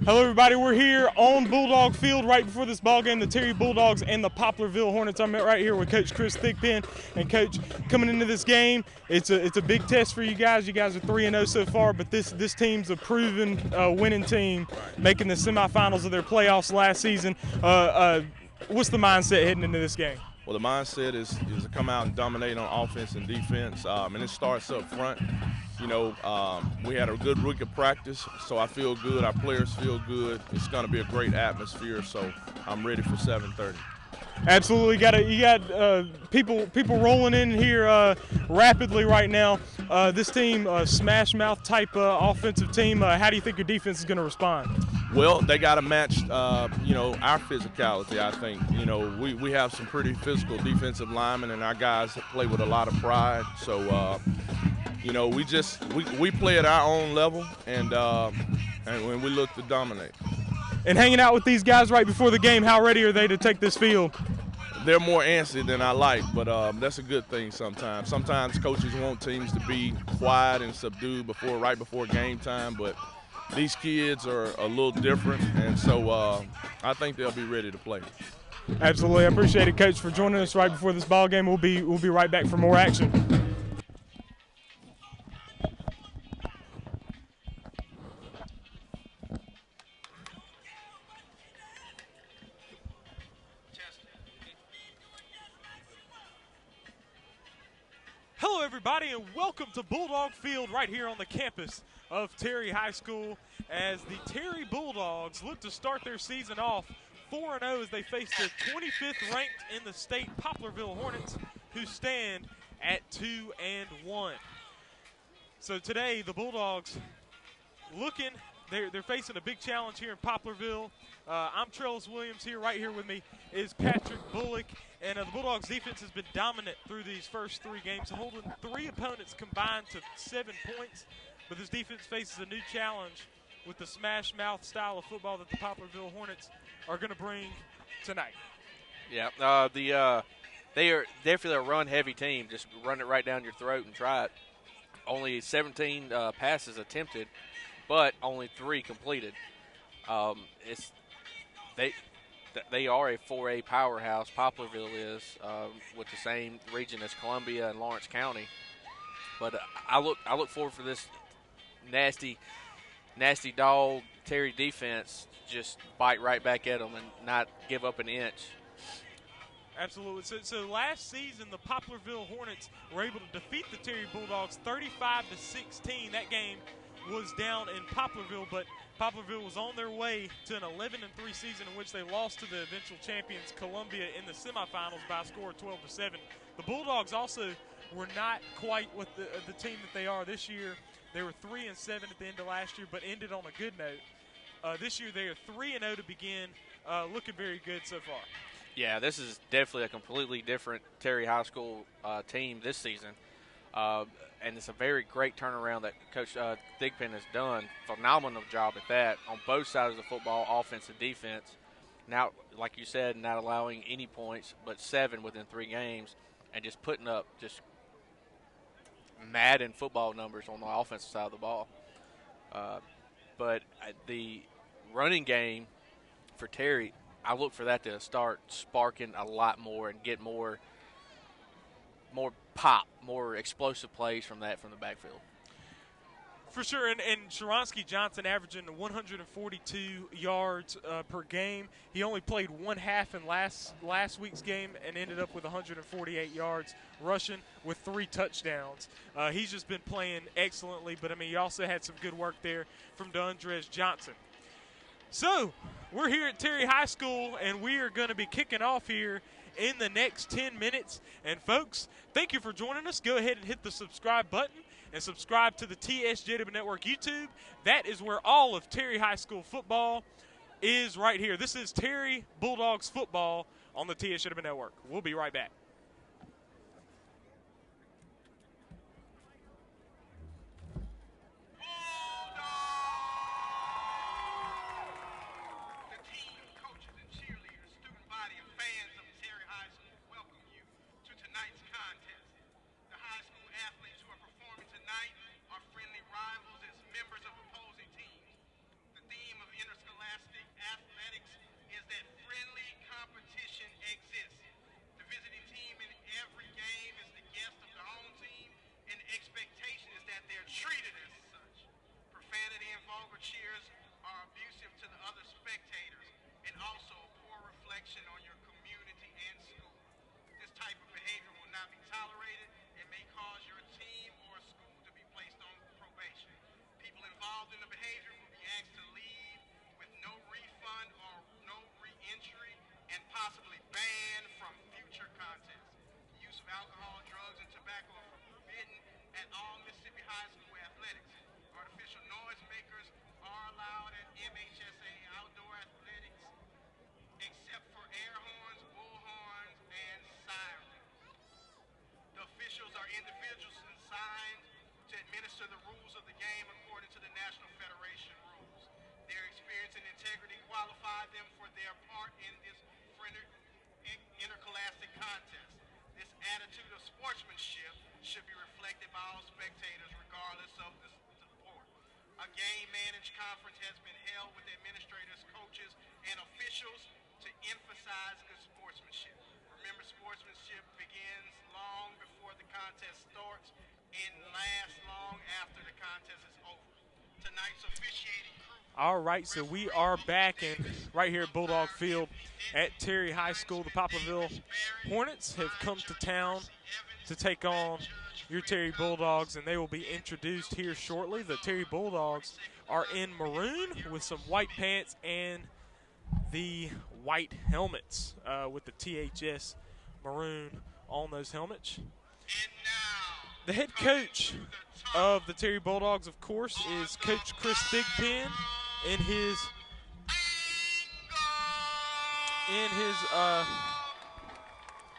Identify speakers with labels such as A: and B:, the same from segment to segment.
A: Hello, everybody. We're here on Bulldog Field right before this ball game. The Terry Bulldogs and the Poplarville Hornets. I'm right here with Coach Chris Thigpen. And Coach, coming into this game, it's a big test for you guys. You guys are 3-0 so far, but this team's a proven winning team, making the semifinals of their playoffs last season. What's the mindset heading into this game?
B: Well, the mindset is to come out and dominate on offense and defense, and it starts up front. You know, we had a good week of practice, so I feel good. Our players feel good. It's going to be a great atmosphere, so I'm ready for 7:30.
A: Absolutely, you got people rolling in here rapidly right now. This team, smash mouth type offensive team. How do you think your defense is going to respond?
B: Well, they got to match, our physicality. I think, we have some pretty physical defensive linemen, and our guys play with a lot of pride. So, we play at our own level, and when we look to dominate.
A: And hanging out with these guys right before the game, how ready are they to take this field?
B: They're more antsy than I like, but that's a good thing sometimes. Sometimes coaches want teams to be quiet and subdued right before game time, but these kids are a little different, and so I think they'll be ready to play.
A: Absolutely. I appreciate it, Coach, for joining us right before this ball game. We'll be right back for more action. Hello, everybody, and welcome to Bulldog Field right here on the campus of Terry High School as the Terry Bulldogs look to start their season off 4-0 as they face the 25th ranked in the state Poplarville Hornets, who stand at 2-1. So today the Bulldogs they're facing a big challenge here in Poplarville. I'm Trellis Williams. Right here with me is Patrick Bullock. And the Bulldogs' defense has been dominant through these first 3 games, holding 3 opponents combined to 7 points. But this defense faces a new challenge with the smash mouth style of football that the Poplarville Hornets are going to bring tonight.
C: Yeah, they are definitely a run-heavy team. Just run it right down your throat and try it. Only 17 passes attempted, but only 3 completed. They are a 4A powerhouse. Poplarville is with the same region as Columbia and Lawrence County. But I look forward for this nasty dog Terry defense just bite right back at them and not give up an inch.
A: Absolutely. So last season, the Poplarville Hornets were able to defeat the Terry Bulldogs 35-16. That game was down in Poplarville, but Poplarville was on their way to an 11-3 season in which they lost to the eventual champions Columbia in the semifinals by a score of 12-7. The Bulldogs also were not quite with the team that they are this year. They were 3-7 at the end of last year, but ended on a good note. This year they are 3-0 to begin, looking very good so far.
C: Yeah, this is definitely a completely different Terry High School team this season. And it's a very great turnaround that Coach Thigpen has done. Phenomenal job at that on both sides of the football, offense and defense. Now, like you said, not allowing any points, but 7 within 3 games, and just putting up just Madden football numbers on the offensive side of the ball. But the running game for Terry, I look for that to start sparking a lot more and get more pop, more explosive plays from the backfield.
A: For sure, and Sharonsky Johnson averaging 142 yards per game. He only played 1 half in last week's game and ended up with 148 yards rushing with 3 touchdowns. He's just been playing excellently, but, he also had some good work there from DeAndres Johnson. So, we're here at Terry High School, and we are going to be kicking off here in the next 10 minutes. And, folks, thank you for joining us. Go ahead and hit the subscribe button and subscribe to the TSJW Network YouTube. That is where all of Terry High School football is right here. This is Terry Bulldogs football on the TSJW Network. We'll be right back.
D: Rivals as members of opposing teams. The theme of interscholastic reflection on your community and school. This type of behavior will not be tolerated and may cause your team or school to be placed on probation. People involved in the behavior will be asked to leave with no refund or no re-entry and possibly banned from future contests. The use of alcohol, drugs, and tobacco are forbidden at all Mississippi high school athletics. Artificial noise makers are allowed at MHSA outdoor athletics except for air horns, bullhorns, and sirens. The officials are individuals assigned to administer the rules of the game according to the National Federation rules. Their experience and integrity qualify them for their part in this interscholastic contest. This attitude of sportsmanship should be reflected by all spectators regardless of the sport. A game-managed conference has been held with administrators, coaches, and officials to emphasize good sportsmanship. Remember, sportsmanship begins long before the contest starts and lasts long after the contest is over. Tonight's officiating crew.
A: All right, so we are back and right here at Bulldog Field at Terry High School. The Poplarville Hornets have come to town to take on your Terry Bulldogs, and they will be introduced here shortly. The Terry Bulldogs are in maroon with some white pants and the white helmets with the THS maroon on those helmets. The head coach of the Terry Bulldogs, of course, is Coach Chris Thigpen in his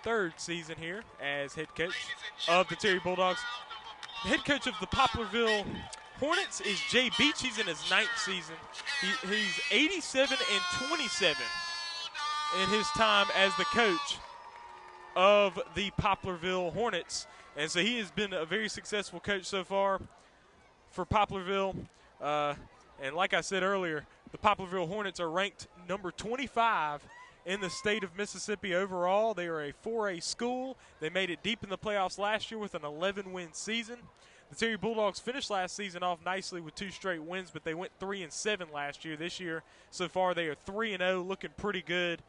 A: third season here as head coach of the Terry Bulldogs. The head coach of the Poplarville Hornets is Jay Beach. He's in his ninth season. He's 87 and 27 in his time as the coach of the Poplarville Hornets. And so he has been a very successful coach so far for Poplarville. And like I said earlier, the Poplarville Hornets are ranked number 25 in the state of Mississippi overall. They are a 4A school. They made it deep in the playoffs last year with an 11-win season. The Terry Bulldogs finished last season off nicely with 2 straight wins, but they went 3-7 last year. This year, so far, they are 3-0, looking pretty good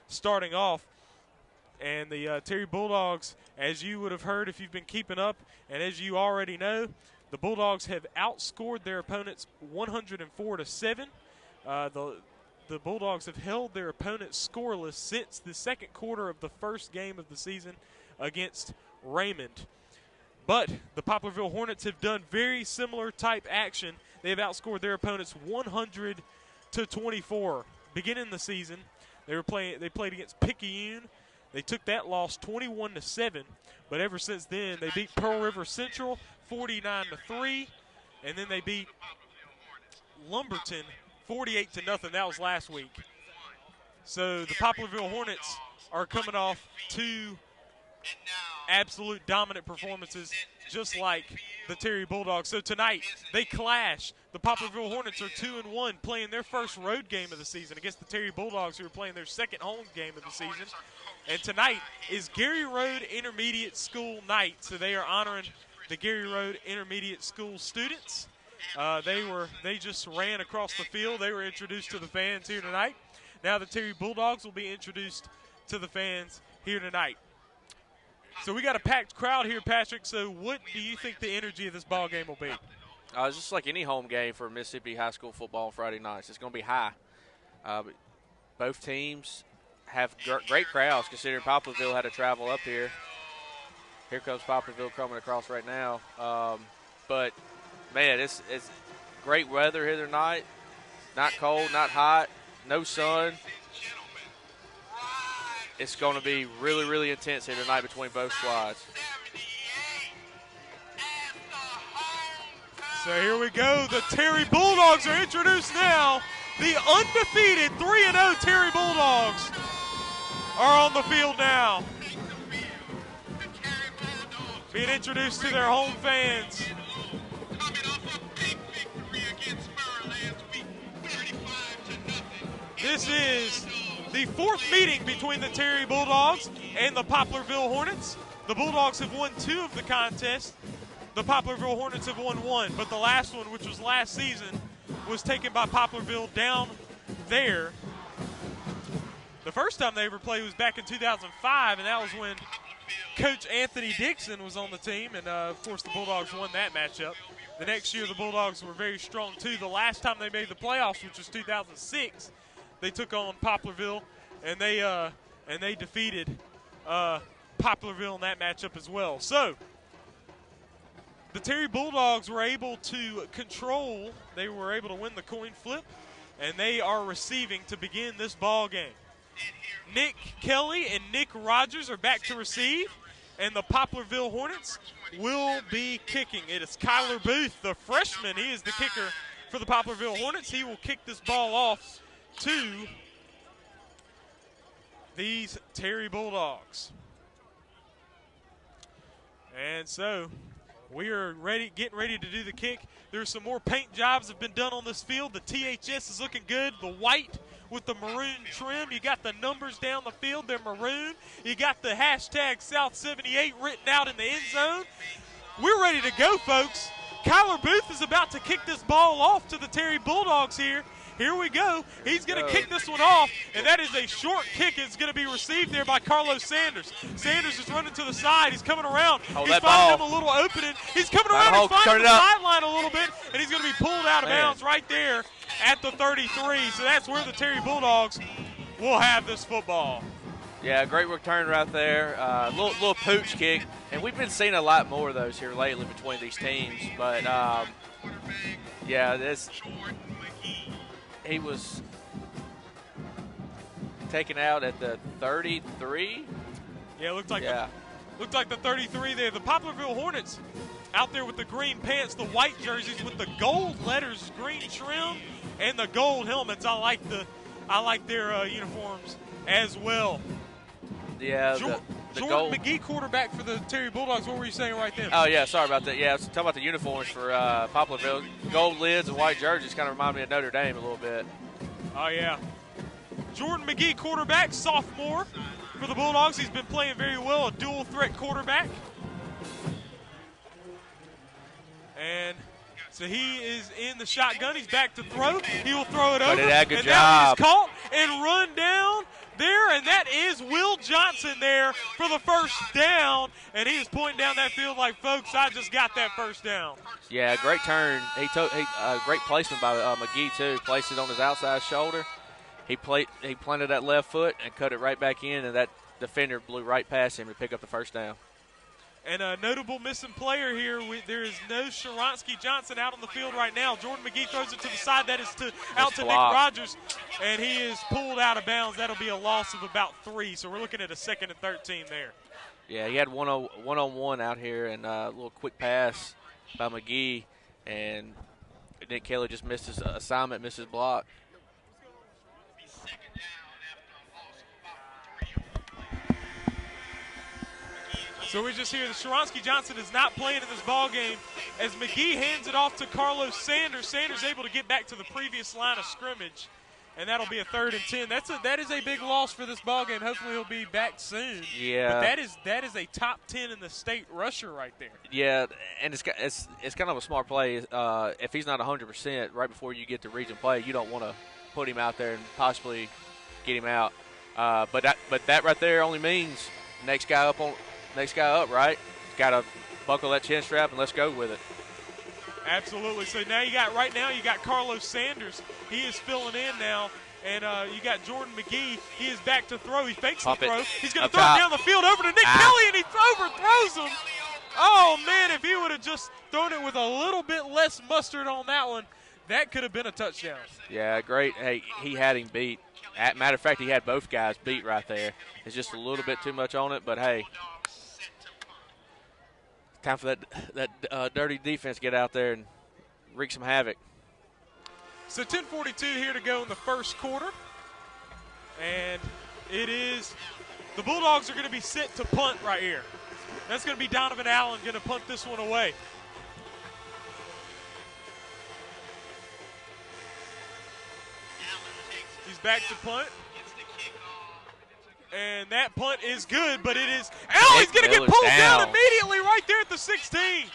A: starting off. And the Terry Bulldogs, as you would have heard if you've been keeping up, and as you already know, the Bulldogs have outscored their opponents 104-7. The Bulldogs have held their opponents scoreless since the second quarter of the first game of the season against Raymond. But the Poplarville Hornets have done very similar type action. They have outscored their opponents 100-24. Beginning the season, they played against Picayune. They took that loss 21-7, but ever since then they beat Pearl River Central 49-3, and then they beat Lumberton 48-0. That was last week. So the Poplarville Hornets are coming off 2 absolute dominant performances, just like the Terry Bulldogs. So tonight they clash. The Poplarville Hornets are 2-1, playing their first road game of the season against the Terry Bulldogs, who are playing their second home game of the season. And tonight is Gary Road Intermediate School night, so they are honoring the Gary Road Intermediate School students. They just ran across the field. They were introduced to the fans here tonight. Now the Terry Bulldogs will be introduced to the fans here tonight. So we got a packed crowd here, Patrick. So what do you think the energy of this ball game will be?
C: It's just like any home game for Mississippi high school football on Friday nights. It's going to be high. Both teams have great crowds, considering Poplarville had to travel up here. Here comes Poplarville coming across right now. But, man, it's great weather here tonight. Not cold, not hot, no sun. It's going to be really, really intense here tonight between both squads.
A: So here we go. The Terry Bulldogs are introduced now. The undefeated 3-0 Terry Bulldogs are on the field now, being introduced to their home fans. This is the 4th meeting between the Terry Bulldogs and the Poplarville Hornets. The Bulldogs have won 2 of the contests. The Poplarville Hornets have won 1, but the last one, which was last season, was taken by Poplarville down there The first time they ever played was back in 2005, and that was when Coach Anthony Dixon was on the team, and, of course, the Bulldogs won that matchup. The next year, the Bulldogs were very strong, too. The last time they made the playoffs, which was 2006, they took on Poplarville, and they defeated Poplarville in that matchup as well. So the Terry Bulldogs were able to control. They were able to win the coin flip, and they are receiving to begin this ball game. Nick Kelly and Nick Rogers are back to receive, and the Poplarville Hornets will be kicking. It is Kyler Booth, the freshman. He is the kicker for the Poplarville Hornets. He will kick this ball off to these Terry Bulldogs. And so we are getting ready to do the kick. There's some more paint jobs have been done on this field. The THS is looking good. The white with the maroon trim. You got the numbers down the field. They're maroon. You got the hashtag South78 written out in the end zone. We're ready to go, folks. Kyler Booth is about to kick this ball off to the Terry Bulldogs here. Here we go. He's going to kick this one off, and that is a short kick. It's going to be received there by Carlos Sanders. Sanders is running to the side. He's coming around. He's finding him a little opening. He's coming around and finding the sideline a little bit, and he's going to be pulled out of bounds right there at the 33. So that's where the Terry Bulldogs will have this football.
C: Yeah, great return right there. Little pooch kick, and we've been seeing a lot more of those here lately between these teams. But, yeah, he was taken out at the 33.
A: Yeah, it looked like the 33 there. The Poplarville Hornets out there with the green pants, the white jerseys with the gold letters, green trim, and the gold helmets. I like their uniforms as well.
C: Yeah,
A: Jordan
C: gold.
A: McGee, quarterback for the Terry Bulldogs. What were you saying right there?
C: Oh, yeah, sorry about that. Yeah, I was talking about the uniforms for Poplarville. Gold lids and white jerseys kind of remind me of Notre Dame a little bit.
A: Oh, yeah. Jordan McGee, quarterback, sophomore for the Bulldogs. He's been playing very well, a dual-threat quarterback. And so he is in the shotgun. He's back to throw. He will throw it over.
C: Good
A: and
C: job.
A: Now he's caught and run down there, and that is Will Johnson there for the first down, and he is pointing down that field like, folks, I just got that first down.
C: Yeah, great turn. Great placement by McGee too. Placed it on his outside shoulder. He planted that left foot and cut it right back in, and that defender blew right past him to pick up the first down.
A: And a notable missing player here. There is no Sharonsky Johnson out on the field right now. Jordan McGee throws it to the side. That is out to Nick Rogers, and he is pulled out of bounds. That'll be a loss of about 3. So we're looking at a 2nd and 13 there.
C: Yeah, he had one-on-one out here, and a little quick pass by McGee, and Nick Kelly just missed his assignment, missed his block.
A: So we just hear that Sharonsky Johnson is not playing in this ball game as McGee hands it off to Carlos Sanders. Sanders able to get back to the previous line of scrimmage, and that'll be a 3rd and 10. That is a big loss for this ball game. Hopefully he'll be back soon.
C: Yeah,
A: but that is a top 10 in the state rusher right there.
C: Yeah, and it's kind of a smart play. If he's not 100% right before you get to region play, you don't want to put him out there and possibly get him out. But that right there only means next guy up, right? Got to buckle that chin strap and let's go with it.
A: Absolutely. So now you got Carlos Sanders. He is filling in now. And you got Jordan McGee. He is back to throw. He fakes the throw. He's going to throw it down the field over to Nick Kelly, and he overthrows him. Oh, man, if he would have just thrown it with a little bit less mustard on that one, that could have been a touchdown.
C: Yeah, great. Hey, he had him beat. Matter of fact, he had both guys beat right there. It's just a little bit too much on it, but, hey, time for that dirty defense to get out there and wreak some havoc.
A: So 10:42 here to go in the first quarter. And it is the Bulldogs are going to be set to punt right here. That's going to be Donovan Allen going to punt this one away. He's back to punt. And that punt is good, but it is – he's going to get pulled down immediately right there at the 16.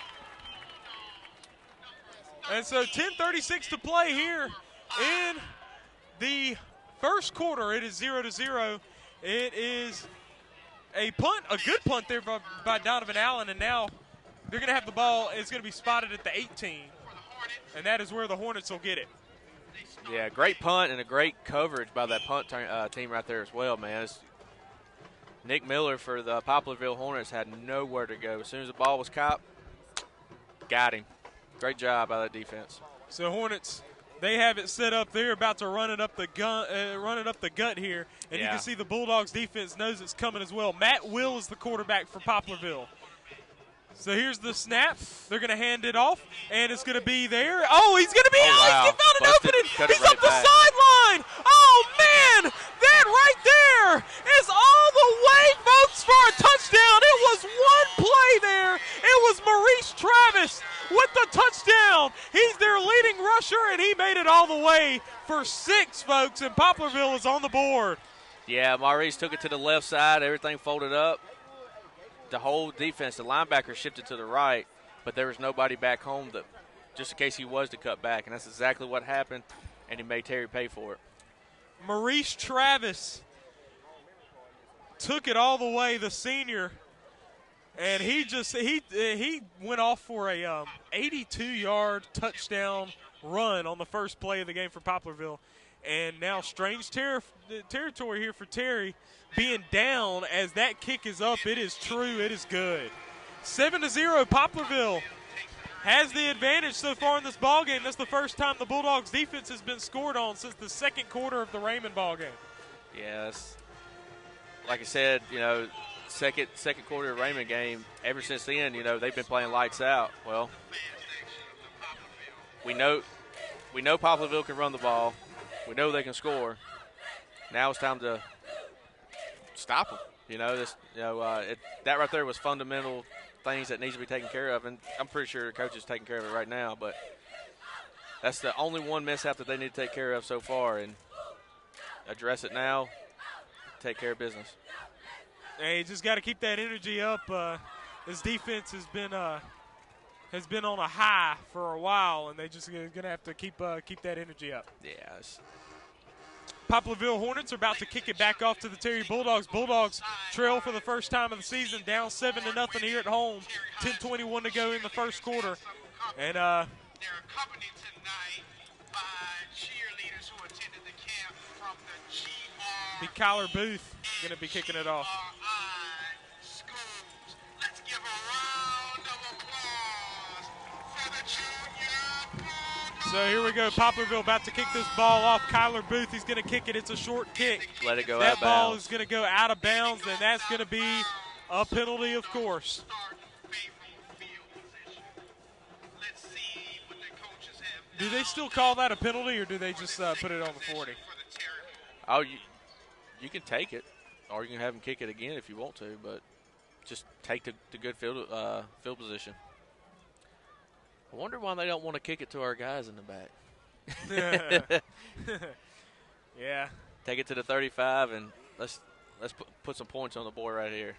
A: And so 10:36 to play here in the First quarter, it is 0-0. It is a punt, a good punt there by Donovan Allen, and now they're going to have the ball. It's going to be spotted at the 18, and that is where the Hornets will get it.
C: Yeah, great punt and a great coverage by that punt team right there as well, man. Nick Miller for the Poplarville Hornets had nowhere to go. As soon as the ball was caught, got him. Great job by that defense.
A: So Hornets, they have it set up. They're about to run it up the gut here, and you can see the Bulldogs defense knows it's coming as well. Matt Will is the quarterback for Poplarville. So here's the snap. They're going to hand it off, and it's going to be there. Oh, he's going to be out. He found an opening. He's up the sideline. Oh, man. That right there is all the way, folks, for a touchdown. It was one play there. It was Maurice Travis with the touchdown. He's their leading rusher, and he made it all the way for 6, folks, and Poplarville is on the board.
C: Yeah, Maurice took it to the left side. Everything folded up. The whole defense, the linebacker shifted to the right, but there was nobody back home just in case he was to cut back, and that's exactly what happened, and he made Terry pay for it.
A: Maurice Travis took it all the way, the senior, and he went off for a 82-yard touchdown run on the first play of the game for Poplarville. And now strange territory here for Terry, being down as that kick is up. It is true. It is good. 7-0, Poplarville has the advantage so far in this ballgame. That's the first time the Bulldogs defense has been scored on since the second quarter of the Raymond ballgame.
C: Yes. Like I said, second quarter of Raymond game, ever since then, they've been playing lights out. Well, we know Poplarville can run the ball. We know they can score. Now it's time to stop them. That right there was fundamental things that needs to be taken care of, and I'm pretty sure the coach is taking care of it right now. But that's the only one mishap that they need to take care of so far, and address it now. Take care of business.
A: Hey, just got to keep that energy up. This defense has been on a high for a while, and they just going to have to keep that energy up.
C: Yes.
A: Poplarville Hornets are about to kick it back off to the Terry Bulldogs. Bulldogs trail for the first time of the season, down 7-0 here at home. 10:21 to go in the first quarter, and
D: they're accompanied tonight by cheerleaders who attended the camp from the
A: be Kyler Booth going to be kicking it off.
D: schools. Let's give a round of applause for the junior Bulldogs.
A: So here we go. Poplarville about to kick this ball off. Kyler Booth, he's going to kick it. It's a short kick.
C: Let it go
A: that
C: out of
A: ball
C: bounds.
A: is going to go out of bounds, and that's going to be a penalty, of course. Do they still call that a penalty, or do they just put it on the 40?
C: Oh, you can take it, or you can have them kick it again if you want to, but just take the good field position. I wonder why they don't want to kick it to our guys in the back.
A: Yeah.
C: Take it to the 35, and let's put some points on the board right here.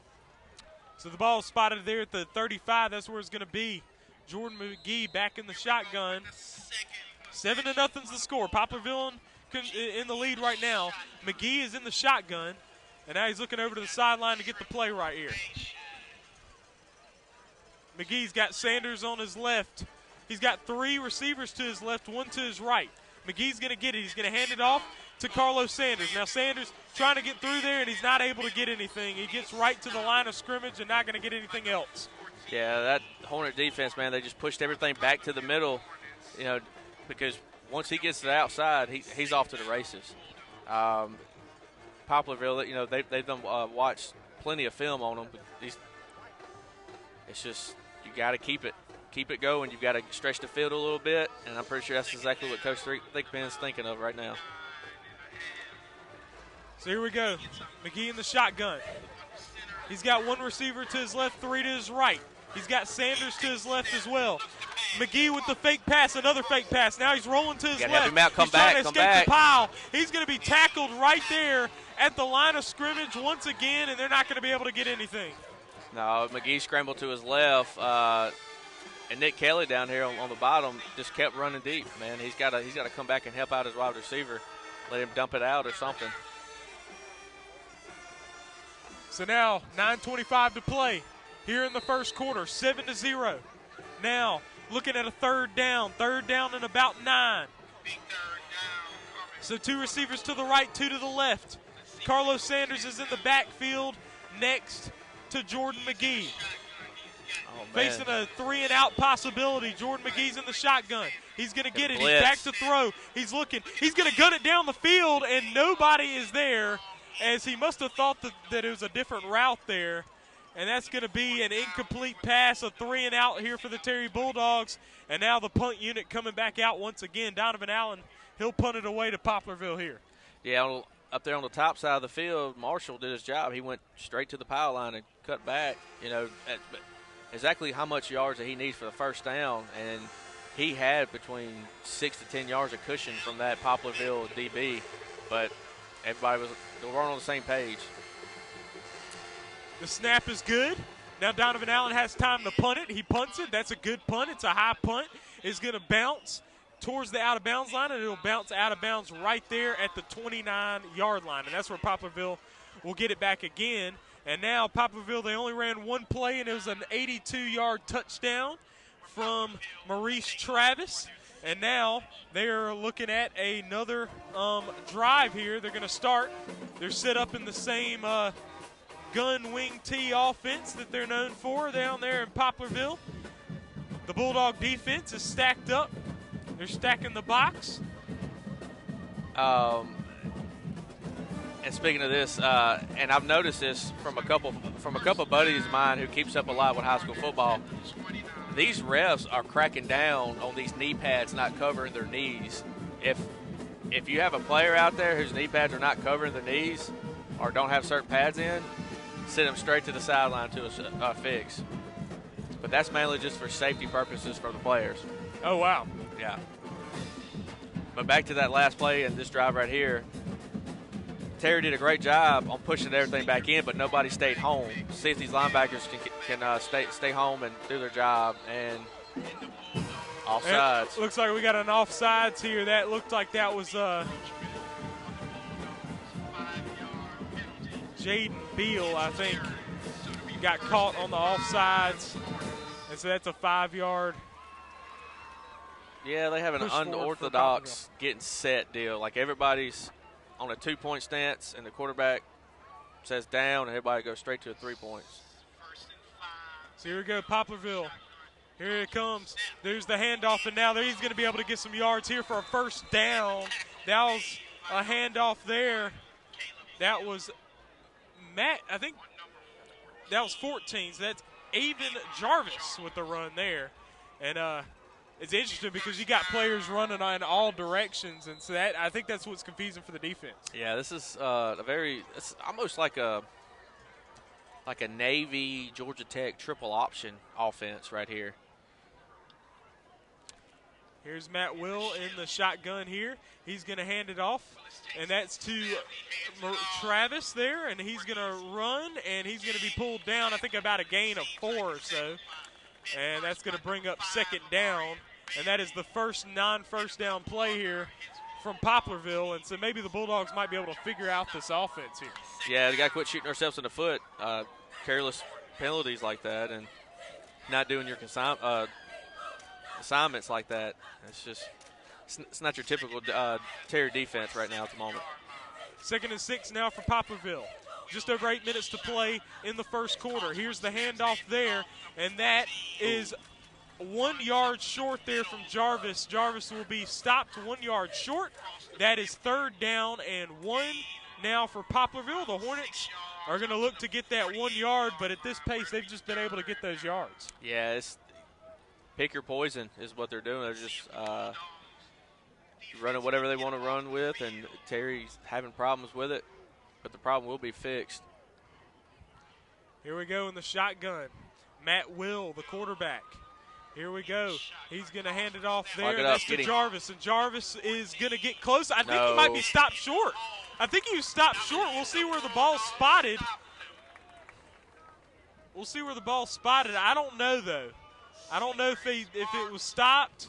A: So the ball spotted there at the 35. That's where it's going to be. Jordan McGee back in the shotgun. 7-0's the score. Poplarville in the lead right now. McGee is in the shotgun, and now he's looking over to the sideline to get the play right here. McGee's got Sanders on his left. He's got 3 receivers to his left, 1 to his right. McGee's going to get it. He's going to hand it off to Carlos Sanders. Now Sanders trying to get through there, and he's not able to get anything. He gets right to the line of scrimmage and not going to get anything else.
C: Yeah, that Hornet defense, man, they just pushed everything back to the middle, because once he gets to the outside, he's off to the races. Poplarville, they've done watched plenty of film on him. But it's just you got to keep it going. You've got to stretch the field a little bit, and I'm pretty sure that's exactly what Coach Thigpen is thinking of right now.
A: So here we go. McGee in the shotgun. He's got 1 receiver to his left, 3 to his right. He's got Sanders to his left as well. McGee with the fake pass, another fake pass. Now he's rolling to his left.
C: Have him out.
A: He's trying to escape the pile. He's going to be tackled right there at the line of scrimmage once again, and they're not going to be able to get anything.
C: No, McGee scrambled to his left, and Nick Kelly down here on the bottom just kept running deep. Man, he's got to come back and help out his wide receiver. let him dump it out or something.
A: So now 9:25 to play here in the first quarter, 7-0. Now looking at a third down and about 9. So 2 receivers to the right, 2 to the left. Carlos Sanders is in the backfield next to Jordan McGee.
C: Oh,
A: Facing a 3-and-out possibility. Jordan McGee's in the shotgun. He's going to get it.
C: Blitz.
A: He's back to throw. He's looking. He's going to gun it down the field, and nobody is there, as he must have thought that it was a different route there. And that's going to be an incomplete pass, a 3-and-out here for the Terry Bulldogs. And now the punt unit coming back out once again. Donovan Allen, he'll punt it away to Poplarville here.
C: Yeah, up there on the top side of the field, Marshall did his job. He went straight to the power line and cut back, exactly how much yards that he needs for the first down. And he had between 6 to 10 yards of cushion from that Poplarville DB. But everybody they were on the same page.
A: The snap is good. Now Donovan Allen has time to punt it. He punts it. That's a good punt. It's a high punt. It's going to bounce towards the out-of-bounds line, and it'll bounce out of bounds right there at the 29-yard line. And that's where Poplarville will get it back again. And now Poplarville, they only ran one play, and it was an 82-yard touchdown from Maurice Travis. And now they're looking at another drive here. They're going to start. They're set up in the same gun wing tee offense that they're known for down there in Poplarville. The Bulldog defense is stacked up. They're stacking the box.
C: And speaking of this, and I've noticed this from a couple buddies of mine who keeps up a lot with high school football. These refs are cracking down on these knee pads not covering their knees. If you have a player out there whose knee pads are not covering their knees or don't have certain pads in, send them straight to the sideline to a fix. But that's mainly just for safety purposes for the players.
A: Oh, wow.
C: Yeah. But back to that last play and this drive right here. Terry did a great job on pushing everything back in, but nobody stayed home. See if these linebackers can stay home and do their job. And offsides.
A: It looks like we got an offsides here. That looked like that was Jaden Beal, I think, got caught on the offsides. And so that's a 5-yard.
C: Yeah, they have an unorthodox getting set deal. Like everybody's on a 2-point stance, and the quarterback says down, and everybody goes straight to a 3 points.
A: So here we go, Poplarville. Here it comes. There's the handoff, and now he's going to be able to get some yards here for a first down. That was a handoff there. That was Matt, I think that was 14. So that's Avon Jarvis with the run there. And it's interesting because you got players running in all directions, and so I think that's what's confusing for the defense.
C: Yeah, this is it's almost like a Navy Georgia Tech triple option offense right here.
A: Here's Matt Will in the shotgun here. He's going to hand it off, and that's to Travis there, and he's going to run, and he's going to be pulled down, I think about a gain of 4 or so. And that's going to bring up second down. And that is the first non-first down play here from Poplarville. And so maybe the Bulldogs might be able to figure out this offense here.
C: Yeah, we got to quit shooting ourselves in the foot. Careless penalties like that and not doing your assignments like that. It's not your typical Terry defense right now at the moment.
A: 2nd and 6 now for Poplarville. Just over 8 minutes to play in the first quarter. Here's the handoff there, and that is 1 yard short there from Jarvis. Jarvis will be stopped 1 yard short. That is 3rd down and 1 now for Poplarville. The Hornets are going to look to get that 1 yard, but at this pace, they've just been able to get those yards.
C: Yeah, it's pick your poison is what they're doing. They're just running whatever they want to run with, and Terry's having problems with it. But the problem will be fixed.
A: Here we go in the shotgun. Matt Will, the quarterback. Here we go. He's going to hand it off there. That's to Jarvis, and Jarvis is going to get close. I think he might be stopped short. I think he was stopped short. We'll see where the ball's spotted. I don't know, though. I don't know if it was stopped.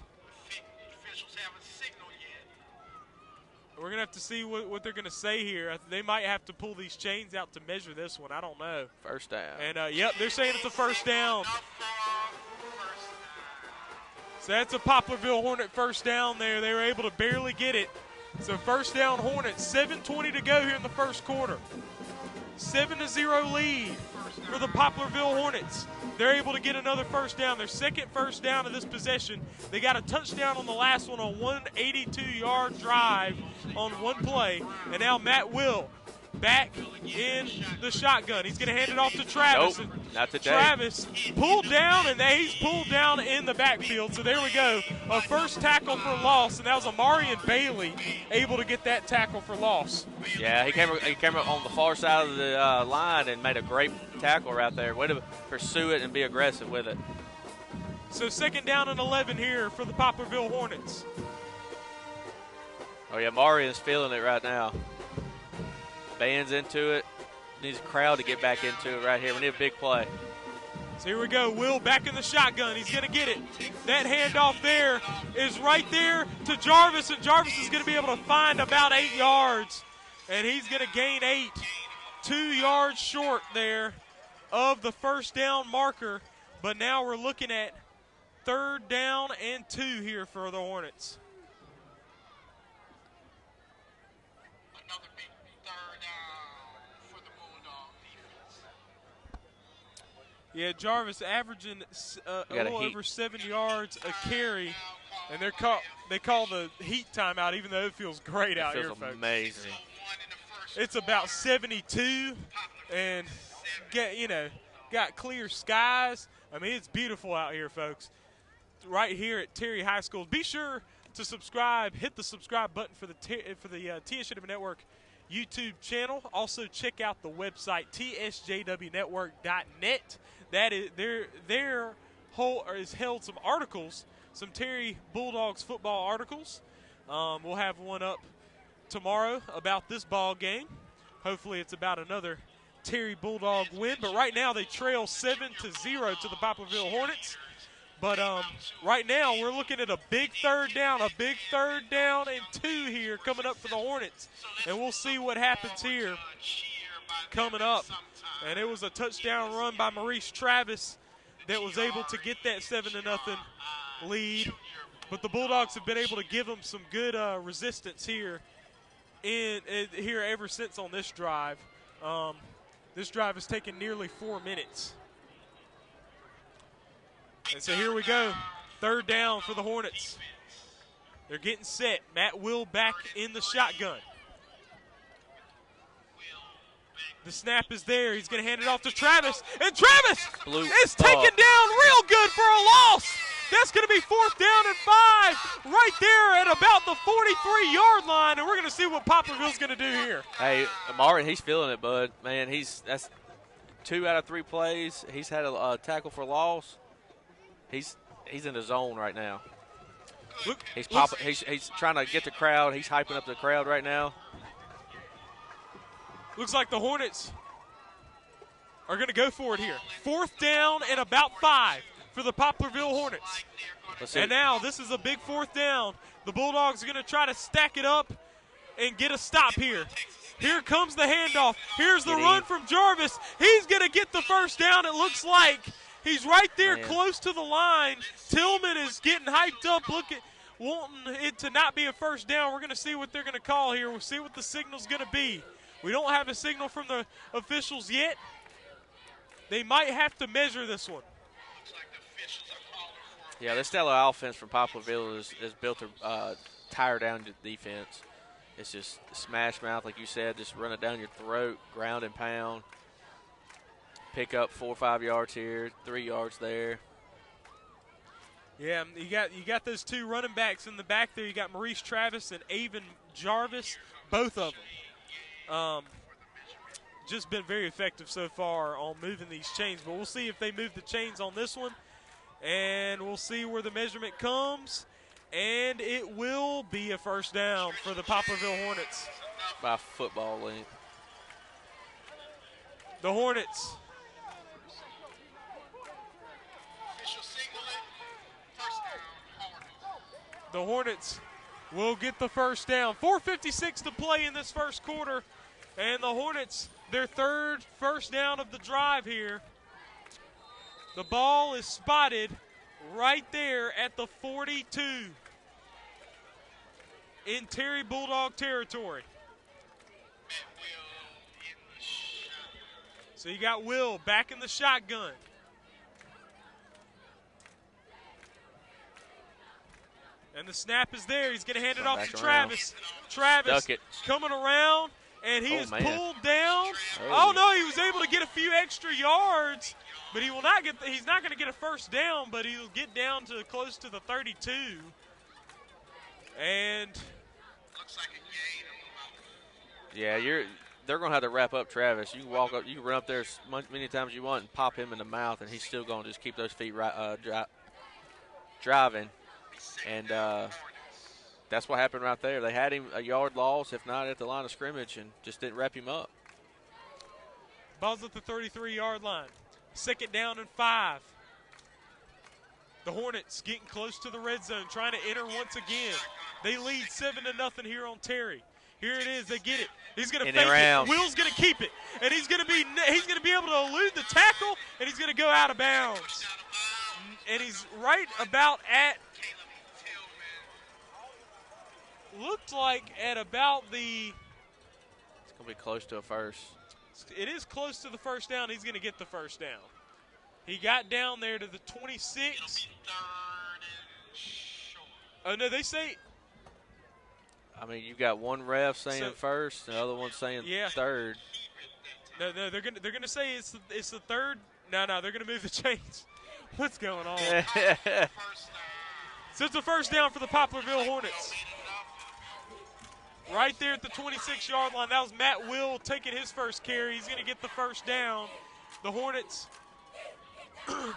A: We're going to have to see what they're going to say here. They might have to pull these chains out to measure this one. I don't know.
C: First down.
A: And, yep, they're saying it's a first down. So that's a Poplarville Hornet first down there. They were able to barely get it. So first down Hornets, 7:20 to go here in the first quarter. 7-0 lead for the Poplarville Hornets. They're able to get another first down, their second first down of this possession. They got a touchdown on the last one, a 182-yard drive on one play. And now Matt Will back in the shotgun. He's going to hand it off to Travis.
C: Nope, not today.
A: Travis pulled down, and he's pulled down in the backfield. So there we go. A first tackle for loss, and that was Amarian Bailey able to get that tackle for loss.
C: Yeah, he came up on the far side of the line and made a great tackle right there. Way to pursue it and be aggressive with it.
A: So second down and 11 here for the Poplarville Hornets.
C: Oh, yeah, Marian's feeling it right now. Band's into it. Needs a crowd to get back into it right here. We need a big play.
A: So here we go. Will back in the shotgun. He's going to get it. That handoff there is right there to Jarvis, and Jarvis is going to be able to find about 8 yards, and he's going to gain 8. 2 yards short there of the first down marker, but now we're looking at third down and 2 here for the Hornets.
D: Another big third down for the Bulldog defense.
A: Yeah, Jarvis averaging a little over 7 yards a carry, and they call the heat timeout, even though it feels great out here, folks.
C: Amazing.
A: It's about 72, and got clear skies. I mean, it's beautiful out here, folks. Right here at Terry High School. Be sure to subscribe. Hit the subscribe button for the TSJW Network YouTube channel. Also, check out the website tsjwnetwork.net. That is has held some articles, some Terry Bulldogs football articles. We'll have one up tomorrow about this ball game. Hopefully it's about another Terry Bulldog win, but right now they trail 7-0 to the Poplarville Hornets. But right now we're looking at a big third down and 2 here coming up for the Hornets, and we'll see what happens here coming up. And it was a touchdown run by Maurice Travis that was able to get that 7-0 lead, but the Bulldogs have been able to give them some good resistance here here ever since on this drive. This drive has taken nearly 4 minutes. And so here we go. Third down for the Hornets. They're getting set. Matt Will back in the shotgun. The snap is there. He's going to hand it off to Travis. And Travis is taken down real good for a loss. That's going to be 4th down and 5 right there at about the 43-yard line, and we're going to see what Poplarville's going to do here.
C: Hey, Martin, he's feeling it, bud. Man, that's 2 out of 3 plays. He's had a tackle for loss. He's in the zone right now. He's trying to get the crowd. He's hyping up the crowd right now.
A: Looks like the Hornets are going to go for it here. 4th down and about 5 for the Poplarville Hornets. And now this is a big 4th down. The Bulldogs are going to try to stack it up and get a stop here. Here comes the handoff. Here's the run from Jarvis. He's going to get the first down, it looks like. He's right there close to the line. Tillman is getting hyped up, wanting it to not be a first down. We're going to see what they're going to call here. We'll see what the signal's going to be. We don't have a signal from the officials yet. They might have to measure this one.
C: Yeah, this style of offense from Poplarville is built to tire down the defense. It's just smash mouth, like you said, just run it down your throat, ground and pound. Pick up 4 or 5 yards here, 3 yards there.
A: Yeah, you got those 2 running backs in the back there. You got Maurice Travis and Avon Jarvis, both of them. Just been very effective so far on moving these chains, but we'll see if they move the chains on this one, and we'll see where the measurement comes, and it will be a first down for the Poplarville Hornets.
C: By football length.
A: The Hornets. The Hornets will get the first down. 4:56 to play in this first quarter, and the Hornets, their third first down of the drive here. The ball is spotted right there at the 42 in Terry Bulldog territory. So you got Will back in the shotgun. And the snap is there. He's going to hand it off to Travis. Travis coming around, and he is pulled down. Oh, no, he was able to get a few extra yards, but he will not get. He's not going to get a first down, but he'll get down to close to the 32. And
D: Looks like a gain.
C: Yeah, they're going to have to wrap up Travis. You can walk up, you can run up there as many times as you want and pop him in the mouth, and he's still going to just keep those feet driving. And that's what happened right there. They had him a yard loss, if not at the line of scrimmage, and just didn't wrap him up.
A: Ball's at the 33-yard line. 2nd down and 5. The Hornets getting close to the red zone, trying to enter once again. They lead 7-0 here on Terry. Here it is. They get it. He's going to fake it. Will's going to keep it, and he's going to be able to elude the tackle, and he's going to go out of bounds. And he's right about at. Looked like at about the.
C: It's going to be close to a first.
A: It is close to the first down. He's going to get the first down. He got down there to the 26. Oh, no, they say.
C: I mean, you've got one ref saying first, and the other one saying third.
A: No, they're gonna say it's the third. No, they're gonna move the chains. What's going on? So it's a first down for the Poplarville Hornets. Right there at the 26-yard line. That was Matt Will taking his first carry. He's gonna get the first down. The Hornets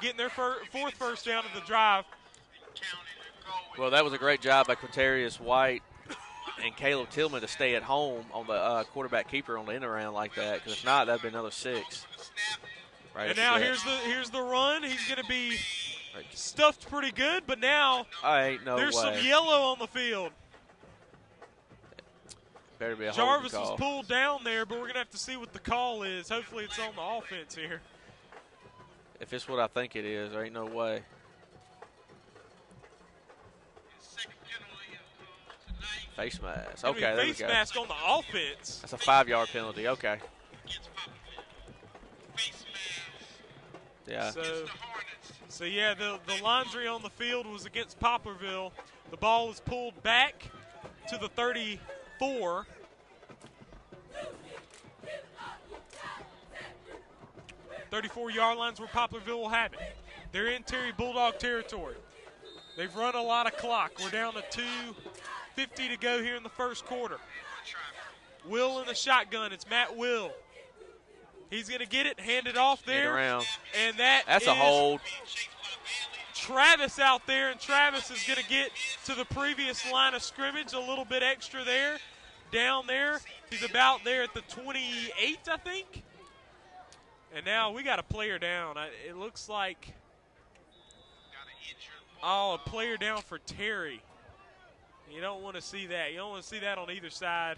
A: getting their fourth first down of the drive.
C: Well, that was a great job by Quintarius White and Caleb Tillman to stay at home on the quarterback keeper on the end around like that, because if not, that'd be another 6. Right.
A: And now here's the run. He's going to be stuffed pretty good, but now there's some yellow on the field.
C: Better be a
A: Jarvis was pulled down there, but we're going to have to see what the call is. Hopefully it's on the offense here.
C: If it's what I think it is, there ain't no way. Face mask. Okay, there we go.
A: Face mask on the offense.
C: That's a 5-yard penalty. Okay. Yeah.
A: So yeah, the laundry on the field was against Poplarville. The ball was pulled back to the 34. .34-yard lines where Poplarville will have it. They're in Terry Bulldog territory. They've run a lot of clock. We're down to 2:50 to go here in the first quarter. Will in the shotgun. It's Matt Will. He's going to get it, hand it off there. And that's
C: a hold.
A: Travis out there, and Travis is going to get to the previous line of scrimmage, a little bit extra there. Down there, he's about there at the 28, I think. And now we got a player down. It looks like, a player down for Terry. You don't want to see that. You don't want to see that on either side.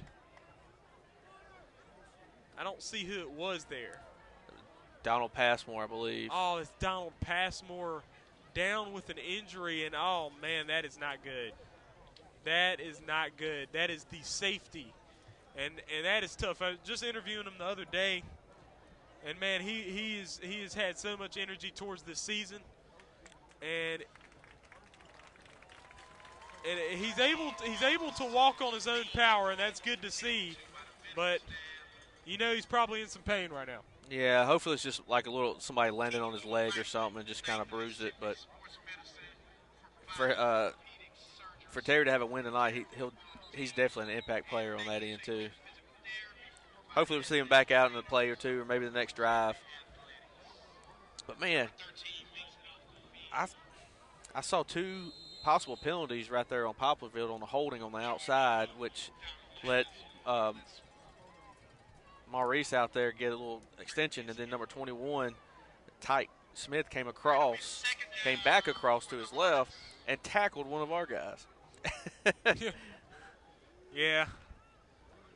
A: I don't see who it was there.
C: Donald Passmore, I believe.
A: Oh, it's Donald Passmore down with an injury, and oh, man, that is not good. That is not good. That is the safety, and that is tough. I was just interviewing him the other day, and, man, he has had so much energy towards this season, and he's able to walk on his own power, and that's good to see, but he's probably in some pain right now.
C: Yeah, hopefully it's just like somebody landed on his leg or something and just kind of bruised it. But for Terry to have a win tonight, he's definitely an impact player on that end too. Hopefully we'll see him back out in a play or two, or maybe the next drive. But man, I saw 2 possible penalties right there on Poplarville on the holding on the outside, which let Maurice out there get a little extension, and then number 21, Tyke Smith, came back across to his left and tackled one of our guys.
A: Yeah.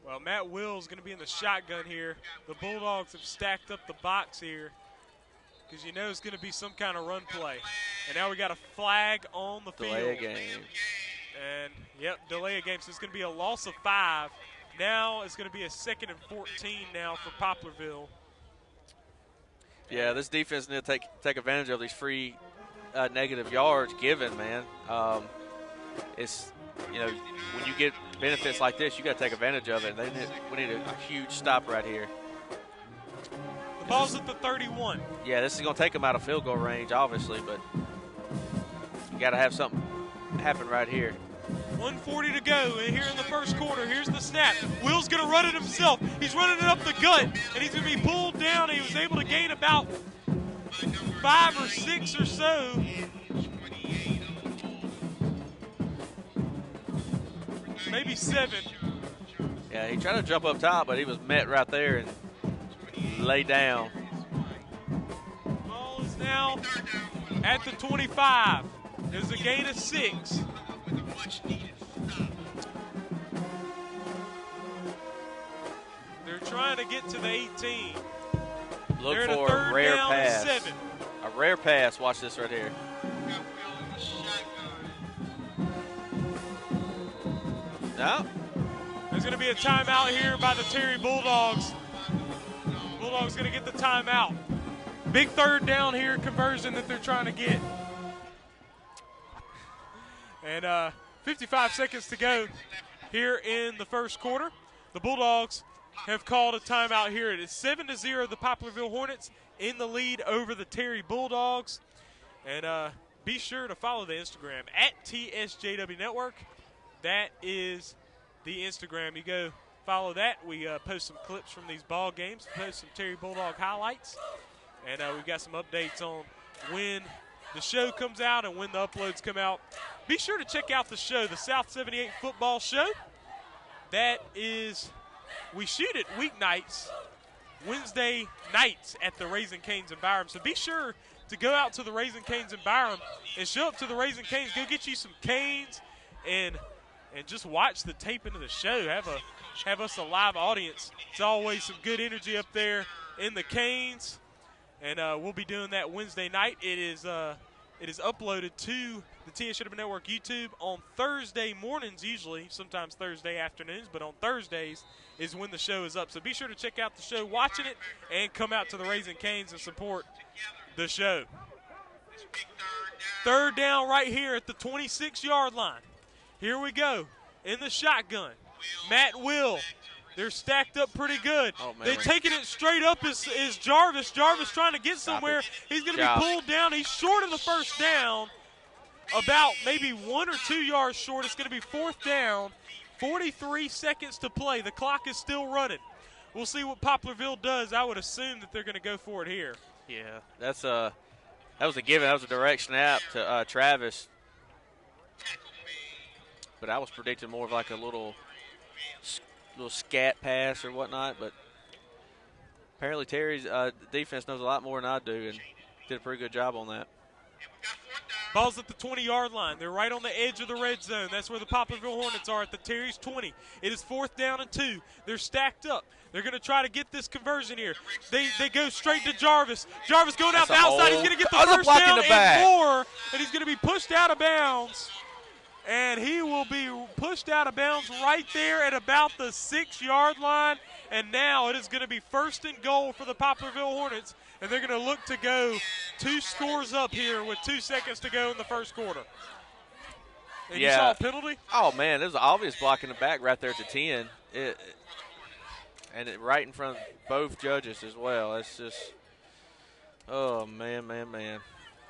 A: Well, Matt Will's going to be in the shotgun here. The Bulldogs have stacked up the box here because you know it's going to be some kind of run play. And now we got a flag on the field.
C: Delay a game.
A: And, yep, delay a game. So it's going to be a loss of 5. Now it's going to be a 2nd and 14 now for Poplarville.
C: Yeah, this defense need to take advantage of these free negative yards given, man. It's, you know, when you get benefits like this, you got to take advantage of it. We need a huge stop right here.
A: The ball's at the 31.
C: Yeah, this is going to take them out of field goal range, obviously, but you got to have something happen right here.
A: 1:40 to go, and here in the first quarter, here's the snap. Will's going to run it himself. He's running it up the gut, and he's going to be pulled down. He was able to gain about 5 or 6 or so. Maybe 7.
C: Yeah, he tried to jump up top, but he was met right there and laid down.
A: Ball is now at the 25. There's a gain of 6. They're trying to get to the 18.
C: Look
A: They're
C: for
A: at
C: a rare
A: down
C: pass.
A: 7.
C: A rare pass. Watch this right here. No.
A: There's going to be a timeout here by the Terry Bulldogs. Bulldogs going to get the timeout. Big 3rd down here conversion that they're trying to get. And 55 seconds to go here in the first quarter. The Bulldogs have called a timeout here. It is 7-0, the Poplarville Hornets in the lead over the Terry Bulldogs. And be sure to follow the Instagram at TSJW Network. That is the Instagram. You go follow that. We post some clips from these ball games, post some Terry Bulldog highlights. And we've got some updates on when the show comes out and when the uploads come out. Be sure to check out the show, the South 78 Football Show. That is, we shoot it weeknights, Wednesday nights at the Raising Cane's in Byram. So be sure to go out to the Raising Cane's in Byram and show up to the Raising Cane's. Go get you some canes and just watch the taping of the show. Have us a live audience. It's always some good energy up there in the Canes. And we'll be doing that Wednesday night. It is uploaded to the TSJW Network YouTube on Thursday mornings usually, sometimes Thursday afternoons, but on Thursdays is when the show is up. So be sure to check out the show, watching it, and come out to the Raising Cane's and support the show. 3rd down right here at the 26-yard line. Here we go in the shotgun. Matt Will. They're stacked up pretty good.
C: Oh, man.
A: They're taking it straight up is Jarvis. Jarvis trying to get somewhere. He's going to be pulled down. He's short of the first down, about maybe 1 or 2 yards short. It's going to be 4th down, 43 seconds to play. The clock is still running. We'll see what Poplarville does. I would assume that they're going to go for it here.
C: Yeah, that was a given. That was a direct snap to Travis. But I was predicting more of like a little scat pass or whatnot. But apparently Terry's defense knows a lot more than I do and did a pretty good job on that.
A: Ball's at the 20-yard line. They're right on the edge of the red zone. That's where the Poplarville Hornets are at the Terry's 20. It is 4th down and 2. They're stacked up. They're going to try to get this conversion here. They go straight to Jarvis. Jarvis going out the outside. He's going to get the first down and more, and he's going to be pushed out of bounds. And he will be pushed out of bounds right there at about the 6-yard line. And now it is going to be 1st and goal for the Poplarville Hornets. And they're going to look to go 2 scores up here with 2 seconds to go in the first quarter. And you saw a penalty?
C: Oh, man, there's an obvious block in the back right there at the 10. Right in front of both judges as well. It's just, oh, man.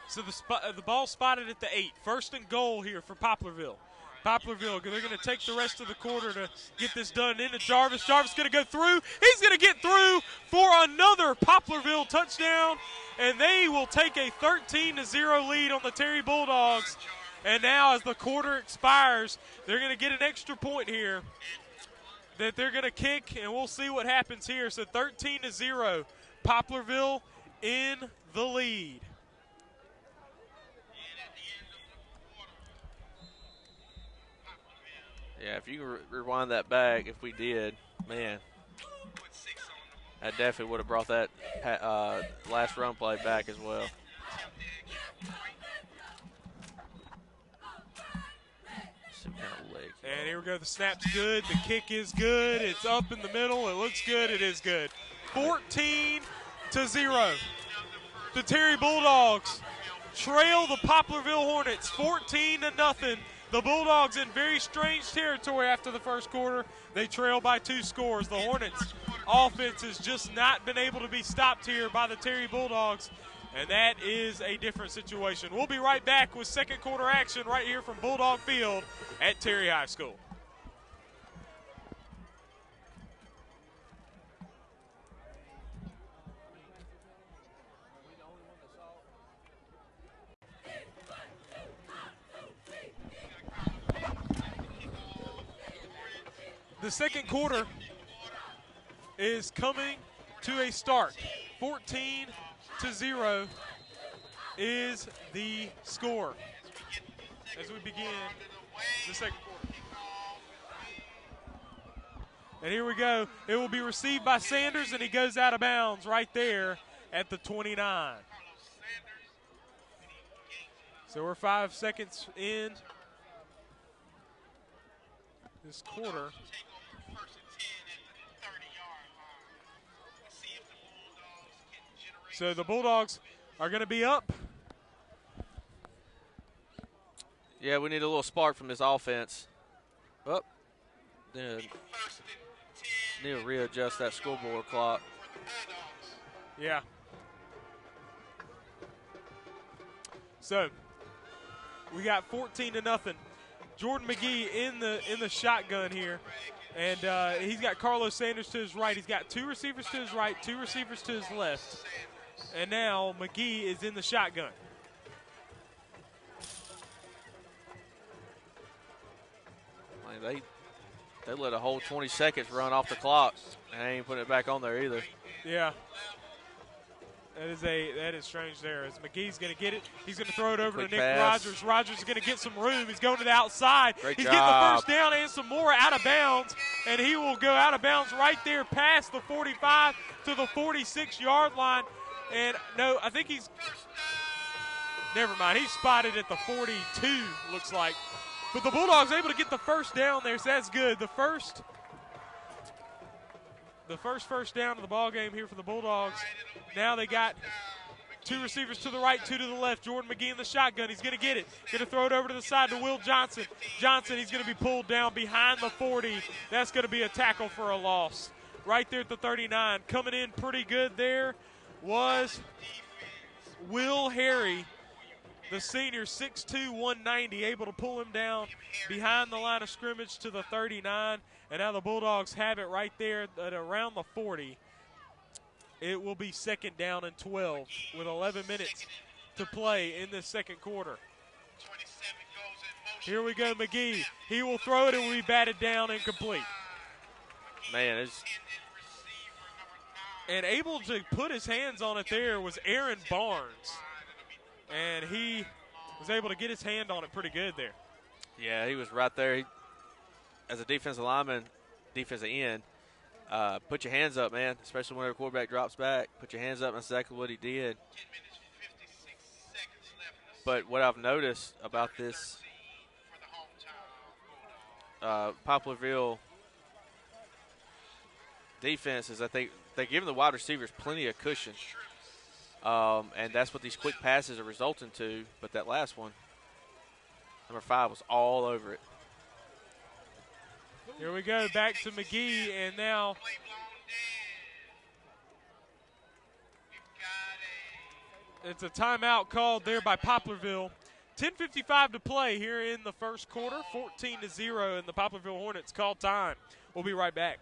A: So the ball spotted at the 8. 1st and goal here for Poplarville. Poplarville, they're going to take the rest of the quarter to get this done into Jarvis. Jarvis going to go through. He's going to get through for another Poplarville touchdown, and they will take a 13-0 lead on the Terry Bulldogs. And now as the quarter expires, they're going to get an extra point here that they're going to kick, and we'll see what happens here. So 13-0, Poplarville in the lead.
C: Yeah, if you can rewind that back, if we did, man, I definitely would have brought that last run play back as well.
A: And here we go. The snap's good. The kick is good. It's up in the middle. It looks good. It is good. 14-0. The Terry Bulldogs trail the Poplarville Hornets 14-0. The Bulldogs in very strange territory after the first quarter. They trail by 2 scores. The Hornets offense has just not been able to be stopped here by the Terry Bulldogs, and that is a different situation. We'll be right back with second quarter action right here from Bulldog Field at Terry High School. The second quarter is coming to a start. 14-0 is the score as we begin the second quarter. And here we go. It will be received by Sanders, and he goes out of bounds right there at the 29. So we're 5 seconds in this quarter. So the Bulldogs are going to be up.
C: Yeah, we need a little spark from this offense. Up. Need to readjust that scoreboard clock.
A: Yeah. So we got 14-0. Jordan McGee in the shotgun here. And he's got Carlos Sanders to his right. He's got 2 receivers to his right, 2 receivers to his left. And now McGee is in the shotgun.
C: Man, they let a whole 20 seconds run off the clock, and they ain't putting it back on there either.
A: Yeah. That is strange there. As McGee's going to get it, he's going to throw it over to Nick Rogers. Rogers is going to get some room. He's going to the outside.
C: Great
A: He's
C: job.
A: Getting the first down and some more out of bounds, and he will go out of bounds right there past the 45 to the 46-yard line. And no, I think he's – never mind. He's spotted at the 42, looks like. But the Bulldogs able to get the first down there, so that's good. The first down of the ball game here for the Bulldogs. Now they got 2 receivers to the right, 2 to the left. Jordan McGee in the shotgun. He's going to get it. Going to throw it over to the side to Will Johnson. Johnson, he's going to be pulled down behind the 40. That's going to be a tackle for a loss. Right there at the 39. Coming in pretty good there was Will Harry, the senior, 6'2", 190, able to pull him down behind the line of scrimmage to the 39. And now the Bulldogs have it right there at around the 40. It will be second down and 12 with 11 minutes to play in this second quarter. Here we go, McGee. He will throw it and will be batted down and complete.
C: Man, it's...
A: And able to put his hands on it there was Aaron Barnes. And he was able to get his hand on it pretty good there.
C: Yeah, he was right there. As a defensive lineman, defensive end, put your hands up, man, especially when the quarterback drops back. Put your hands up, and that's exactly what he did. But what I've noticed about this Poplarville defense is I think they're giving the wide receivers plenty of cushion. And that's what these quick passes are resulting to. But that last one, number 5, was all over it.
A: Here we go, back to McGee, and now it's a timeout called there by Poplarville. 10:55 to play here in the first quarter, 14-0, and the Poplarville Hornets call time. We'll be right back.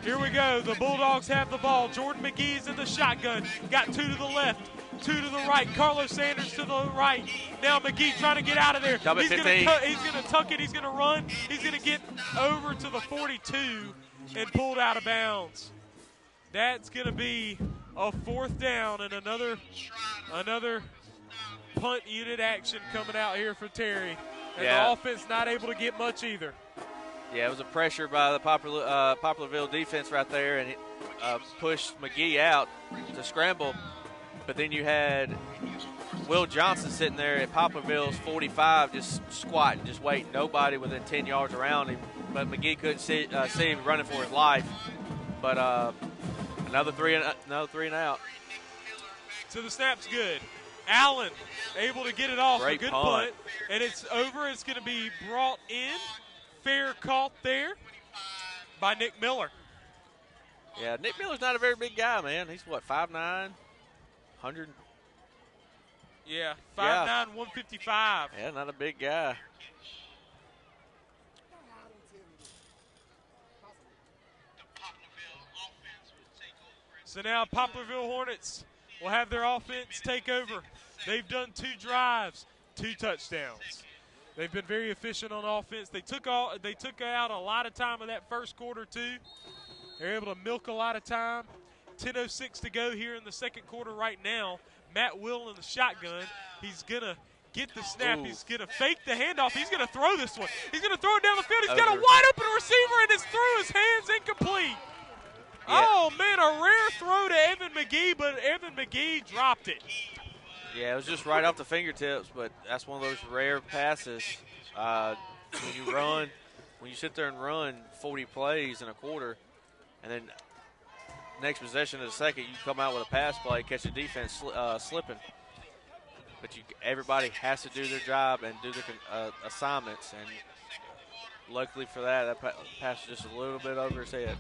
A: Here we go. The Bulldogs have the ball. Jordan McGee's in the shotgun. Got 2 to the left, 2 to the right. Carlos Sanders to the right. Now McGee trying to get out of there. He's going to tuck it. He's going to run. He's going to get over to the 42 and pulled out of bounds. That's going to be a 4th down and another punt unit action coming out here for Terry. And the offense not able to get much either.
C: Yeah, it was a pressure by the Poplarville defense right there, and it pushed McGee out to scramble. But then you had Will Johnson sitting there at Poplarville's 45, just squatting, just waiting. Nobody within 10 yards around him. But McGee couldn't see him running for his life. But another three and out.
A: So the snap's good. Allen able to get it off.
C: Great
A: a good
C: punt.
A: And it's over. It's going to be brought in. Fair caught there by Nick Miller.
C: Yeah, Nick Miller's not a very big guy, man. He's, 5'9", 100.
A: Yeah, 5'9", 155.
C: Yeah, not a big guy.
A: So now Poplarville Hornets will have their offense take over. They've done 2 drives, 2 touchdowns. They've been very efficient on offense. They took out a lot of time in that first quarter too. They're able to milk a lot of time. 10:06 to go here in the second quarter right now. Matt Will in the shotgun. He's gonna get the snap. He's gonna fake the handoff. He's gonna throw this one. He's gonna throw it down the field. He's got a wide open receiver and it's through his hands, incomplete. Yeah. Oh man, a rare throw to Evan McGee, but Evan McGee dropped it.
C: Yeah, it was just right off the fingertips, but that's one of those rare passes. When you sit there and run 40 plays in a quarter, and then next possession of the second, you come out with a pass play, catch the defense slipping. But everybody has to do their job and do their assignments, and luckily for that pass is just a little bit over his head.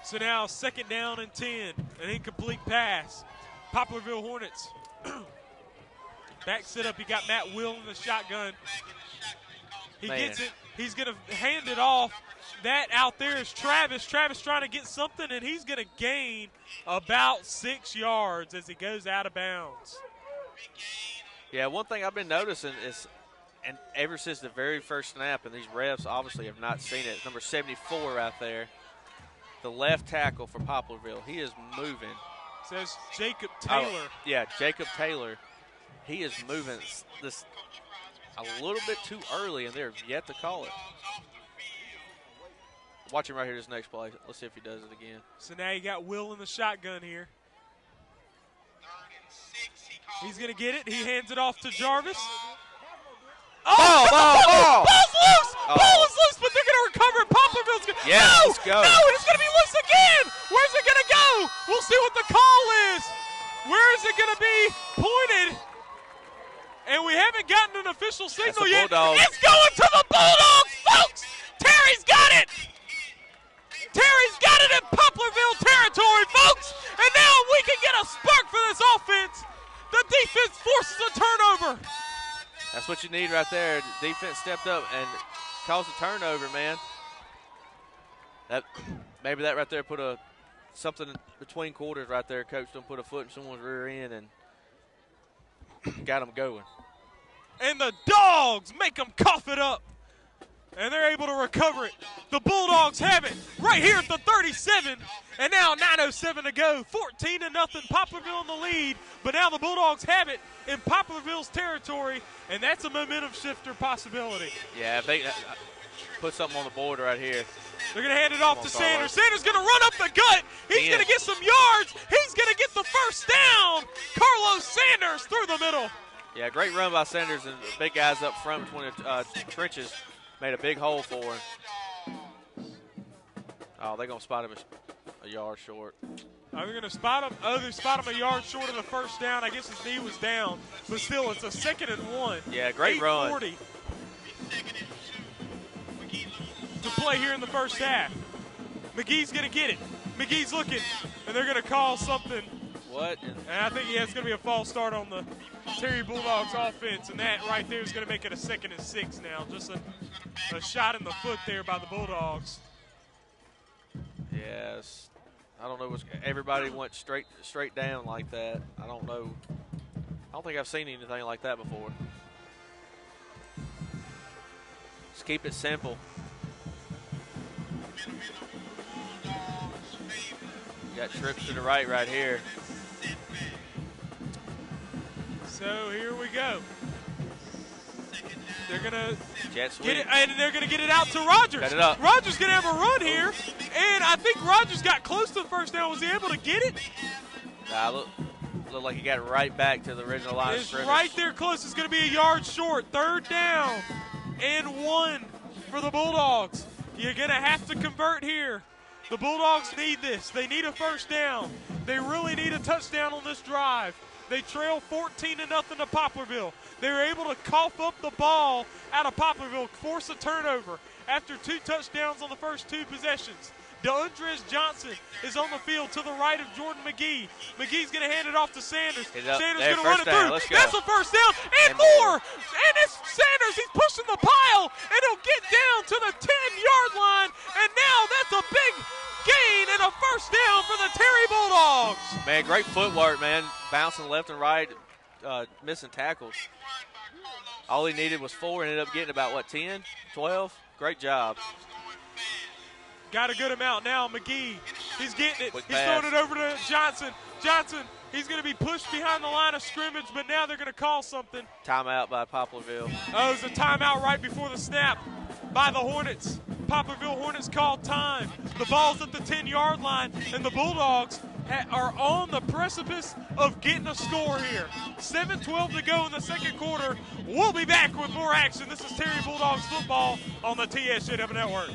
A: So now 2nd down and 10, an incomplete pass. Poplarville Hornets. Backs it up. He got Matt Will in the shotgun. He gets it. He's going to hand it off. That out there is Travis. Travis trying to get something, and he's going to gain about 6 yards as he goes out of bounds.
C: Yeah, one thing I've been noticing is, and ever since the very first snap, and these refs obviously have not seen it, number 74 right there, the left tackle for Poplarville. He is moving.
A: Says Jacob Taylor.
C: Jacob Taylor. He is moving this a little bit too early, and they're yet to call it. Watch him right here this next play. Let's see if he does it again.
A: So now you got Will in the shotgun here. He's going to get it. He hands it off to Jarvis.
C: Ball!
A: Ball's loose! Ball is loose, but they're going to recover it. Poplarville's going to
C: let's go.
A: No, it's going to be loose again. Where's it going to go? We'll see what the call is. Where is it going to be pointed? And we haven't gotten an official signal yet.
C: Bulldogs.
A: It's going to the Bulldogs, folks. Terry's got it. Terry's got it in Poplarville territory, folks. And now we can get a spark for this offense. The defense forces a turnover.
C: That's what you need right there. The defense stepped up and caused a turnover, man. Maybe that right there put something between quarters right there. Coach don't put a foot in someone's rear end and got them going.
A: And the Dogs make them cough it up. And they're able to recover it. The Bulldogs have it right here at the 37. And now 9:07 to go. 14-0. Poplarville in the lead. But now the Bulldogs have it in Poplarville's territory. And that's a momentum shifter possibility.
C: Yeah, if they put something on the board right here.
A: They're going to hand it off to Sanders. Sanders going to run up the gut. He's going to get some yards. He's going to get the first down. Carlos Sanders through the middle.
C: Yeah, great run by Sanders, and the big guys up front between the trenches made a big hole for him. Oh, they're going to spot him a yard short.
A: They're going to spot him. Oh, they spot him a yard short of the first down. I guess his knee was down. But still, it's a 2nd and 1.
C: Yeah, great run.
A: 8:40 to play here in the first half. McGee's going to get it. McGee's looking, and they're going to call something.
C: What?
A: And I think, it's going to be a false start on the Terry Bulldogs offense, and that right there is going to make it a 2nd and 6 now. Just a shot in the foot there by the Bulldogs.
C: Yes. I don't know. Everybody went straight down like that. I don't know. I don't think I've seen anything like that before. Just keep it simple. Got trips to the right here.
A: So here we go. They're gonna
C: Jet sweep.
A: get it, and they're gonna get it out to Rogers.
C: Cut it up.
A: Rogers gonna have a run here, and I think Rogers got close to the first down. Was he able to get it?
C: Nah, look like he got it right back to the original line of
A: It's
C: scrimmage.
A: right there close. It's gonna be a yard short. 3rd down and 1 for the Bulldogs. You're gonna have to convert here. The Bulldogs need this. They need a first down. They really need a touchdown on this drive. They trail 14-0 to Poplarville. They were able to cough up the ball out of Poplarville, force a turnover after 2 touchdowns on the first 2 possessions. DeAndres Johnson is on the field to the right of Jordan McGee. McGee's going to hand it off to Sanders. Sanders going to run it through. That's a first down and more. And it's Sanders. He's pushing the pile, and he'll get down to the 10-yard line. And now that's a big gain and a first down for the Terry Bulldogs.
C: Man, great footwork, man. Bouncing left and right, missing tackles. All he needed was 4, ended up getting about, 10, 12? Great job.
A: Got a good amount now. McGee, he's getting it.
C: Quick
A: He's
C: pass.
A: throwing it over to Johnson. Johnson, he's going to be pushed behind the line of scrimmage, but now they're going to call something.
C: Timeout by Poplarville.
A: Oh, it was a timeout right before the snap by the Hornets. Poplarville Hornets called time. The ball's at the 10-yard line, and the Bulldogs are on the precipice of getting a score here. 7:12 to go in the second quarter. We'll be back with more action. This is Terry Bulldogs football on the TSJW Network.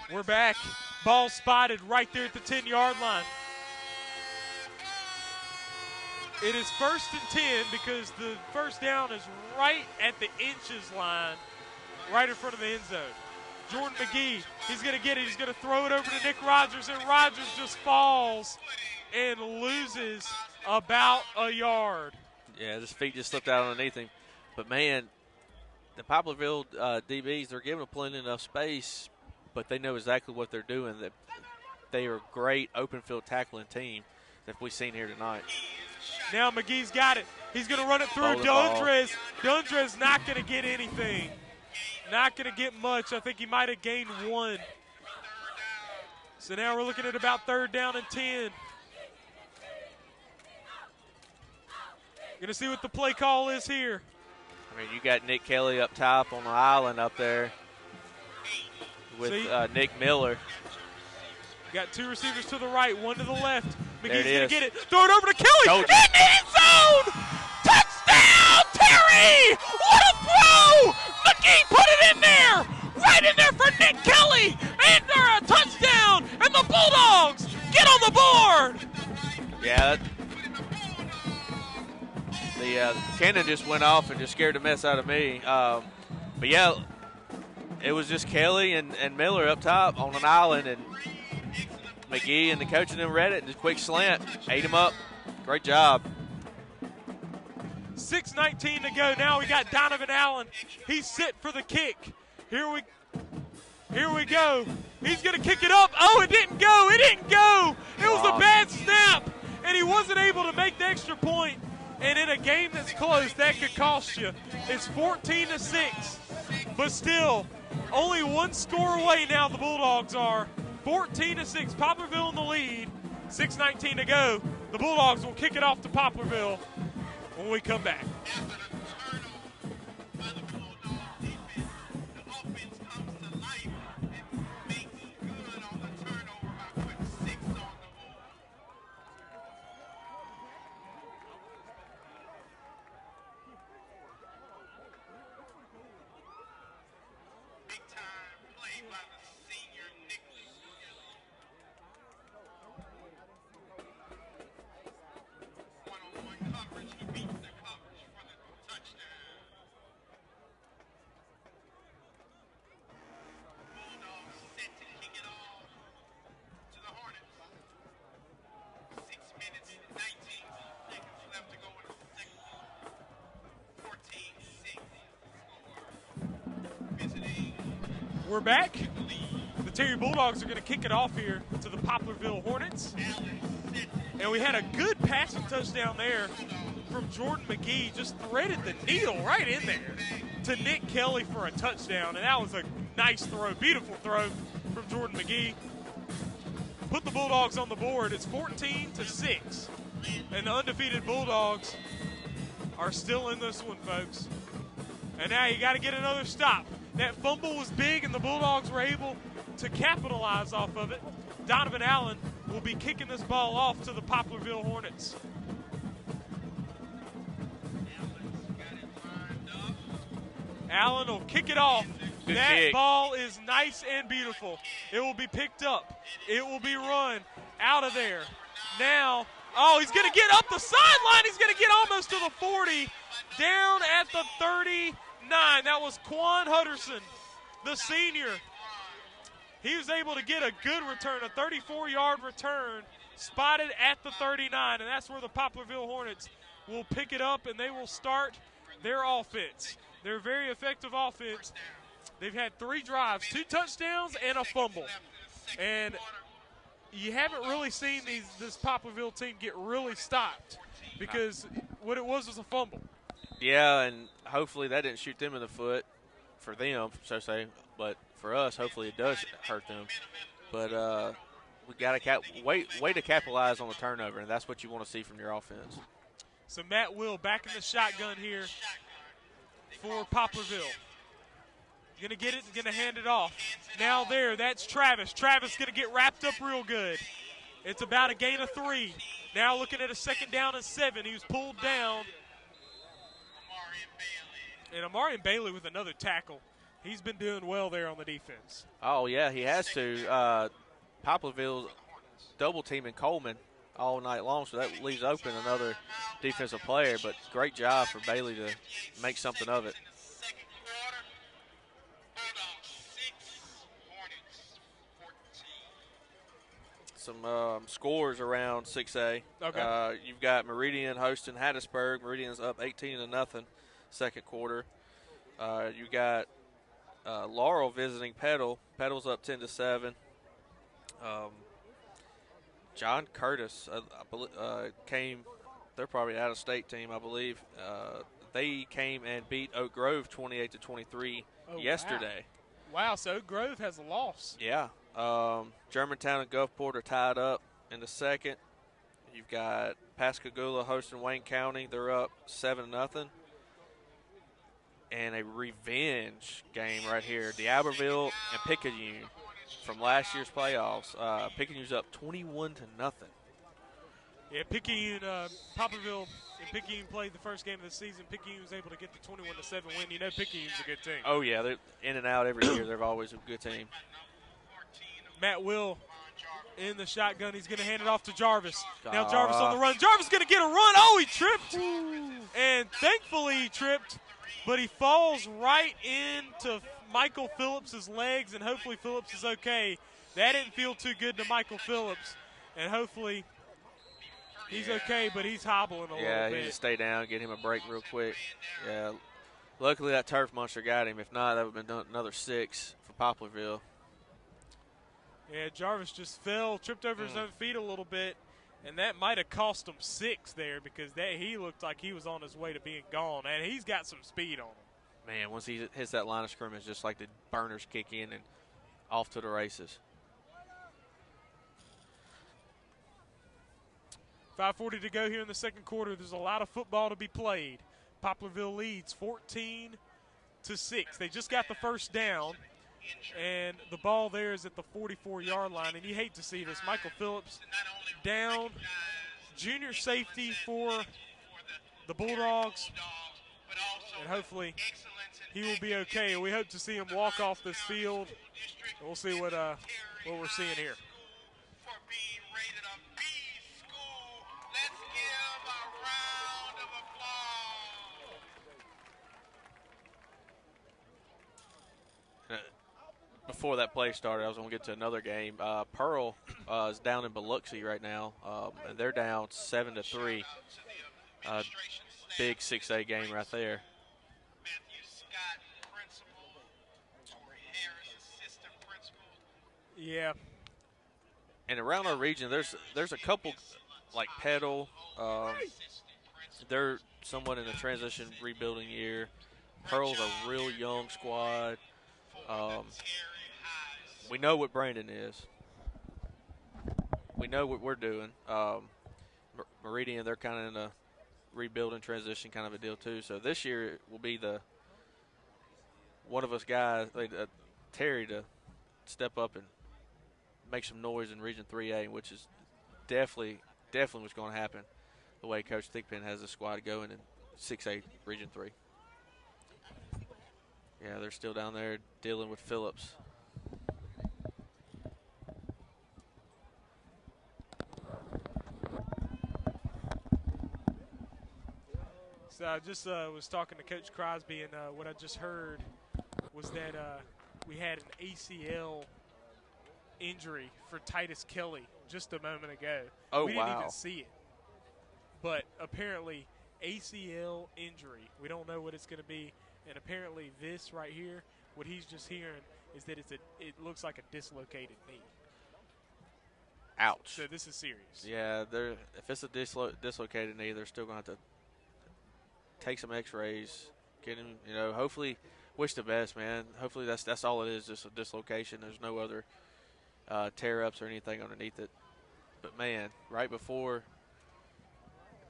A: We're back. Ball spotted right there at the 10-yard line. It is 1st and 10 because the first down is right at the inches line, right in front of the end zone. Jordan McGee, he's going to get it. He's going to throw it over to Nick Rogers, and Rogers just falls and loses about a yard.
C: Yeah, his feet just slipped out underneath him. But, man, the Poplarville DBs, they're giving him plenty enough space, but they know exactly what they're doing. That they are a great open field tackling team that we've seen here tonight.
A: Now McGee's got it. He's going to run it through Dundres. Dundres not going to get anything. Not going to get much. I think he might have gained 1. So now we're looking at about 3rd down and 10. Going to see what the play call is here.
C: I mean, you got Nick Kelly up top on the island up there with Nick Miller.
A: Got 2 receivers to the right, 1 to the left. McGee's
C: going
A: to get it. Throw it over to Kelly. In the end zone! Touchdown, Terry! What a throw! McGee put it in there! Right in there for Nick Kelly! And they're a touchdown! And the Bulldogs get on the board!
C: Yeah. The cannon just went off and just scared the mess out of me. But, yeah, it was just Kelly and Miller up top on an island, and McGee and the coach and them read it, and just quick slant, ate him up. Great job.
A: 6:19 to go. Now we got Donovan Allen. He's set for the kick. Here we go. He's going to kick it up. Oh, it didn't go. It didn't go. It was a bad snap, and he wasn't able to make the extra point. And in a game that's close, that could cost you. It's 14-6, but still, only 1 score away now. The Bulldogs are 14-6. Poplarville in the lead. 6:19 to go. The Bulldogs will kick it off to Poplarville when we come back.
D: The offense comes to life and makes good on the turnover. big time play by the senior Nicholas. One-on-one coverage, he beats the coverage for the touchdown. Bulldogs set to kick it off to the Hornets. 6 minutes, 19 seconds left to go in the second quarter. 14-6 score. Visiting
A: We're back. The Terry Bulldogs are going to kick it off here to the Poplarville Hornets. And we had a good passing touchdown there from Jordan McGee. Just threaded the needle right in there to Nick Kelly for a touchdown. And that was a nice throw, beautiful throw from Jordan McGee. Put the Bulldogs on the board. It's 14-6. And the undefeated Bulldogs are still in this one, folks. And now you got to get another stop. That fumble was big, and the Bulldogs were able to capitalize off of it. Donovan Allen will be kicking this ball off to the Poplarville Hornets. Allen will kick it off.
C: Good
A: That
C: kick.
A: ball is nice and beautiful. It will be picked up. It will be run out of there. Now, oh, he's going to get up the sideline. He's going to get almost to the 40, down at the 39. That was Quan Hutterson, the senior. He was able to get a good return, a 34-yard return, spotted at the 39, and that's where the Poplarville Hornets will pick it up, and they will start their offense. Their very effective offense. They've had 3 drives, 2 touchdowns, and a fumble. And you haven't really seen this Poplarville team get really stopped because what it was a fumble.
C: Yeah, and hopefully that didn't shoot them in the foot for them, so to say. But for us, hopefully it does hurt them. But we got to way to capitalize on the turnover, and that's what you want to see from your offense.
A: So Matt Will back in the shotgun here for Poplarville. Going to get it, going to hand it off. Now that's Travis. Travis going to get wrapped up real good. It's about a gain of 3. Now looking at a 2nd down and 7. He was pulled down. And Amarian Bailey with another tackle. He's been doing well there on the defense.
C: Oh, yeah, he has to. Poplarville's double teaming Coleman all night long, so that leaves open another defensive player. But great job for Bailey to make something of it. Some scores around 6A.
A: Okay.
C: You've got Meridian hosting Hattiesburg. Meridian's up 18-0 second quarter. You got Laurel visiting Petal. Petal's up 10-7. John Curtis came. They're probably out of state team, I believe. They came and beat Oak Grove 28-23 yesterday.
A: Wow, so Oak Grove has a loss.
C: Yeah. Germantown and Gulfport are tied up in the second. You've got Pascagoula hosting Wayne County. They're up 7-0. And a revenge game right here. D'Iberville and Picayune from last year's playoffs. Picayune's up 21-0.
A: Yeah, Picayune, Poplarville and Picayune played the first game of the season. Picayune was able to get the 21-7 win. You know Picayune's a good team.
C: Oh, yeah. They're in and out every year. They're always a good team.
A: Matt Will in the shotgun. He's going to hand it off to Jarvis. Now Jarvis on the run. Jarvis going to get a run. Oh, he tripped. And thankfully he tripped, but he falls right into Michael Phillips' legs, and hopefully Phillips is okay. That didn't feel too good to Michael Phillips, and hopefully he's okay, but he's hobbling a little bit.
C: Yeah, he just stay down, get him a break real quick. Yeah, luckily that turf monster got him. If not, that would have been another 6 for Poplarville.
A: Yeah, Jarvis just fell, tripped over his own feet a little bit, and that might have cost him 6 there because he looked like he was on his way to being gone, and he's got some speed on him.
C: Man, once he hits that line of scrimmage, just like the burners kick in and off to the races.
A: 5:40 to go here in the second quarter. There's a lot of football to be played. Poplarville leads 14-6. They just got the first down, and the ball there is at the 44-yard line, and you hate to see this. Michael Phillips down, junior safety for the Bulldogs, and hopefully he will be okay. We hope to see him walk off this field. We'll see what we're seeing here.
D: For being rated a B school. Let's give a round of applause.
C: Before that play started, I was going to get to another game. Pearl is down in Biloxi right now, and they're down 7-3. Big 6A game right there.
D: Matthew Scott, principal. Tori Harris, assistant principal.
A: Yeah.
C: And around our region, there's a couple like Petal. They're somewhat in a transition rebuilding year. Pearl's a real young squad. We know what Brandon is. We know what we're doing. Meridian, they're kind of in a rebuilding transition kind of a deal too. So this year will be the one of us guys, Terry, to step up and make some noise in Region 3A, which is definitely what's going to happen the way Coach Thigpen has the squad going in 6A Region 3. Yeah, they're still down there dealing with Phillips.
A: So I just was talking to Coach Crosby, and what I just heard was that we had an ACL injury for Titus Kelly just a moment ago.
C: Oh,
A: we didn't
C: wow.
A: even see it. But apparently ACL injury, we don't know what it's going to be. And apparently this right here, what he's just hearing is that it looks like a dislocated knee.
C: Ouch.
A: So this is serious.
C: Yeah, if it's a dislocated knee, they're still going to have to take some x-rays, get him, hopefully, wish the best, man. Hopefully that's all it is, just a dislocation. There's no other tear-ups or anything underneath it. But, man, right before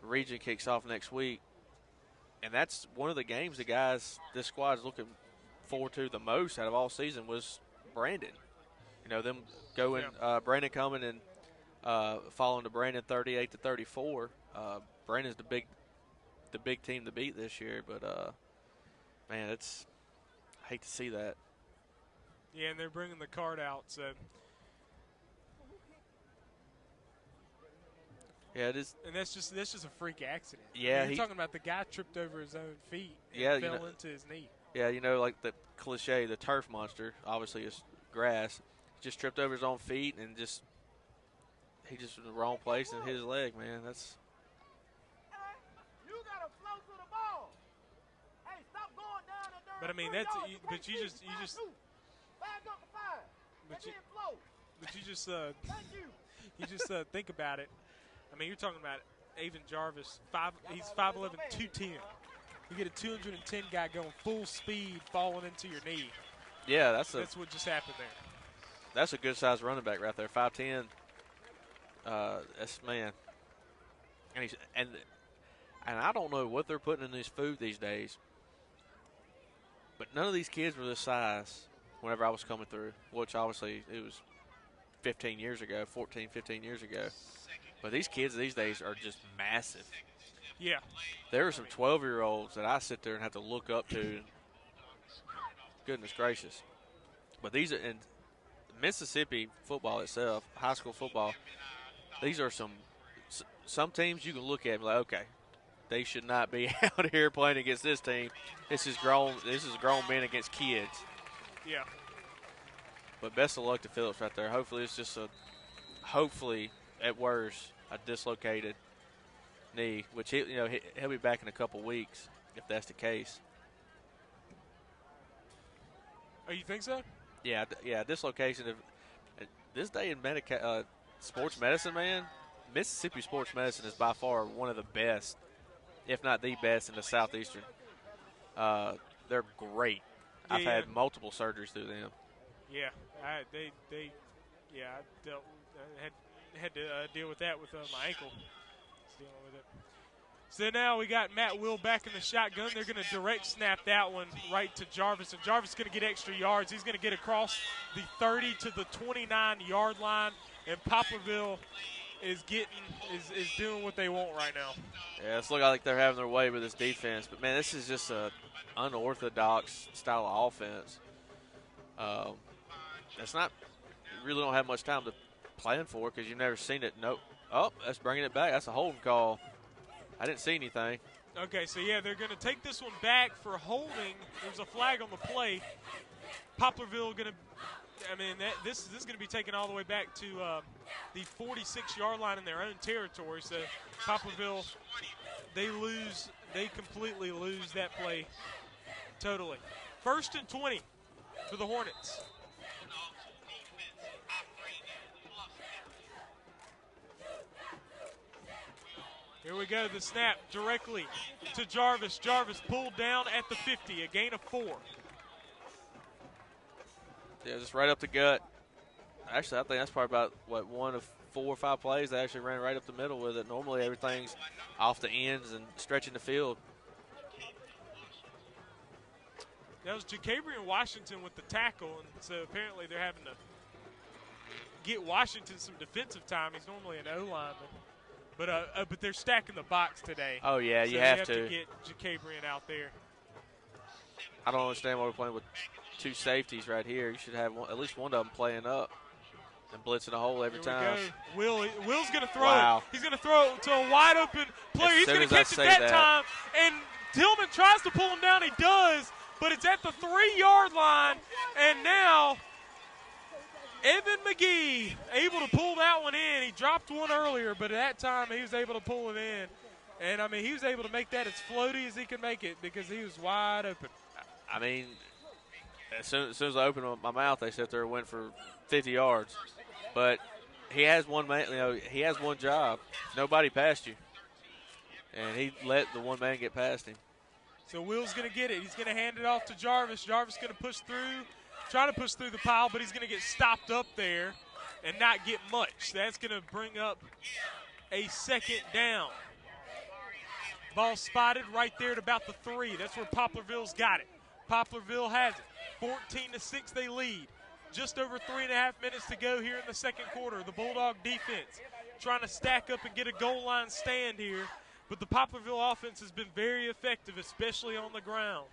C: region kicks off next week, and that's one of the games this squad is looking forward to the most out of all season was Brandon. Them going, Brandon coming and following to Brandon 38-34. Brandon's the big team to beat this year, but man, I hate to see that.
A: Yeah, and they're bringing the card out, so.
C: Yeah, it is.
A: And that's just a freak accident.
C: Yeah,
A: you're talking about the guy tripped over his own feet and fell into his knee.
C: Yeah, like the cliche, the turf monster. Obviously, it's grass. Just tripped over his own feet and he just in the wrong place and hit his leg. Man, that's.
A: But I mean, but you just think about it. I mean, you're talking about Avon Jarvis. He's 5'11", 210. You get a 210 guy going full speed, falling into your knee.
C: Yeah, that's
A: what just happened there.
C: That's a good sized running back right there, 5'10". That's man. And I don't know what they're putting in this food these days. But none of these kids were this size whenever I was coming through, which obviously it was 15 years ago, 14, 15 years ago. But these kids these days are just massive.
A: Yeah.
C: There are some 12-year-olds that I sit there and have to look up to. Goodness gracious. But these are in Mississippi football itself, high school football, these are some teams you can look at and be like, okay, they should not be out here playing against this team. This is grown men against kids.
A: Yeah.
C: But best of luck to Phillips right there. Hopefully it's just hopefully at worst a dislocated knee, which he'll be back in a couple weeks if that's the case.
A: Oh, you think so?
C: Yeah, dislocation. This day in sports medicine, man, Mississippi sports medicine is by far one of the best, if not the best, in the Southeastern. They're great.
A: Yeah,
C: I've had multiple surgeries through them.
A: Yeah, I had to deal with that with my ankle. Dealing with it. So now we got Matt Will back in the shotgun. They're going to direct snap that one right to Jarvis, and Jarvis is going to get extra yards. He's going to get across the 30 to the 29-yard line, and Poplarville is doing what they want right now.
C: Yeah, it's looking like they're having their way with this defense. But, man, this is just an unorthodox style of offense. It's not – you really don't have much time to plan for because you've never seen it. Nope. Oh, that's bringing it back. That's a holding call. I didn't see anything.
A: Okay, so, yeah, they're going to take this one back for holding. There's a flag on the play. Poplarville going to – I mean, this is going to be taken all the way back to the 46-yard line in their own territory. So, Poplarville, they completely lose that play totally. 1st and 20 for the Hornets. Here we go, the snap directly to Jarvis. Jarvis pulled down at the 50, a gain of 4.
C: Yeah, just right up the gut. Actually, I think that's probably about, one of 4 or 5 plays. They actually ran right up the middle with it. Normally everything's off the ends and stretching the field.
A: That was Jacabrian Washington with the tackle, and so apparently they're having to get Washington some defensive time. He's normally an O-lineman. But they're stacking the box today.
C: Oh, yeah,
A: so
C: you have
A: to get Jacabrian out there.
C: I don't understand why we're playing with 2 safeties right here. You should have at least one of them playing up and blitzing a hole every time.
A: Will's going to throw
C: Wow.
A: it. He's going to throw it to a wide open player. He's going to catch it that time. And Tillman tries to pull him down. He does, but it's at the 3-yard line. And now Evan McGee able to pull that one in. He dropped one earlier, but at that time he was able to pull it in. And, I mean, he was able to make that as floaty as he could make it because he was wide open.
C: I mean, as soon as I opened my mouth, they sat there and went for 50 yards. But he has one man. He has one job. Nobody passed you, and he let the one man get past him.
A: So Will's going to get it. He's going to hand it off to Jarvis. Jarvis going to push through, try to push through the pile, but he's going to get stopped up there and not get much. That's going to bring up a 2nd down. Ball spotted right there at about the 3. That's where Poplarville's got it. Poplarville has it. 14-6 they lead. Just over 3.5 minutes to go here in the 2nd quarter. The Bulldog defense trying to stack up and get a goal line stand here. But the Poplarville offense has been very effective, especially on the ground.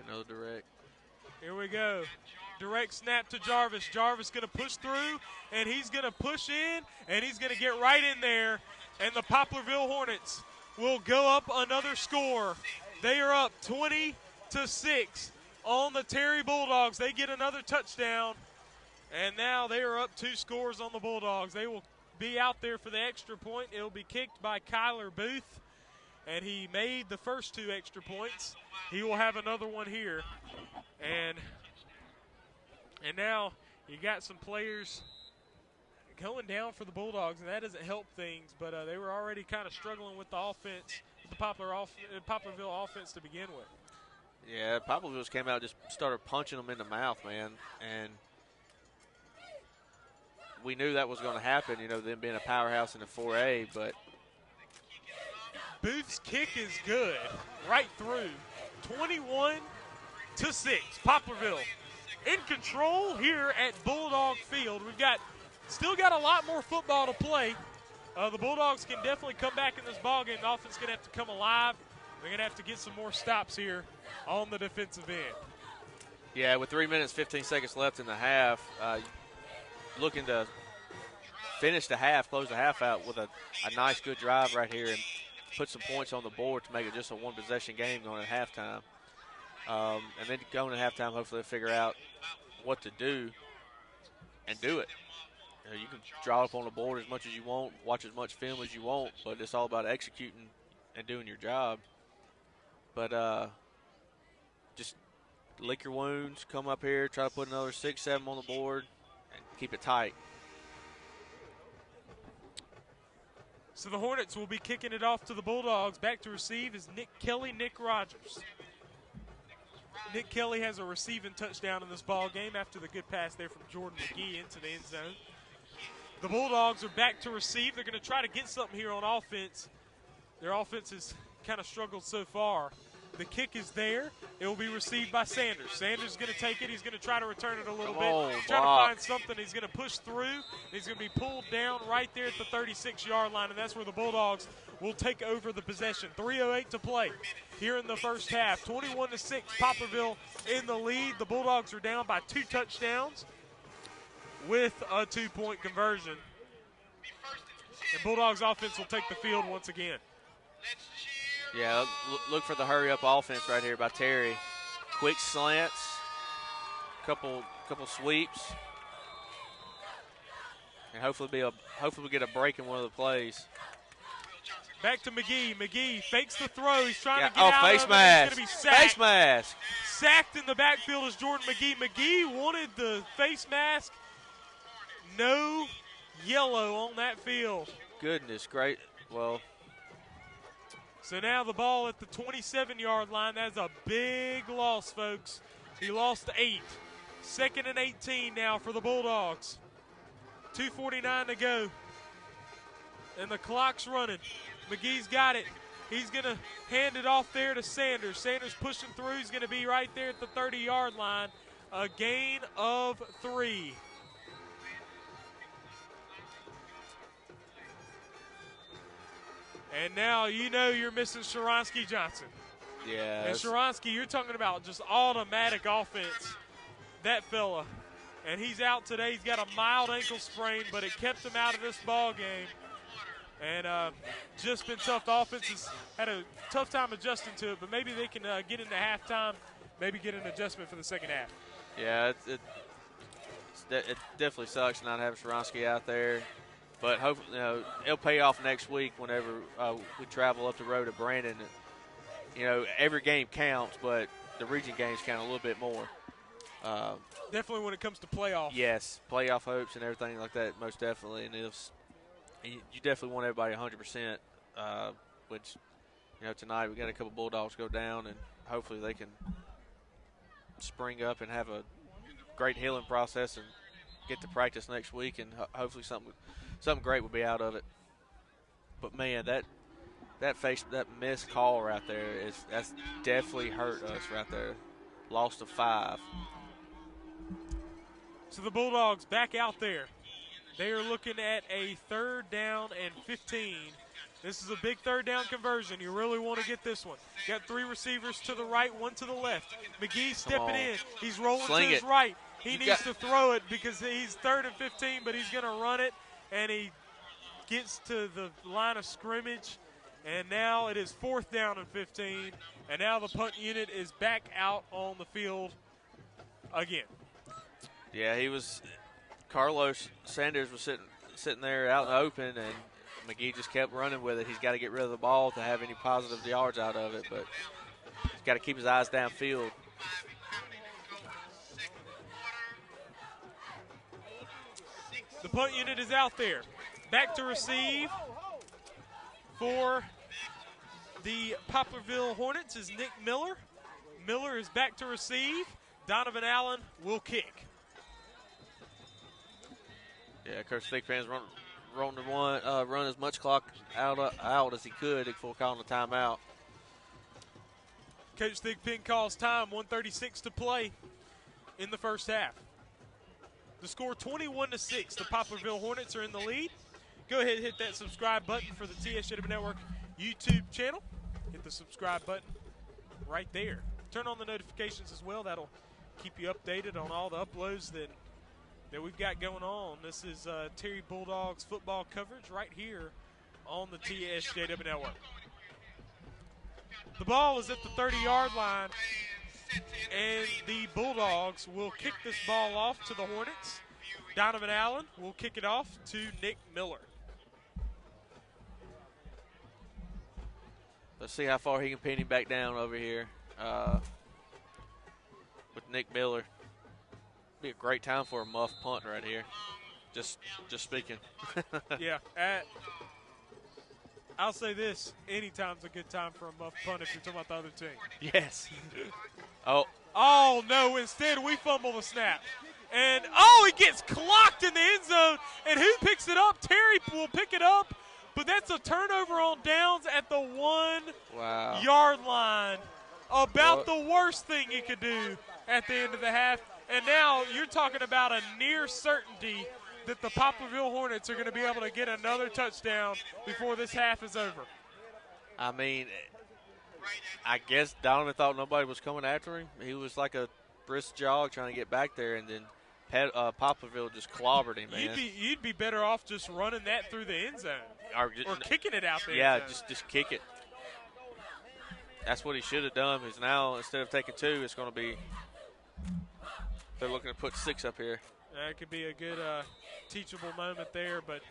C: Another direct.
A: Here we go. Direct snap to Jarvis. Jarvis going to push through, and he's going to push in, and he's going to get right in there. And the Poplarville Hornets will go up another score. They are up 20-6 on the Terry Bulldogs. They get another touchdown, and now they are up 2 scores on the Bulldogs. They will be out there for the extra point. It will be kicked by Kyler Booth, and he made the first 2 extra points. He will have another one here. And now you got some players going down for the Bulldogs, and that doesn't help things, but they were already kind of struggling with the offense, with the Poplarville offense to begin with.
C: Yeah, Poplarville just came out and just started punching them in the mouth, man. And we knew that was going to happen, them being a powerhouse in the 4A, but
A: Booth's kick is good, right through. 21-6, Poplarville in control here at Bulldog Field. We've still got a lot more football to play. The Bulldogs can definitely come back in this ballgame. The offense is going to have to come alive. They're going to have to get some more stops here on the defensive end.
C: Yeah, with 3 minutes, 15 seconds left in the half, looking to finish the half, close the half out with a nice, good drive right here and put some points on the board to make it just a one-possession game going at halftime. And then going to halftime, hopefully they'll figure out what to do and do it. You can draw up on the board as much as you want, watch as much film as you want, but it's all about executing and doing your job. But just lick your wounds, come up here, try to put another 6, 7 on the board, and keep it tight.
A: So the Hornets will be kicking it off to the Bulldogs. Back to receive is Nick Kelly, Nick Rogers. Nick Kelly has a receiving touchdown in this ball game after the good pass there from Jordan McGee into the end zone. The Bulldogs are back to receive. They're going to try to get something here on offense. Their offense has kind of struggled so far. The kick is there. It will be received by Sanders. Sanders is going to take it. He's going to try to return it a little bit. Trying to find something. He's going to push through. He's going to be pulled down right there at the 36-yard line, and that's where the Bulldogs will take over the possession. 3:08 to play here in the first half. 21-6, Poplarville in the lead. The Bulldogs are down by 2 touchdowns with a 2-point conversion. And Bulldogs offense will take the field once again.
C: Yeah, look for the hurry-up offense right here by Terry. Quick slants, couple sweeps, and hopefully we get a break in one of the plays.
A: Back to McGee. McGee fakes the throw. He's trying to get out
C: face
A: of it.
C: mask.
A: He's going to be sacked.
C: Face mask.
A: Sacked in the backfield is Jordan McGee. McGee wanted the face mask. No yellow on that field.
C: Goodness, great. Well.
A: So now the ball at the 27-yard line. That's a big loss, folks. He lost 8. 2nd and 18 now for the Bulldogs. 2:49 to go. And the clock's running. McGee's got it. He's going to hand it off there to Sanders. Sanders pushing through. He's going to be right there at the 30-yard line. A gain of 3. And now you know you're missing Sharonsky Johnson.
C: Yeah.
A: And Sharonsky, you're talking about just automatic offense. That fella. And he's out today. He's got a mild ankle sprain, but it kept him out of this ball game. And just been tough. The offense has had a tough time adjusting to it, but maybe they can get into halftime, maybe get an adjustment for the second half.
C: Yeah, it definitely sucks not having Sharonsky out there. But hopefully, it'll pay off next week whenever we travel up the road to Brandon. Every game counts, but the region games count a little bit more.
A: Definitely when it comes to playoffs.
C: Yes, playoff hopes and everything like that, most definitely. And you definitely want everybody 100%, which, tonight we got a couple Bulldogs go down, and hopefully they can spring up and have a great healing process and get to practice next week, and hopefully something great will be out of it. But man, that missed call right there that's definitely hurt us right there. Lost of 5.
A: So the Bulldogs back out there. They are looking at a 3rd down and 15. This is a big 3rd down conversion. You really want to get this one. Got 3 receivers to the right, 1 to the left. McGee stepping in. He's rolling to his right. He needs to throw it because he's 3rd and 15, but he's going to run it. And he gets to the line of scrimmage, and now it is 4th down and 15, and now the punt unit is back out on the field again.
C: Yeah, Carlos Sanders was sitting there out in the open, and McGee just kept running with it. He's got to get rid of the ball to have any positive yards out of it, but he's got to keep his eyes downfield.
A: The punt unit is out there. Back to receive for the Poplarville Hornets is Nick Miller. Miller is back to receive. Donovan Allen will kick.
C: Yeah, Coach Thigpen's run as much clock out as he could before calling a timeout.
A: Coach Thigpen calls time, 1:36 to play in the first half. The score 21-6. The Poplarville Hornets are in the lead. Go ahead and hit that subscribe button for the TSJW Network YouTube channel. Hit the subscribe button right there. Turn on the notifications as well. That'll keep you updated on all the uploads that we've got going on. This is Terry Bulldogs football coverage right here on the TSJW Network. The ball is at the 30-yard line, and the Bulldogs will kick this ball off to the Hornets. Donovan Allen will kick it off to Nick Miller.
C: Let's see how far he can pin him back down over here with Nick Miller. Be a great time for a muff punt right here. Just speaking.
A: Yeah. I'll say this. Anytime's a good time for a muff punt if you're talking about the other team.
C: Yes.
A: Oh, no. Instead, we fumble the snap. And, he gets clocked in the end zone. And who picks it up? Terry will pick it up. But that's a turnover on downs at the 1 yard line. about the worst thing you could do at the end of the half. And now you're talking about a near certainty that the Poplarville Hornets are going to be able to get another touchdown before this half is over.
C: I mean, I guess Donovan thought nobody was coming after him. He was like a brisk jog trying to get back there, and then Poplarville just clobbered him, man.
A: You'd be better off just running that through the end zone or kicking it out there.
C: Yeah, just kick it. That's what he should have done. Because now instead of taking 2, it's going to be they're looking to put 6 up here.
A: That could be a good teachable moment there, but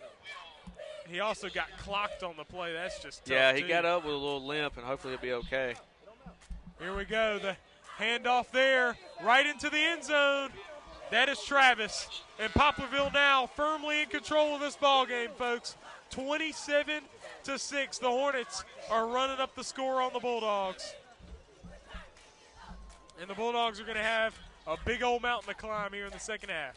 A: he also got clocked on the play. That's just tough.
C: Yeah, he got up with a little limp, and hopefully he'll be okay.
A: Here we go. The handoff there, right into the end zone. That is Travis. And Poplarville now firmly in control of this ball game, folks. 27-6. The Hornets are running up the score on the Bulldogs. And the Bulldogs are going to have a big old mountain to climb here in the second half.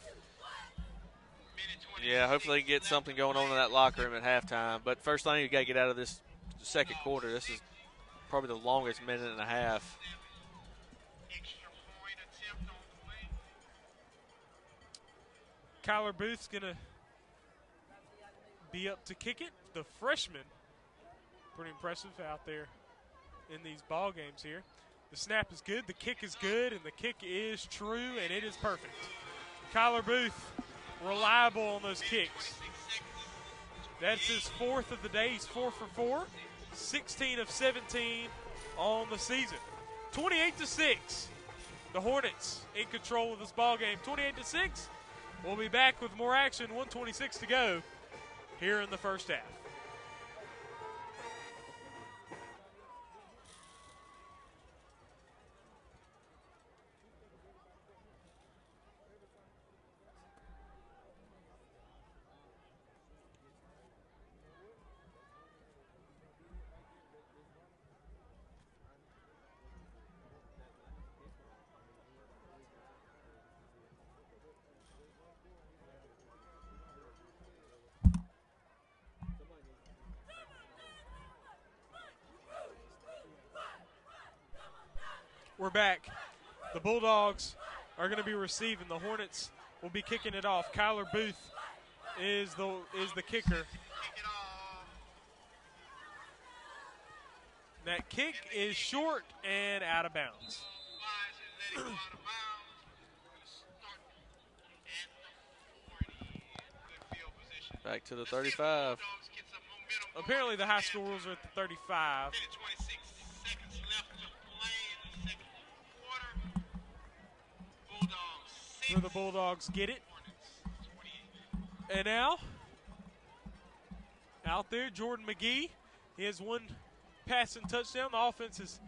C: Yeah, hopefully they can get something going on in that locker room at halftime. But first thing, you got to get out of this second quarter. This is probably the longest minute and a half.
A: Kyler Booth's going to be up to kick it. The freshman, pretty impressive out there in these ball games here. The snap is good, the kick is good, and the kick is true, and it is perfect. Kyler Booth, reliable on those kicks. That's his 4th of the day. He's 4 for 4, 16 of 17 on the season. 28-6. The Hornets in control of this ball game. 28-6. We'll be back with more action. 1:26 to go here in the first half. We're back. The Bulldogs are going to be receiving. The Hornets will be kicking it off. Kyler Booth is the kicker. That kick is short and out of bounds.
C: Back to the 35.
A: Apparently the high school rules are at the 35. Where the Bulldogs get it. And now, out there, Jordan McGee. He has one passing touchdown. The offense has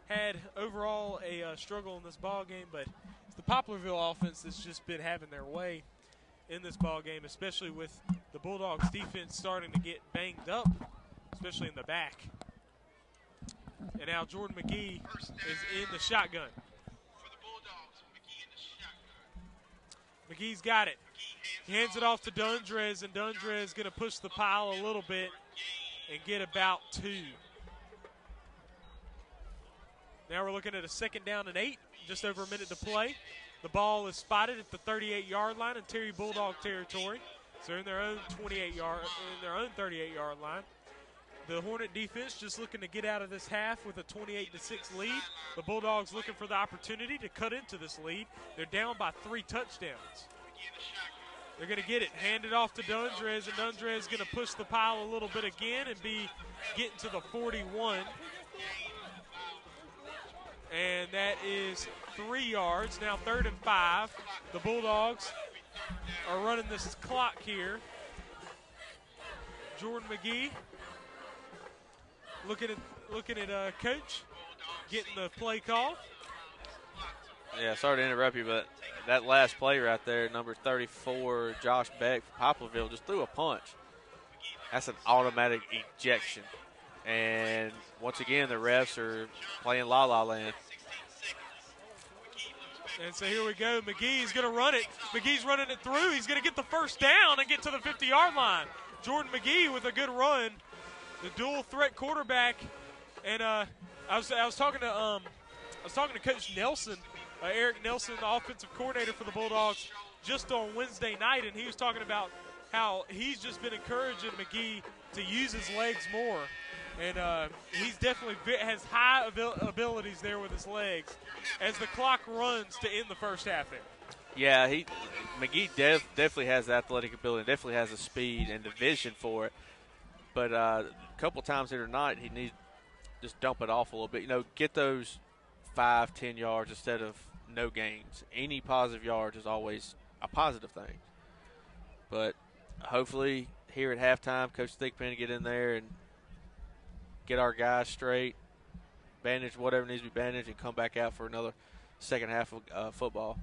A: had overall a struggle in this ball game, but it's the Poplarville offense that's just been having their way in this ball game, especially with the Bulldogs defense starting to get banged up, especially in the back. And now Jordan McGee is in the shotgun. McGee's got it. He hands it off to Dundres, and Dundres going to push the pile a little bit and get about 2. Now we're looking at a 2nd down and 8, just over a minute to play. The ball is spotted at the 38-yard line in Terry Bulldog territory. So they're in their own 38-yard line. The Hornet defense just looking to get out of this half with a 28-6 lead. The Bulldogs looking for the opportunity to cut into this lead. They're down by 3 touchdowns. They're going to get it, hand it off to Dundres, and Dundres is going to push the pile a little bit again and be getting to the 41. And that is 3 yards. Now 3rd and 5. The Bulldogs are running this clock here. Jordan McGee looking at Coach getting the play call.
C: Yeah, sorry to interrupt you, but that last play right there, number 34, Josh Beck from Poplarville, just threw a punch. That's an automatic ejection. And once again, the refs are playing la-la land.
A: And so here we go. McGee's going to run it. McGee's running it through. He's going to get the first down and get to the 50-yard line. Jordan McGee with a good run. The dual threat quarterback. And I was talking to was talking to Coach Nelson, Eric Nelson, the offensive coordinator for the Bulldogs, just on Wednesday night, and he was talking about how he's just been encouraging McGee to use his legs more. And he's definitely has high abilities there with his legs as the clock runs to end the first half there.
C: Yeah, McGee definitely has the athletic ability, definitely has the speed and the vision for it. But a couple times here tonight, he needs to just dump it off a little bit. Get those 5-10 yards instead of no gains. Any positive yards is always a positive thing. But hopefully here at halftime, Coach Thigpen to get in there and get our guys straight, bandage whatever needs to be bandaged, and come back out for another second half of football.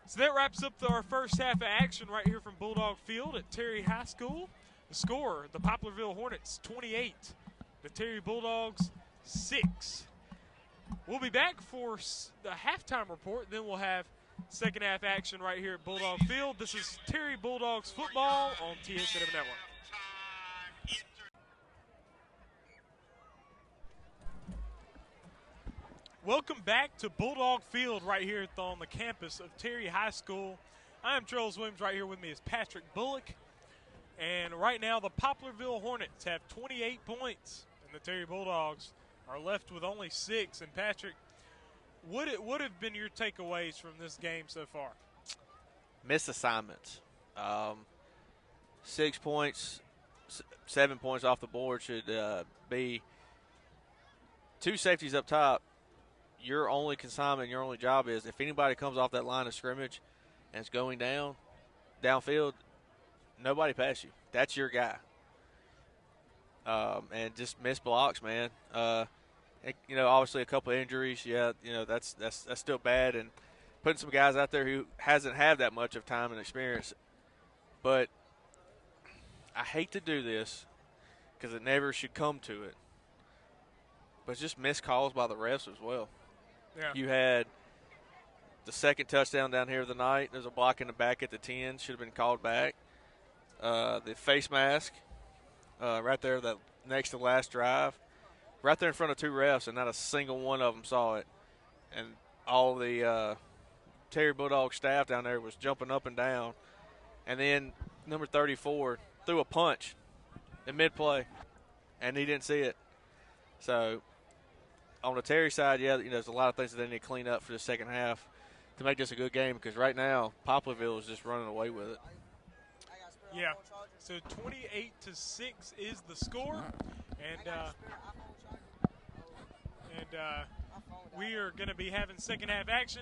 A: So that wraps up our first half of action right here from Bulldog Field at Terry High School. The score, the Poplarville Hornets 28, the Terry Bulldogs 6. We'll be back for the halftime report, then we'll have second half action right here at Bulldog Field. This is Terry Bulldogs football on TSJW Network. Welcome back to Bulldog Field right here on the campus of Terry High School. I am Trellis Williams. Right here with me is Patrick Bullock. And right now the Poplarville Hornets have 28 points, and the Terry Bulldogs are left with only 6. And Patrick, what have been your takeaways from this game so far?
C: Missed assignments. 6 points, 7 points off the board should be 2 safeties up top. Your only consignment, your only job is if anybody comes off that line of scrimmage and it's going downfield, nobody pass you. That's your guy. And just missed blocks, man. Obviously a couple of injuries. Yeah, that's still bad. And putting some guys out there who hasn't had that much of time and experience. But I hate to do this because it never should come to it. But it's just missed calls by the refs as well.
A: Yeah.
C: You had the second touchdown down here of the night. There's a block in the back at the 10. Should have been called back. The face mask right there, that next to last drive, right there in front of 2 refs, and not a single one of them saw it. And all the Terry Bulldog staff down there was jumping up and down. And then number 34 threw a punch in mid-play, and he didn't see it. So on the Terry side, yeah, there's a lot of things that they need to clean up for the second half to make this a good game, because right now Poplarville is just running away with it.
A: Yeah. So 28-6 is the score, and we are going to be having second half action.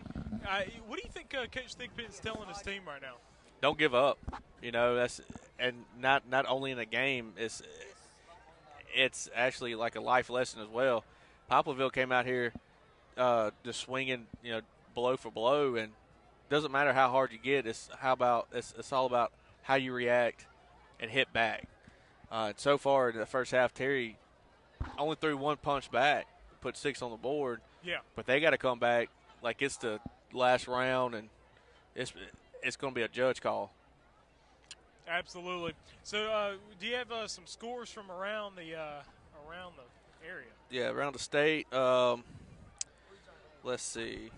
A: What do you think Coach Thigpen is telling his team right now?
C: Don't give up. That's and not only in a game, it's actually like a life lesson as well. Poplarville came out here just swinging, blow for blow, and doesn't matter how hard you get. It's all about how you react and hit back. So far in the first half, Terry only threw 1 punch back, put 6 on the board.
A: Yeah.
C: But they got to come back like it's the last round, and it's going to be a judge call.
A: Absolutely. So, do you have some scores from around the area?
C: Yeah, around the state. Let's see.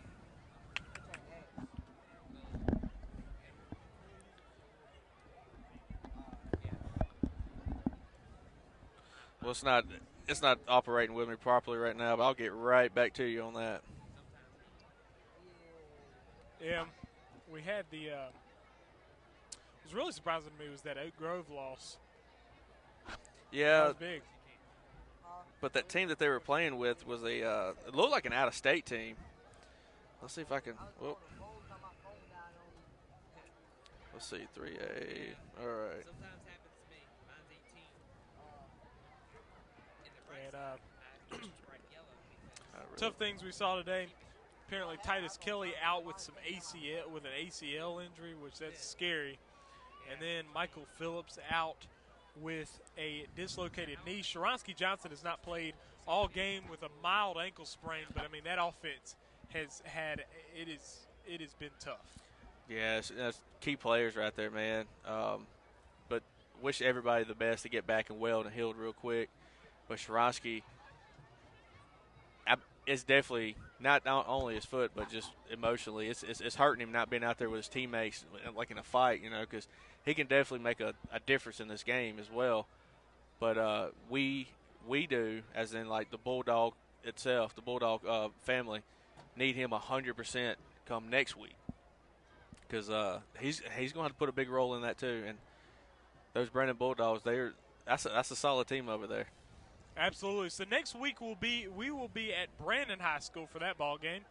C: Well, it's not operating with me properly right now, but I'll get right back to you on that.
A: Yeah, we had the. What was really surprising to me was that Oak Grove loss.
C: Yeah,
A: that was big.
C: But that team that they were playing with was it looked like an out-of-state team. Let's see if I can. Well, let's see, 3A. All right.
A: And tough things we saw today. Apparently, Titus Kelly out with an ACL injury, which that's scary. And then Michael Phillips out with a dislocated knee. Sharonsky Johnson has not played all game with a mild ankle sprain, but I mean that offense has been tough.
C: Yeah, that's key players right there, man. But wish everybody the best to get back and well and healed real quick. But Sharonsky, it's definitely not only his foot, but just emotionally, it's hurting him not being out there with his teammates, like in a fight, because he can definitely make a difference in this game as well. But we do, as in like the Bulldog itself, the Bulldog family, need him 100% come next week because he's going to have to put a big role in that too. And those Brandon Bulldogs, that's a solid team over there.
A: Absolutely. So next week we will be at Brandon High School for that ball game.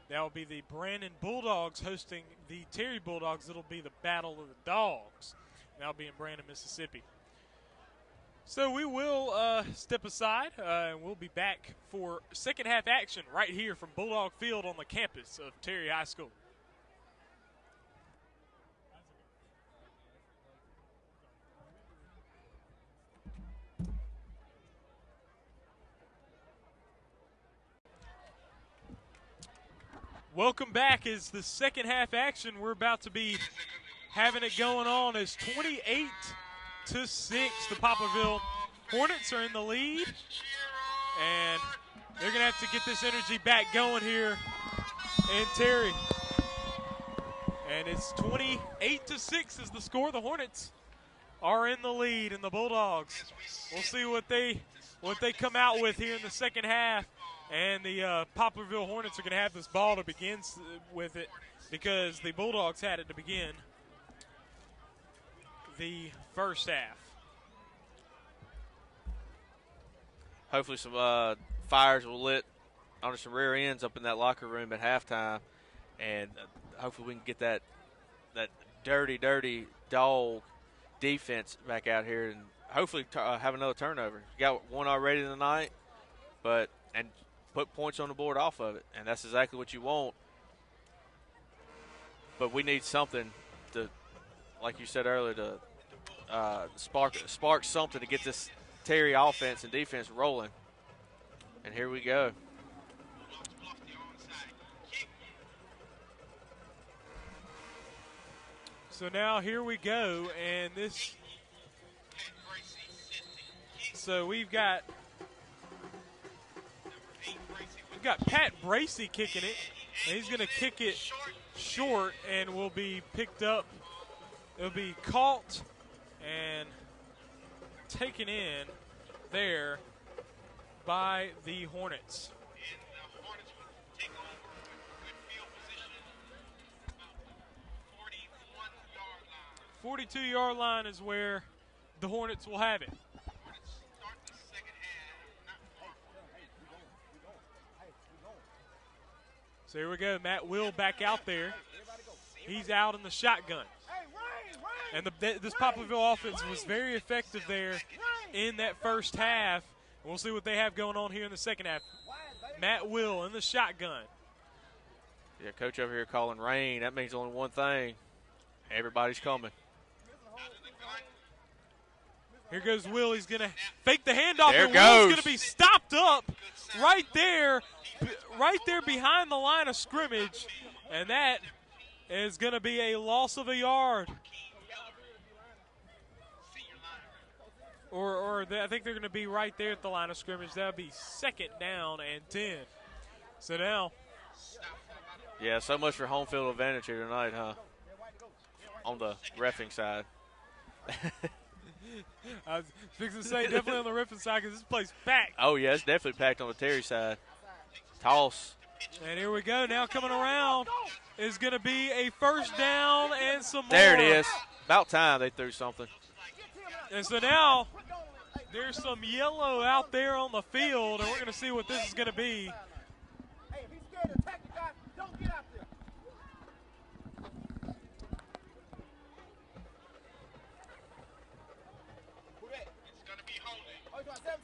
A: That will be the Brandon Bulldogs hosting the Terry Bulldogs. It'll be the Battle of the Dogs. That'll be in Brandon, Mississippi. So we will step aside, and we'll be back for second half action right here from Bulldog Field on the campus of Terry High School. Welcome back. Is the second half action. We're about to be having it going on as 28-6, the Poplarville Hornets are in the lead, and they're going to have to get this energy back going here in Terry. And it's 28-6 is the score. The Hornets are in the lead, and the Bulldogs, we'll see what they come out with here in the second half. And the Poplarville Hornets are going to have this ball to begin with it because the Bulldogs had it to begin the first half.
C: Hopefully some fires will lit on some rear ends up in that locker room at halftime, and hopefully we can get that dirty dog defense back out here and hopefully have another turnover. You got one already tonight, and put points on the board off of it, and that's exactly what you want. But we need something to, like you said earlier, to spark something to get this Terry offense and defense rolling. And here we go.
A: So now here we go, and we've got Pat Bracey kicking it, and he's going to kick it short and will be picked up. It'll be caught and taken in there by the Hornets. 42-yard line is where the Hornets will have it. So here we go. Matt Will back out there. He's out in the shotgun. And this Poplarville offense was very effective there in that first half. We'll see what they have going on here in the second half. Matt Will in the shotgun.
C: Yeah, coach over here calling rain. That means only one thing. Everybody's coming.
A: Here goes Will. He's going to fake the handoff.
C: There
A: and
C: goes.
A: Will's going to be stopped up right there behind the line of scrimmage. And that is going to be a loss of a yard. I think they're going to be right there at the line of scrimmage. That would be second down and 10. So now.
C: Yeah, so much for home field advantage here tonight, huh? On the reffing side.
A: I was fixing to say definitely on the reffing side because this place packed.
C: Oh, yeah, it's definitely packed on the Terry side. Toss.
A: And here we go. Now coming around is going to be a first down and some more.
C: There it is. About time they threw something.
A: And so now there's some yellow out there on the field, and we're going to see what this is going to be.
E: Hey, if he's scared to attack the guy, don't get out there.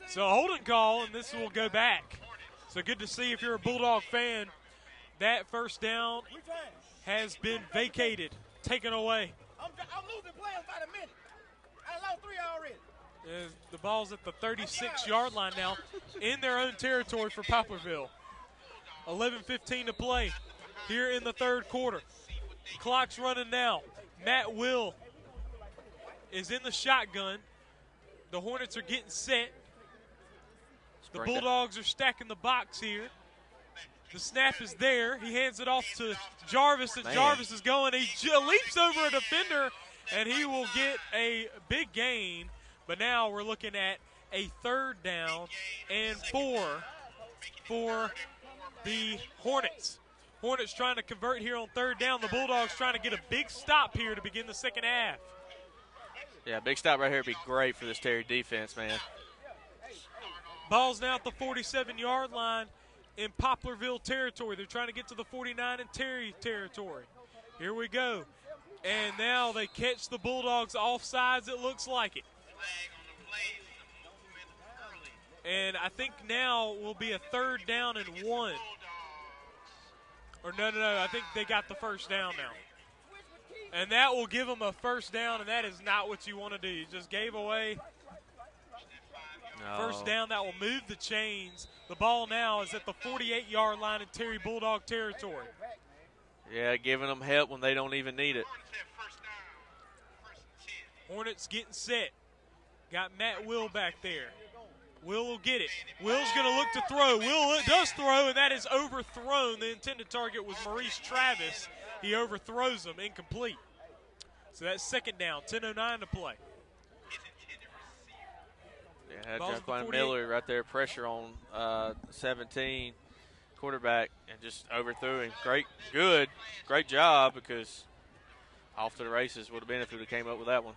A: So a holding call, and this will go back. So good to see if you're a Bulldog fan. That first down has been vacated, taken away.
E: I'm losing players by the minute. I lost 3 already.
A: The ball's at the 36-yard line now in their own territory for Poplarville. 11:15 to play here in the third quarter. Clock's running now. Matt Will is in the shotgun. The Hornets are getting set. The Bulldogs are stacking the box here. The snap is there. He hands it off to Jarvis, and Jarvis is going. He leaps over a defender, and he will get a big gain. But now we're looking at a 3rd down and 4 for the Hornets. Hornets trying to convert here on 3rd down. The Bulldogs trying to get a big stop here to begin the second half.
C: Yeah, big stop right here would be great for this Terry defense, man.
A: Ball's now at the 47-yard line in Poplarville territory. They're trying to get to the 49 in Terry territory. Here we go. And now they catch the Bulldogs offsides, it looks like it. And I think now will be a 3rd down and 1. Or no, I think they got the first down now. And that will give them a first down, and that is not what you want to do. You just gave away first down. That will move the chains. The ball now is at the 48-yard line in Terry Bulldog territory.
C: Yeah, giving them help when they don't even need it.
A: Hornets getting set. Got Matt Will back there. Will get it. Will's going to look to throw. Will does throw, and that is overthrown. The intended target was Maurice Travis. He overthrows him, incomplete. So that's 2nd down, 10:09 to play.
C: Yeah, Jaquan Miller right there, pressure on 17 quarterback, and just overthrew him. Great job, because off to the races would have been if he would have came up with that one.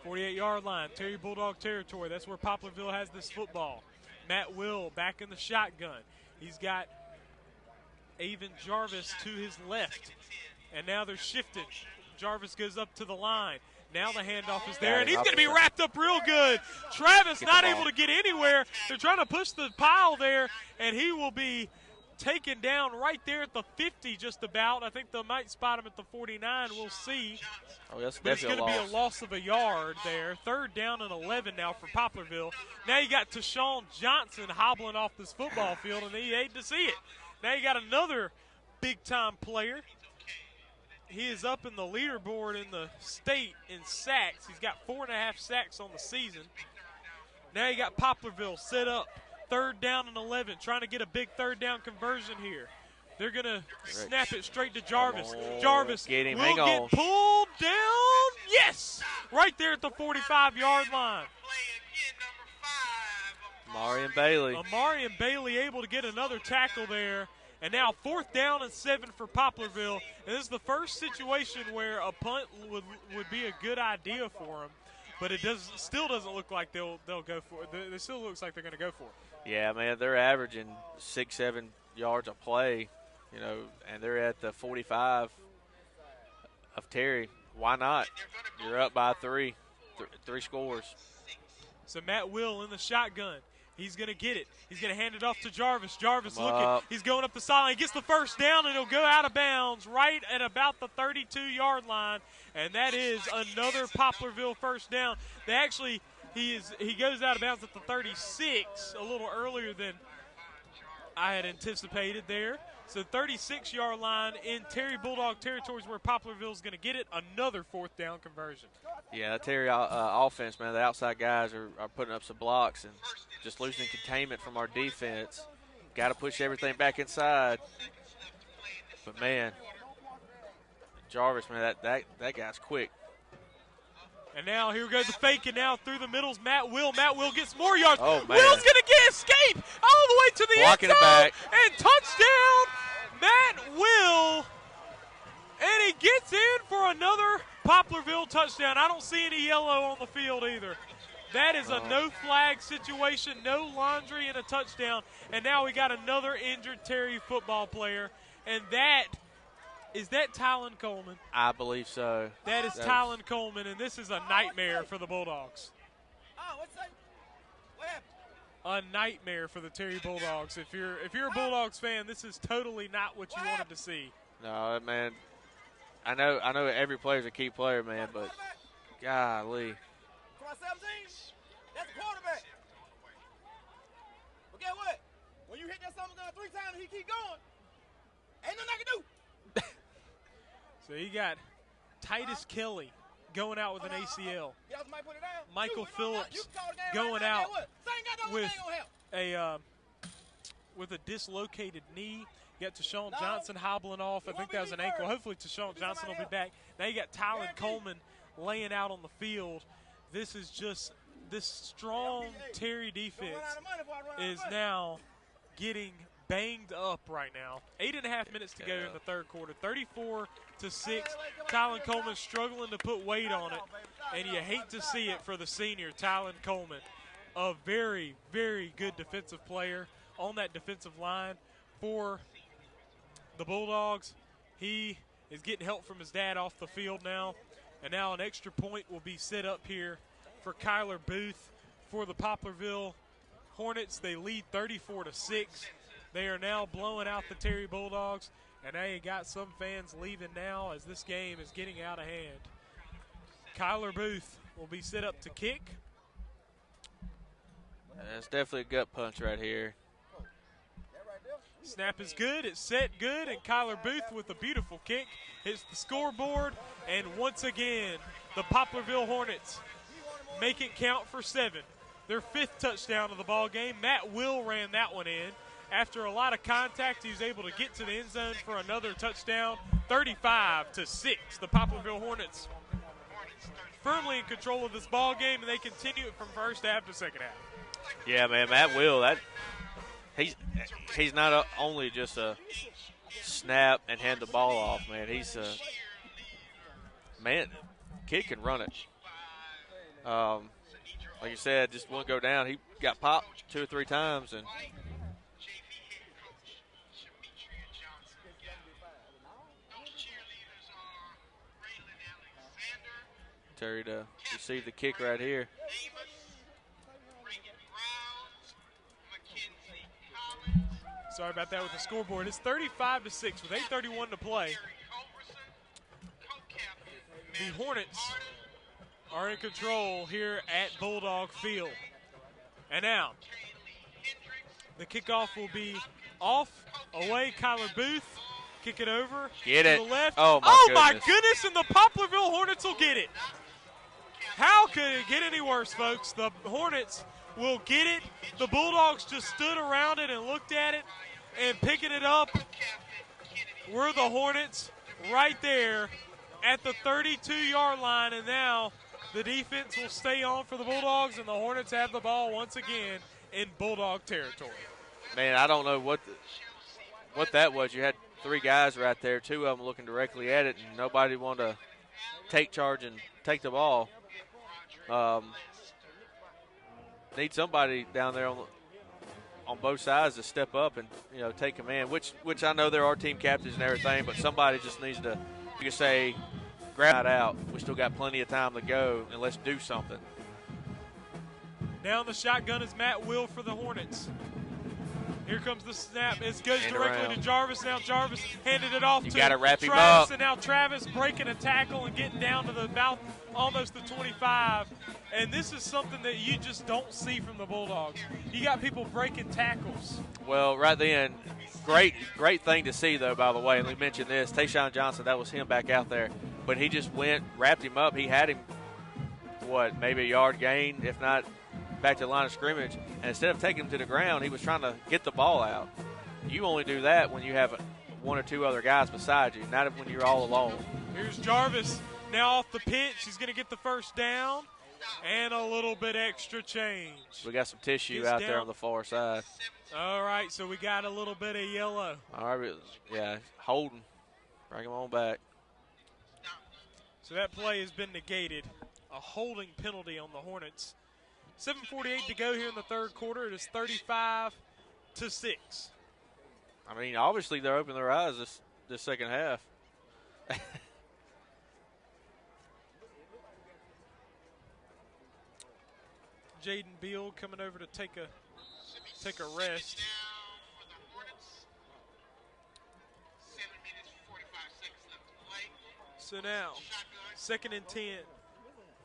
A: 48-yard line, Terry Bulldog territory. That's where Poplarville has this football. Matt Will back in the shotgun. He's got Avon Jarvis to his left. And now they're shifted. Jarvis goes up to the line. Now the handoff is there, and he's going to be wrapped up real good. Travis not able to get anywhere. They're trying to push the pile there, and he will be taken down right there at the 50 just about. I think they might spot him at the 49. We'll see.
C: Oh, that's
A: but it's going to be a loss of a yard there. 3rd down and 11 now for Poplarville. Now you got Tashawn Johnson hobbling off this football field, and he hate to see it. Now you got another big-time player. He is up in the leaderboard in the state in sacks. He's got 4.5 sacks on the season. Now you got Poplarville set up. 3rd down and 11, trying to get a big 3rd down conversion here. They're going to snap it straight to Jarvis. Jarvis will get pulled down. Yes! Right there at the 45-yard line.
C: Amarian Bailey.
A: Amarian Bailey able to get another tackle there. And now 4th down and 7 for Poplarville. And this is the first situation where a punt would be a good idea for them. But it still doesn't look like they'll go for it. It still looks like they're going to go for it.
C: Yeah, man, they're averaging 6-7 yards a play, and they're at the 45 of Terry. Why not? You're up by 3 scores.
A: So Matt Will in the shotgun. He's going to get it. He's going to hand it off to Jarvis. Jarvis looking. He's going up the sideline. He gets the first down, and he'll go out of bounds right at about the 32-yard line. And that is another Poplarville first down. He goes out of bounds at the 36, a little earlier than I had anticipated there. So 36-yard line in Terry Bulldog territories where Poplarville is going to get it. Another 4th down conversion.
C: Yeah, that Terry offense, man, the outside guys are putting up some blocks and just losing containment from our defense. Got to push everything back inside. But, man, Jarvis, man, that guy's quick.
A: And now here goes the fake, and now through the middle's Matt Will. Matt Will gets more yards.
C: Oh, man.
A: Will's going to get escape all the way to the
C: Blocking
A: end
C: it
A: zone.
C: back.
A: And touchdown, Matt Will. And he gets in for another Poplarville touchdown. I don't see any yellow on the field either. That is a no flag situation, no laundry, and a touchdown. And now we got another injured Terry football player. And is that Tylen Coleman?
C: I believe so.
A: That is Tylen Coleman, and this is a nightmare for the Bulldogs.
E: What happened?
A: A nightmare for the Terry Bulldogs. If you're a Bulldogs fan, this is totally not what you wanted to see.
C: No, man. I know every player's a key player, man, but golly.
E: 17? That's a quarterback. But guess what? When you hit that summer gun 3 times and he keep going, ain't nothing I can do.
A: So you got Titus Kelly going out with an ACL. Michael Phillips going out with a with a dislocated knee. You got Tashawn Johnson hobbling off. I think that was an ankle. Hopefully Tashawn Johnson will be back. Now you got Tylen Coleman laying out on the field. This is just this strong Terry defense is now getting banged up right now. 8.5 minutes to go in the third quarter. 34-6. Tylen Coleman struggling to put weight on it, and you hate to see it for the senior, Tylen Coleman. A very, very good defensive player on that defensive line for the Bulldogs. He is getting help from his dad off the field now, and now an extra point will be set up here for Kyler Booth for the Poplarville Hornets. They lead 34-6. They are now blowing out the Terry Bulldogs, and they got some fans leaving now as this game is getting out of hand. Kyler Booth will be set up to kick.
C: That's definitely a gut punch right here.
A: Snap is good. It's set good, and Kyler Booth with a beautiful kick hits the scoreboard. And once again, the Poplarville Hornets make it count for 7. Their 5th touchdown of the ball game. Matt Will ran that one in. After a lot of contact, he was able to get to the end zone for another touchdown. 35-6. The Poplarville Hornets firmly in control of this ball game, and they continue it from first half to second half.
C: Yeah, man, Matt Will, he's not only just a snap and hand the ball off, man. He's a man, kid can run it. Like you said, just won't go down. He got popped 2 or 3 times, and Terry to receive the kick right here.
A: Sorry about that with the scoreboard. It's 35-6 with 8:31 to play. The Hornets are in control here at Bulldog Field. And now, the kickoff will be off, away, Kyler Booth. Kick it over
C: get
A: to
C: it.
A: the left.
C: Oh,
A: my goodness, and the Poplarville Hornets will get it. How could it get any worse, folks? The Hornets will get it. The Bulldogs just stood around it and looked at it, and picking it up were the Hornets right there at the 32-yard line, and now the defense will stay on for the Bulldogs, and the Hornets have the ball once again in Bulldog territory.
C: Man, I don't know what that was. You had 3 guys right there, 2 of them looking directly at it, and nobody wanted to take charge and take the ball. Need somebody down there on both sides to step up and take command. Which I know there are team captains and everything, but somebody just needs to, you can say, grab it out. We still got plenty of time to go, and let's do something.
A: Now in the shotgun is Matt Will for the Hornets. Here comes the snap. It goes
C: Hand
A: directly
C: around.
A: to Jarvis. Now Jarvis handed it off
C: You
A: to
C: gotta wrap him
A: Travis,
C: up.
A: and now Travis breaking a tackle and getting down to about almost the 25. And this is something that you just don't see from the Bulldogs. You got people breaking tackles.
C: Well, right then, great thing to see, though, by the way. And we mentioned this. Tayshawn Johnson, that was him back out there. But he just went, wrapped him up. He had him, maybe a yard gain, if not back to the line of scrimmage. And instead of taking him to the ground, he was trying to get the ball out. You only do that when you have 1 or 2 other guys beside you, not when you're all alone.
A: Here's Jarvis now off the pitch. He's going to get the first down and a little bit extra change.
C: We got some tissue
A: Gets
C: out there
A: down.
C: on the far side.
A: All right, so we got a little bit of yellow.
C: All right, yeah, holding. Bring him on back.
A: So that play has been negated. A holding penalty on the Hornets. 7:48 to go here in the third quarter. It is 35-6.
C: I mean, obviously they're opening their eyes this second half.
A: Jaden Beal coming over to take a rest. So now, 2nd and 10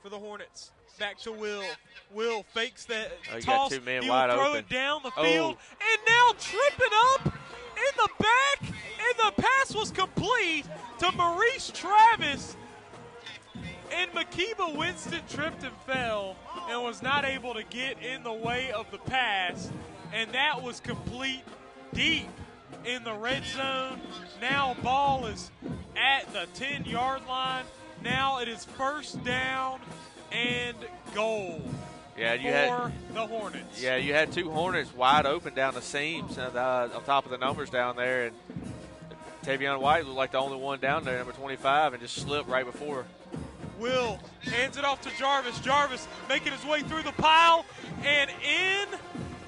A: for the Hornets. Back to Will. Will fakes that
C: Oh, you
A: toss.
C: got 2 men
A: He
C: wide
A: will throw
C: open.
A: it down the
C: Oh.
A: field, and now tripping up in the back, and the pass was complete to Maurice Travis. And Makiba Winston tripped and fell and was not able to get in the way of the pass, and that was complete deep in the red zone. Now ball is at the 10-yard line. Now it is first down and goal for the Hornets.
C: Yeah, you had two Hornets wide open down the seams on top of the numbers down there. And Tavion White was like the only one down there, number 25, and just slipped right before.
A: Will hands it off to Jarvis. Jarvis making his way through the pile and in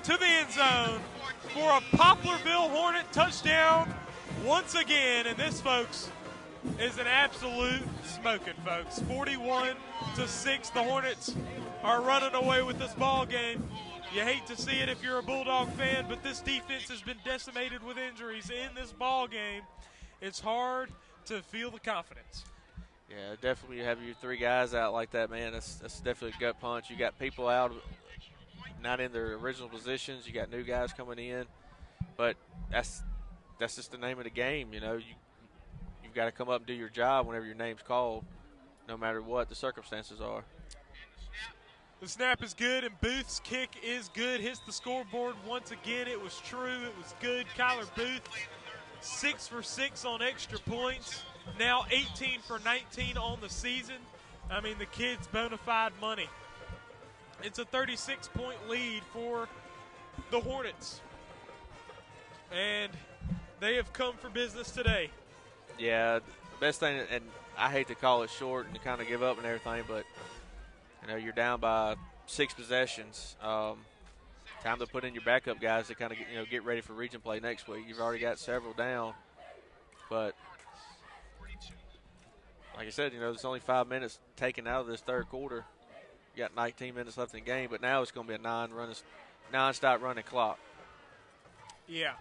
A: to the end zone for a Poplarville Hornet touchdown once again. And this, folks, is an absolute smoking, folks. 41-6. The Hornets are running away with this ball game. You hate to see it if you're a Bulldog fan, but this defense has been decimated with injuries in this ball game. It's hard to feel the confidence.
C: Yeah, definitely. You have your three guys out like that, man. That's definitely a gut punch. You got people out not in their original positions. You got new guys coming in, but that's just the name of the game. You know, you've got to come up and do your job whenever your name's called, no matter what the circumstances are.
A: The snap is good, and Booth's kick is good. Hits the scoreboard once again. It was true. It was good. Kyler Booth, 6 for 6 on extra points. Now 18 for 19 on the season. I mean, the kid's bona fide money. It's a 36-point lead for the Hornets. And they have come for business today.
C: Yeah, the best thing, and I hate to call it short and to kind of give up and everything, but, you know, you're down by 6 possessions. Time to put in your backup guys to kind of get ready for region play next week. You've already got several down, but like I said, there's only 5 minutes taken out of this third quarter. You got 19 minutes left in the game, but now it's going to be a non-stop running clock.
A: Yeah,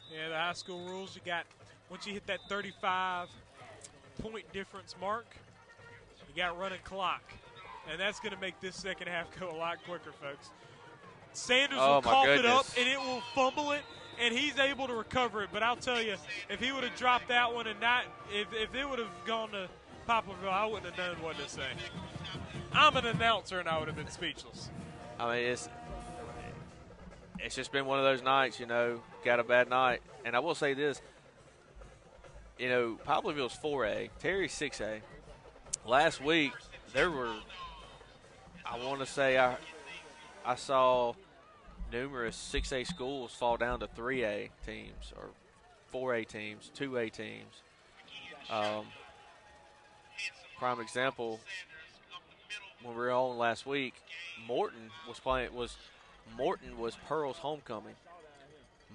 A: the high school rules, you got, once you hit that 35-point difference mark, you got running clock. And that's going to make this second half go a lot quicker, folks. Sanders will cough it up, and it will fumble it, and he's able to recover it. But I'll tell you, if he would have dropped that one and not, if it would have gone to Poplarville, I wouldn't have known what to say. I'm an announcer, and I would have been speechless.
C: I mean, it's just been one of those nights, got a bad night. And I will say this, Poplarville's 4A, Terry's 6A. Last week, there were, I want to say I saw numerous 6A schools fall down to 3A teams or 4A teams, 2A teams. Prime example, when we were on last week, Morton was Pearl's homecoming.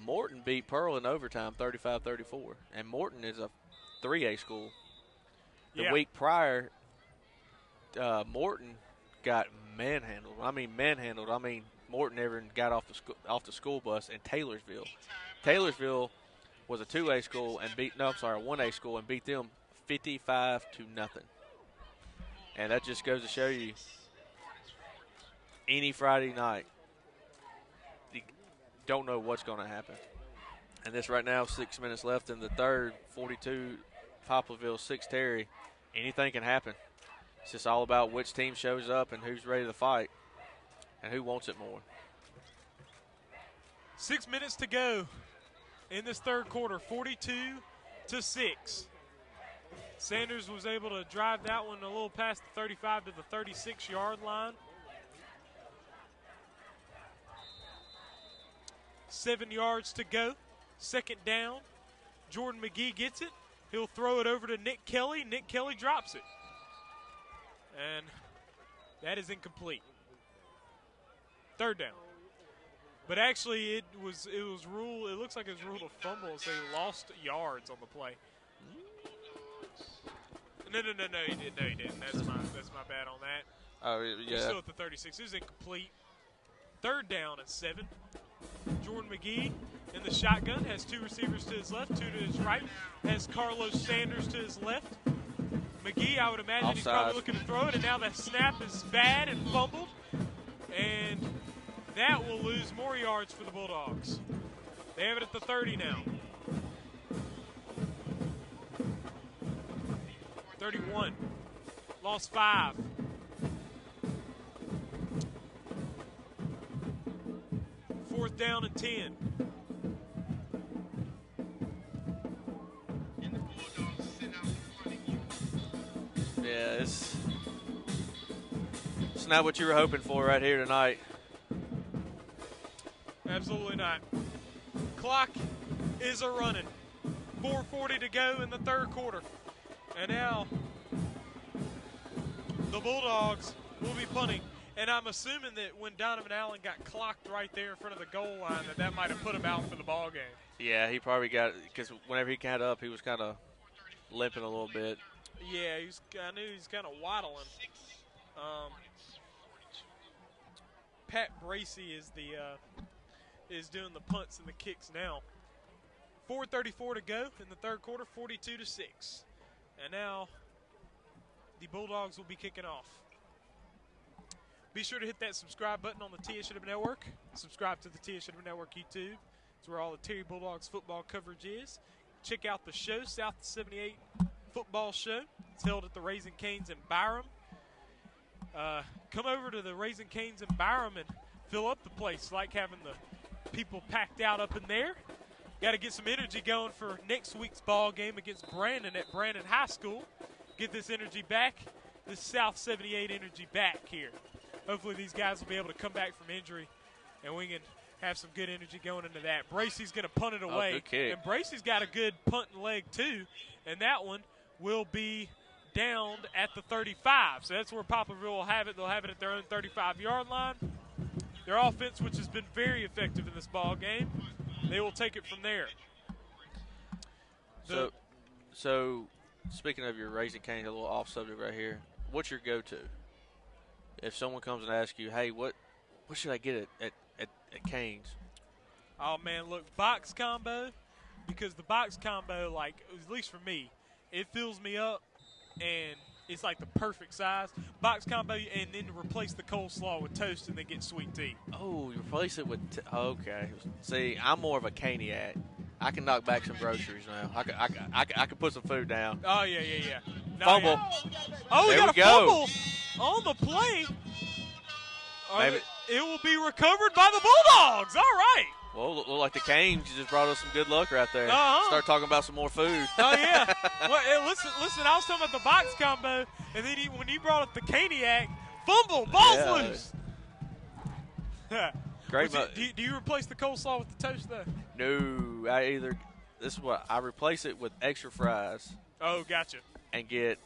C: Morton beat Pearl in overtime 35-34, and Morton is a 3A school. The week prior, Morton got manhandled. I mean, Morton never got off the school bus in Taylorsville. Taylorsville was a 2A school and a 1A school and beat them 55-0. And that just goes to show you, any Friday night, you don't know what's going to happen. And this right now, 6 minutes left in the third, 42 Poplarville, 6 Terry. Anything can happen. It's just all about which team shows up and who's ready to fight and who wants it more.
A: 6 minutes to go in this third quarter, 42-6. Sanders was able to drive that one a little past the 35 to the 36-yard line. 7 yards to go. Second down. Jordan McGee gets it. He'll throw it over to Nick Kelly. Nick Kelly drops it. And that is incomplete. Third down. But actually, it looks like it was ruled a fumble, so he lost yards on the play. No, he didn't. That's my bad on that.
C: Oh, yeah.
A: He's still at the 36. It was incomplete. Third down at 7. Jordan McGee in the shotgun has 2 receivers to his left, 2 to his right. Has Carlos Sanders to his left. McGee, I would imagine he's probably looking to throw it, and now that snap is bad and fumbled. And that will lose more yards for the Bulldogs. They have it at the 30 now. 31. Lost 5. Fourth down and 10.
C: Yeah, it's not what you were hoping for right here tonight.
A: Absolutely not. Clock is a running. 4:40 to go in the third quarter. And now the Bulldogs will be punting. And I'm assuming that when Donovan Allen got clocked right there in front of the goal line, that might have put him out for the ball game.
C: Yeah, he probably got – because whenever he got up, he was kind of limping a little bit.
A: Yeah, I knew he was kind of waddling. Pat Bracey is doing the punts and the kicks now. 4:34 to go in the third quarter, 42-6. And now the Bulldogs will be kicking off. Be sure to hit that subscribe button on the TSJW Network. Subscribe to the TSJW Network YouTube. It's where all the Terry Bulldogs football coverage is. Check out the show, South 78 Football Show. It's held at the Raising Cane's in Byram. Come over to the Raising Cane's in Byram and fill up the place. Like having the people packed out up in there. Got to get some energy going for next week's ball game against Brandon at Brandon High School. Get this energy back, this South 78 energy back here. Hopefully these guys will be able to come back from injury, and we can have some good energy going into that. Bracey's going to punt it away.
C: Good kick.
A: And Bracey's got a good punting leg too, and that one will be downed at the 35. So that's where Poplarville will have it. They'll have it at their own 35-yard line. Their offense, which has been very effective in this ball game, they will take it from there.
C: So speaking of your Raising Cane, a little off subject right here. What's your go-to? If someone comes and asks you, hey, what should I get at Cane's?
A: Oh, man, look, box combo, because the box combo, like, at least for me, it fills me up, and it's like the perfect size. Box combo, and then replace the coleslaw with toast and then get sweet tea.
C: Oh, you replace it with okay. See, I'm more of a caniac. I can knock back some groceries now. I can put some food down.
A: Oh, yeah. No,
C: Fumble.
A: Yeah. Oh,
C: There
A: we got
C: we
A: a
C: go.
A: fumble on the play.
C: Maybe.
A: It will be recovered by the Bulldogs. All right.
C: Well, look like the Canes just brought us some good luck right there.
A: Uh-huh.
C: Start talking about some more food.
A: Oh, yeah. Well, hey, listen, I was talking about the box combo, and then when you brought up the caniac, fumble, ball's loose.
C: Great.
A: Do you replace the coleslaw with the toast, though?
C: No, I replace it with extra fries
A: Oh, gotcha.
C: and get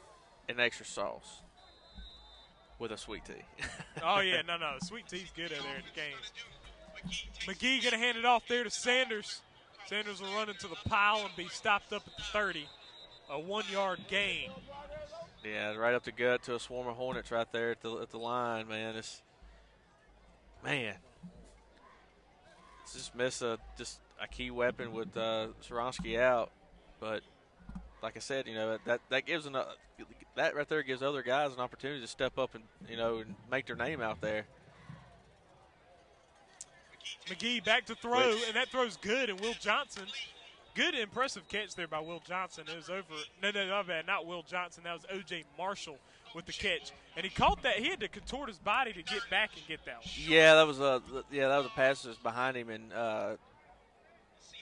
C: an extra sauce with a sweet tea.
A: Oh, yeah, no, sweet tea's good over there in the Canes. McGee going to hand it off there to Sanders. Sanders will run into the pile and be stopped up at the 30. A 1-yard gain.
C: Yeah, right up the gut to a swarm of Hornets right there at the line, man. It's just miss a key weapon with Soronsky out. But like I said, that gives that right there gives other guys an opportunity to step up and and make their name out there.
A: McGee back to throw, and that throw's good. And Will Johnson, good impressive catch there by Will Johnson. It was over. No, my bad, not Will Johnson. That was O.J. Marshall with the catch, and he caught that. He had to contort his body to get back and get that one.
C: Yeah, that was a pass that was behind him, and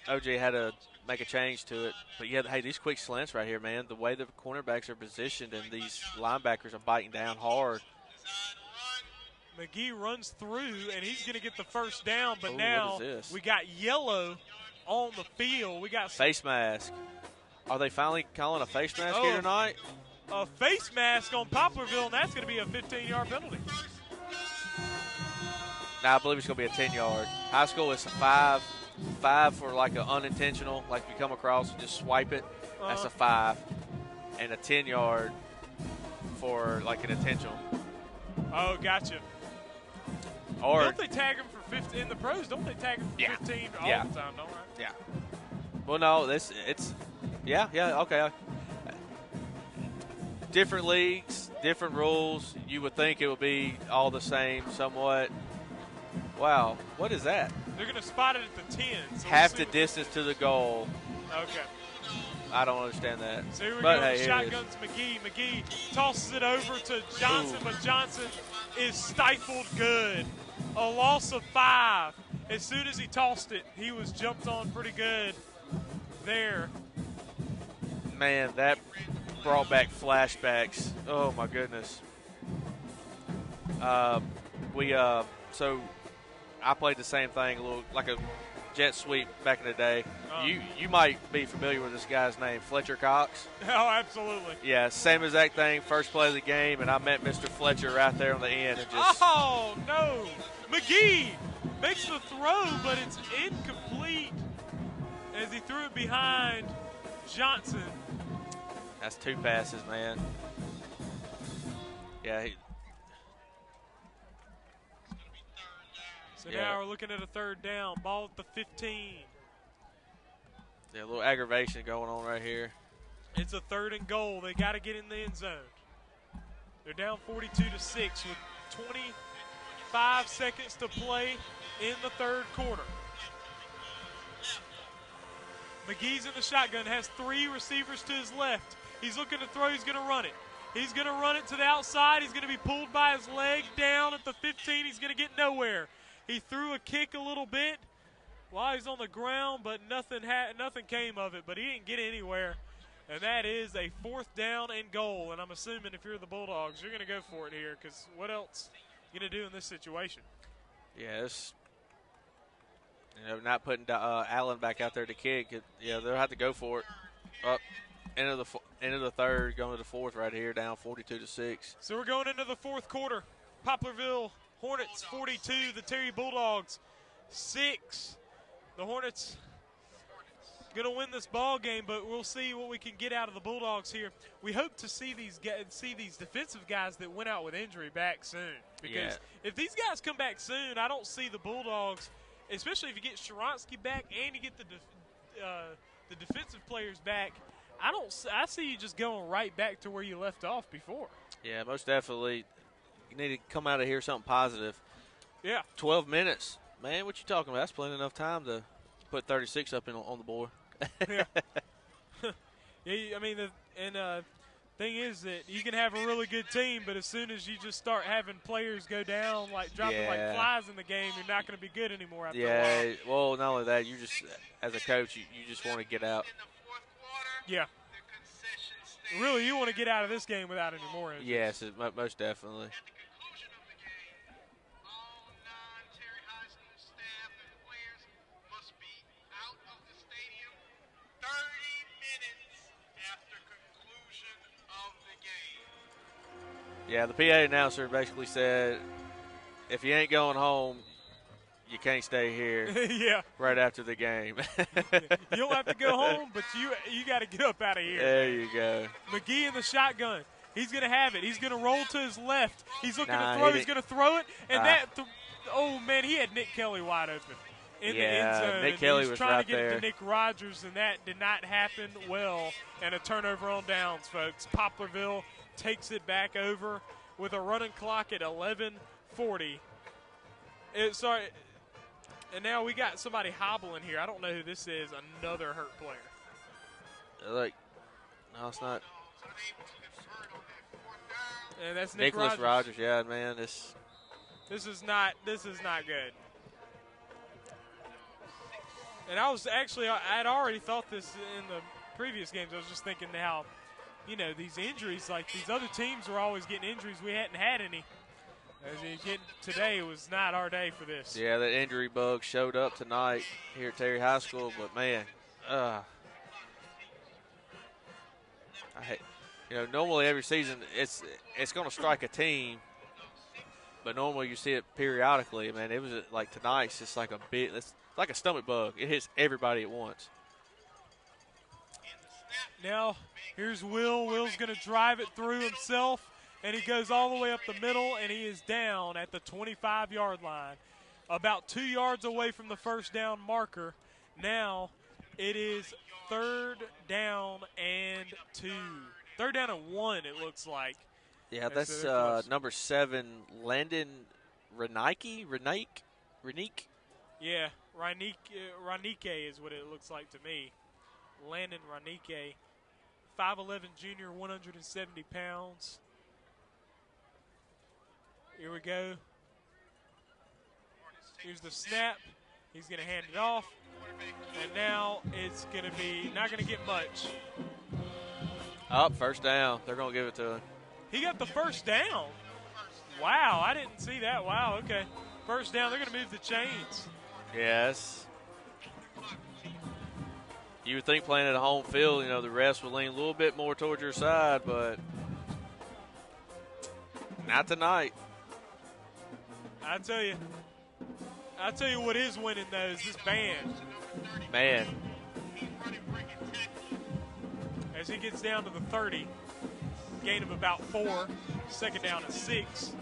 C: O.J. had to make a change to it. But yeah, hey, these quick slants right here, man. The way the cornerbacks are positioned and these linebackers are biting down hard.
A: McGee runs through, and he's going to get the first down. But
C: Ooh,
A: now
C: what is this?
A: we got yellow on the field. We got
C: Face mask. Are they finally calling a face mask here tonight?
A: A face mask on Poplarville, and that's going to be a 15-yard penalty.
C: Now I believe it's going to be a 10-yard. High school is a 5 for like an unintentional, like you come across and just swipe it. That's a 5, and a 10-yard for like an intentional.
A: Oh, gotcha.
C: Or
A: don't they tag him for 15 in the pros? Don't they tag him for 15 all the time? Don't they?
C: Yeah. Well, no, okay. Different leagues, different rules. You would think it would be all the same, somewhat. Wow, what is that?
A: They're going to spot it at the 10. So
C: Half the distance to the goal.
A: Okay.
C: I don't understand that.
A: So here we
C: but
A: go.
C: Hey,
A: Shotguns McGee. McGee tosses it over to Johnson, but Johnson is stifled good. A loss of 5. As soon as he tossed it, he was jumped on pretty good there.
C: Man, that brought back flashbacks. Oh my goodness. So I played the same thing, a little like a jet sweep back in the day. You might be familiar with this guy's name, Fletcher Cox.
A: Oh, absolutely.
C: Yeah, same exact thing. First play of the game, and I met Mr. Fletcher right there on the end, and just
A: Oh no! McGee makes the throw, but it's incomplete as he threw it behind Johnson.
C: that's 2 passes, man. Yeah,
A: So now we're looking at a 3rd down. Ball at the 15.
C: a little aggravation going on right here.
A: It's a 3rd and goal. They got to get in the end zone. They're down 42-6 with 25 seconds to play in the 3rd quarter. McGee's in the shotgun, has 3 receivers to his left. He's looking to throw. He's going to run it. He's going to run it to the outside. He's going to be pulled by his leg down at the 15. He's going to get nowhere. He threw a kick a little bit while he's on the ground, but nothing came of it. But he didn't get anywhere. And that is a 4th down and goal. And I'm assuming if you're the Bulldogs, you're going to go for it here, because what else are you going to do in this situation?
C: Yeah, not putting Allen back out there to kick. They'll have to go for it. Up into the 3rd, going to the 4th right here, down 42-6.
A: So we're going into the 4th quarter. Poplarville Hornets 42, the Terry Bulldogs 6. The Hornets going to win this ball game, but we'll see what we can get out of the Bulldogs here. We hope to see these defensive guys that went out with injury back soon, because if these guys come back soon, I don't see the Bulldogs, especially if you get Sharansky back and you get the defensive players back. I see you just going right back to where you left off before.
C: Yeah, most definitely. You need to come out of here something positive.
A: Yeah.
C: 12 minutes. Man, what you talking about? That's plenty enough time to put 36 up on the board.
A: Yeah. Yeah, I mean, thing is that you can have a really good team, but as soon as you just start having players go down, dropping like flies in the game, you're not going to be good anymore after a while.
C: Well, not only that, you just, as a coach, you just want to get out.
A: Yeah. Really, you want to get out of this game without any more injuries.
C: Yes, most definitely. Yeah, the PA announcer basically said, if you ain't going home, you can't stay here.
A: Yeah.
C: Right after the game.
A: You don't have to go home, but you got to get up out of here.
C: There you go.
A: McGee in the shotgun. He's going to have it. He's going to roll to his left. He's looking to throw. He's going to throw it. And oh, man, he had Nick Kelly wide open in the end zone.
C: Nick Kelly was
A: trying
C: right
A: to get
C: there.
A: it to Nick Rogers, and that did not happen well. And a turnover on downs, folks. Poplarville takes it back over with a running clock at 11:40. And now we got somebody hobbling here. I don't know who this is. Another hurt player.
C: No, it's not.
A: And that's
C: Nicholas Rogers. Yeah, man,
A: this is not good. And I'd already thought this in the previous games. I was just thinking how, these injuries, like these other teams were always getting injuries. We hadn't had any. Today was not our day for this.
C: Yeah, that injury bug showed up tonight here at Terry High School, but man, I hate, normally every season it's going to strike a team, but normally you see it periodically. Man, it was like tonight. It's just like it's like a stomach bug. It hits everybody at once.
A: Now here's Will. Will's going to drive it through himself. And he goes all the way up the middle, and he is down at the 25-yard line, about 2 yards away from the first down marker. Now it is 3rd down and 2. 3rd down and 1, it looks like.
C: Yeah, that's number 7, Landon Renike?
A: Yeah, Ranike is what it looks like to me. Landon Ranike, 5'11 junior, 170 pounds. Here we go. Here's the snap. He's going to hand it off. And now it's going to be not going to get much.
C: Up, first down. They're going to give it to him.
A: He got the first down. Wow, I didn't see that. Wow, okay. First down, they're going to move the chains.
C: Yes. You would think playing at a home field, the refs would lean a little bit more towards your side, but not tonight.
A: I tell you what is winning, though, is this band.
C: Man.
A: As he gets down to the 30, gain of about 4, second down at 6.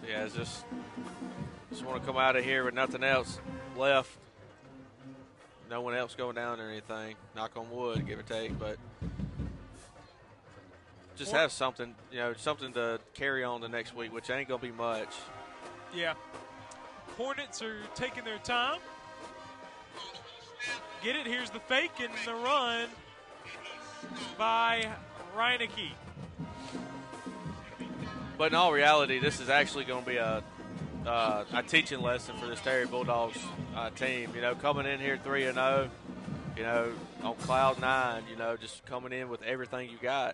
C: Yeah, just want to come out of here with nothing else left. No one else going down or anything. Knock on wood, give or take, but just have something, something to carry on the next week, which ain't going to be much.
A: Yeah. Hornets are taking their time. Get it. Here's the fake and the run by Reineke.
C: But in all reality, this is actually going to be a teaching lesson for this Terry Bulldogs team. Coming in here 3-0, on cloud 9, just coming in with everything you got.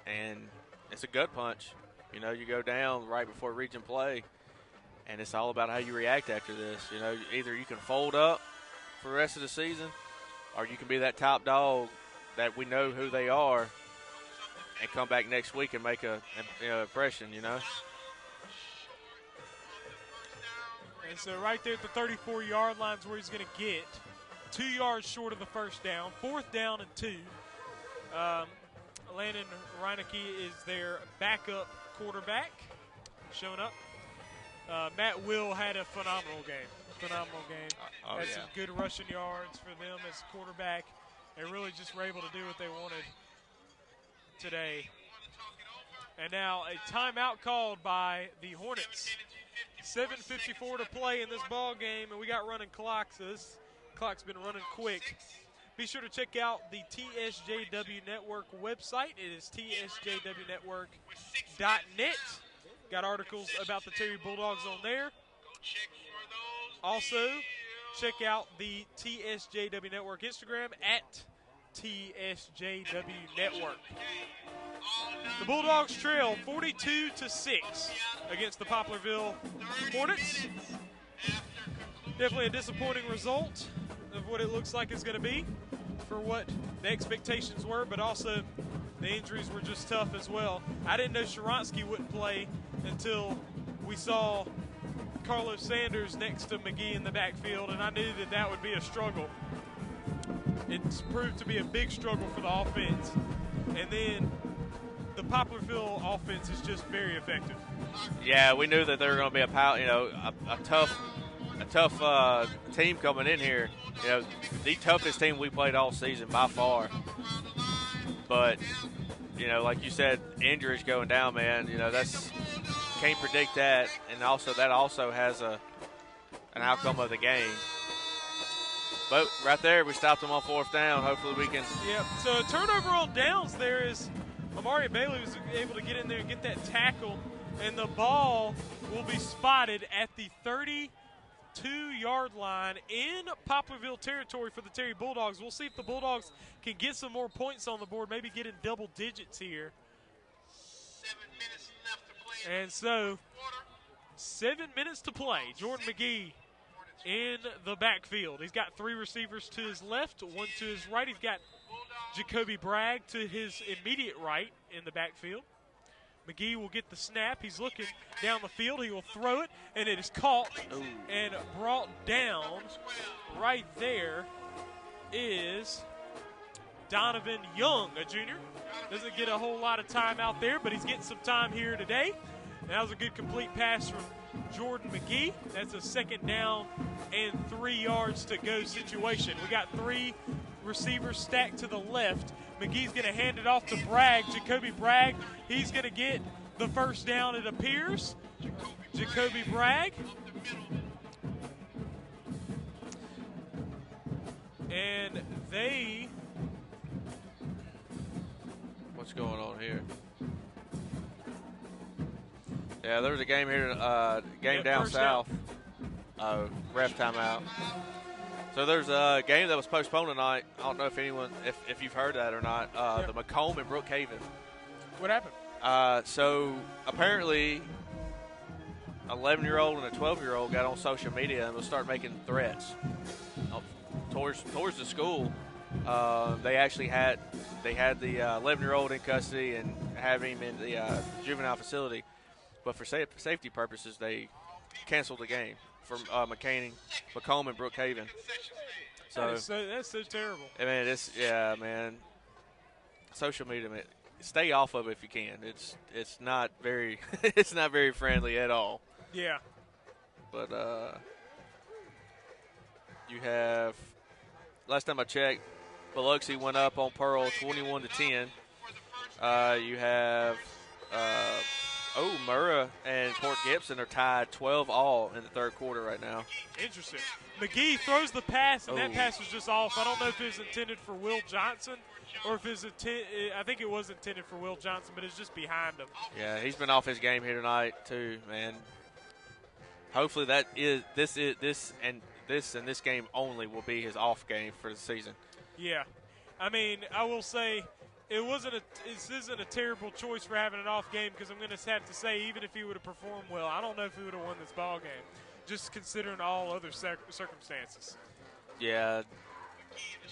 C: And it's a gut punch. You go down right before region play, and it's all about how you react after this. Either you can fold up for the rest of the season, or you can be that top dog that we know who they are and come back next week and make an impression,
A: And so right there at the 34-yard line is where he's going to get 2 yards short of the first down. 4th down and 2. Landon Reineke is their backup quarterback showing up. Matt Will had a phenomenal game. Had some good rushing yards for them as quarterback, and really just were able to do what they wanted today. And now a timeout called by the Hornets. 7:54 to play in this ball game, and we got running clock, so this clock's been running quick. Be sure to check out the TSJW Network website. It is tsjwnetwork.net. Got articles about the Terry Bulldogs on there. Also, check out the TSJW Network Instagram at TSJW Network. The Bulldogs trail 42-6 against the Poplarville Hornets. Definitely a disappointing result of what it looks like it's going to be for what the expectations were, but also the injuries were just tough as well. I didn't know Sharansky wouldn't play until we saw Carlos Sanders next to McGee in the backfield, and I knew that would be a struggle. It's proved to be a big struggle for the offense. And then the Poplarville offense is just very effective.
C: Yeah, we knew that they were going to be a tough team coming in here. The toughest team we played all season by far. But, like you said, injuries going down, man. That's can't predict that, and that also has an outcome of the game. But right there, we stopped them on 4th down. Hopefully we can.
A: Yeah, so a turnover on downs there is Amari Bailey was able to get in there and get that tackle, and the ball will be spotted at the 32-yard line in Poplarville territory for the Terry Bulldogs. We'll see if the Bulldogs can get some more points on the board, maybe get in double digits here.
D: 7 minutes left to play.
A: And so, 7 minutes to play. Jordan McGee in the backfield. He's got 3 receivers to his left, 1 to his right. He's got Jacoby Bragg to his immediate right in the backfield. McGee will get the snap. He's looking down the field. He will throw it, and it is caught and brought down. Right there is Donovan Young, a junior. Doesn't get a whole lot of time out there, but he's getting some time here today. And that was a good complete pass from Jordan McGee. That's a 2nd down and 3 yards to go situation. We got 3 receivers stacked to the left. McGee's going to hand it off to Bragg. Jacoby Bragg, he's going to get the first down, it appears. Jacoby Bragg. And they...
C: What's going on here? Yeah, there was a game here, down south. Ref timeout. So there's a game that was postponed tonight. I don't know if anyone, if you've heard that or not. The Macomb and Brookhaven.
A: What happened?
C: So apparently, an 11-year-old and a 12-year-old got on social media and will start making threats towards the school. They actually had the 11-year-old in custody and have him in the juvenile facility, but for safety purposes, they canceled the game for Macomb and Brookhaven. So
A: that's so terrible.
C: I mean, man. Social media, man, stay off of it if you can. It's not very it's not very friendly at all.
A: Yeah.
C: But you have, last time I checked, Biloxi went up on Pearl 21-10. You have Murrah and Port Gibson are tied 12-all in the third quarter right now.
A: Interesting. McGee throws the pass, and that pass was just off. I don't know if it was intended for Will Johnson or if it's I think it was intended for Will Johnson, but it's just behind him.
C: Yeah, he's been off his game here tonight too, man. Hopefully this game only will be his off game for the season.
A: Yeah. I mean, I will say this isn't a terrible choice for having an off game, because I'm going to have to say, even if he would have performed well, I don't know if he would have won this ball game, just considering all other circumstances.
C: Yeah.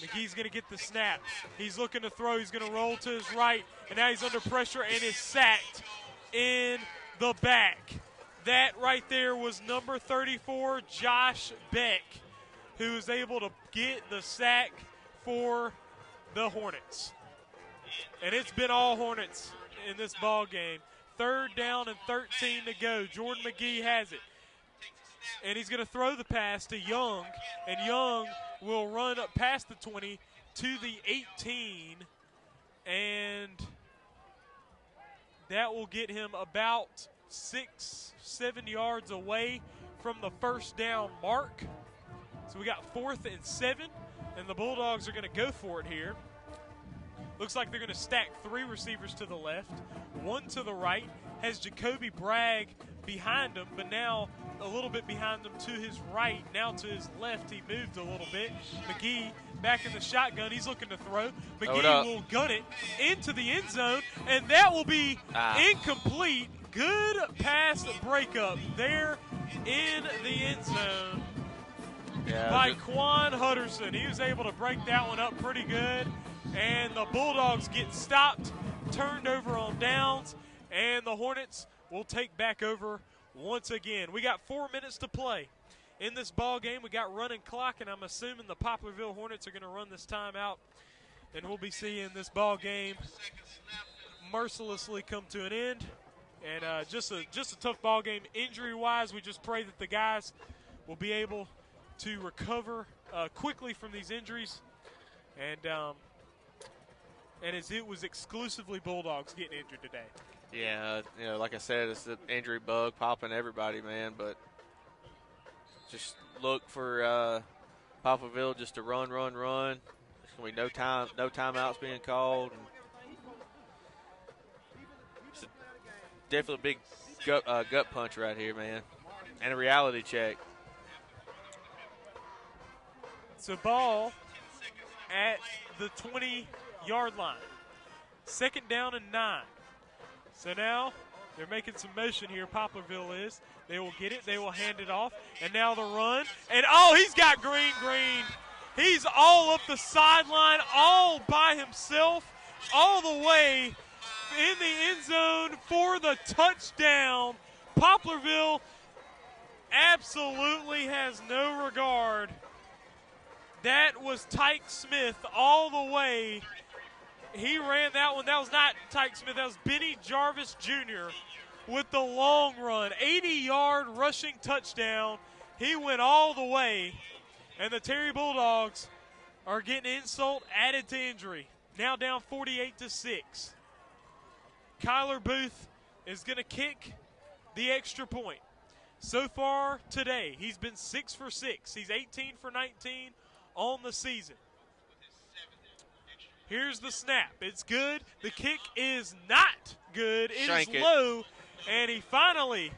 A: McGee's going to get the snap. He's looking to throw. He's going to roll to his right, and now he's under pressure and is sacked in the back. That right there was number 34, Josh Beck, who was able to get the sack for the Hornets. And it's been all Hornets in this ball game. 3rd down and 13 to go. Jordan McGee has it. And he's going to throw the pass to Young. And Young will run up past the 20 to the 18. And that will get him about 6-7 yards away from the first down mark. So we got 4th and 7. And the Bulldogs are going to go for it here. Looks like they're going to stack 3 receivers to the left, 1 to the right. Has Jacoby Bragg behind him, but now a little bit behind him to his right. Now to his left, he moved a little bit. McGee back in the shotgun. He's looking to throw. McGee will gun it into the end zone, and that will be incomplete. Good pass breakup there in the end zone by Quan Hutterson. He was able to break that one up pretty good. And the Bulldogs get stopped, turned over on downs, and the Hornets will take back over once again. We got 4 minutes to play in this ball game. We got running clock, and I'm assuming the Poplarville Hornets are going to run this time out, and we'll be seeing this ball game mercilessly come to an end. And just a tough ball game injury-wise. We just pray that the guys will be able to recover quickly from these injuries. And as it was exclusively Bulldogs getting injured today.
C: Yeah, like I said, it's the injury bug popping everybody, man. But just look for Poplarville just to run. There's going to be no timeouts being called. It's definitely a big gut punch right here, man, and a reality check.
A: It's a ball at the 20-yard line. 2nd down and 9. So now they're making some motion here, Poplarville is. They will get it. They will hand it off. And now the run. And, he's got Green. He's all up the sideline, all by himself, all the way in the end zone for the touchdown. Poplarville absolutely has no regard. That was Tyke Smith all the way. He ran that one. That was not Tyke Smith. That was Benny Jarvis Jr. with the long run. 80-yard rushing touchdown. He went all the way. And the Terry Bulldogs are getting insult added to injury. Now down 48-6. Kyler Booth is going to kick the extra point. So far today, he's been 6 for 6. He's 18 for 19 on the season. Here's the snap. It's good. The kick is not good. It is low, and he finally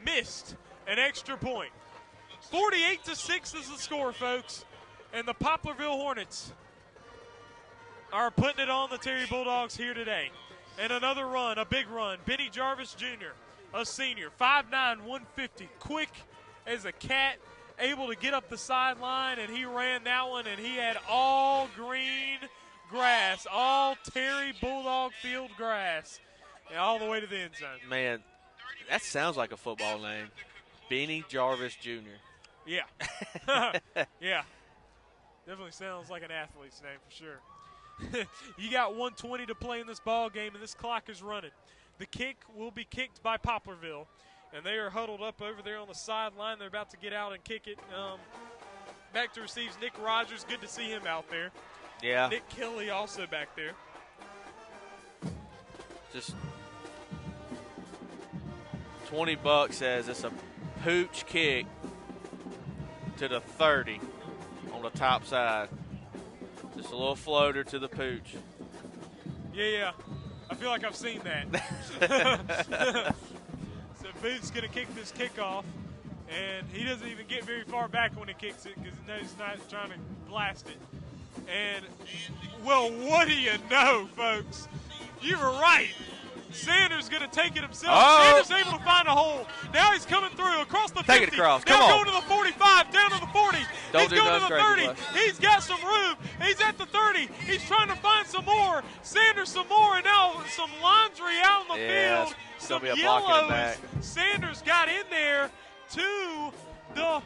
A: missed an extra point. 48-6 is the score, folks. And the Poplarville Hornets are putting it on the Terry Bulldogs here today. And another run, a big run. Benny Jarvis Jr., a senior, 5'9", 150, quick as a cat, able to get up the sideline, and he ran that one, and he had all green grass, all Terry Bulldog Field grass, and all the way to the end zone.
C: Man, that sounds like a football name. Benny Jarvis Jr.
A: Yeah. Yeah. Definitely sounds like an athlete's name for sure. You got 1:20 to play in this ball game, and this clock is running. The kick will be kicked by Poplarville, and they are huddled up over there on the sideline. They're about to get out and kick it. Back to receives Nick Rogers. Good to see him out there.
C: Yeah.
A: Nick Kelly also back there.
C: Just $20 says it's a pooch kick to the 30 on the top side. Just a little floater to the pooch.
A: Yeah. I feel like I've seen that. So Booth's going to kick this kickoff, and he doesn't even get very far back when he kicks it because he knows he's not trying to blast it. And, well, what do you know, folks? You were right. Sanders going to take it himself.
C: Oh.
A: Sanders able to find a hole. Now he's coming through across the 50.
C: Take it across.
A: Now
C: Come on.
A: going to the 45, down to the 40.
C: Don't
A: He's
C: do
A: going
C: nothing
A: to the
C: crazy,
A: 30.
C: Wes.
A: He's got some room. He's at the 30. He's trying to find some more. Sanders some more, and now some laundry out in the
C: Yeah,
A: field.
C: it's gonna
A: Some
C: be a block in the
A: yellows.
C: back.
A: Sanders got in there to the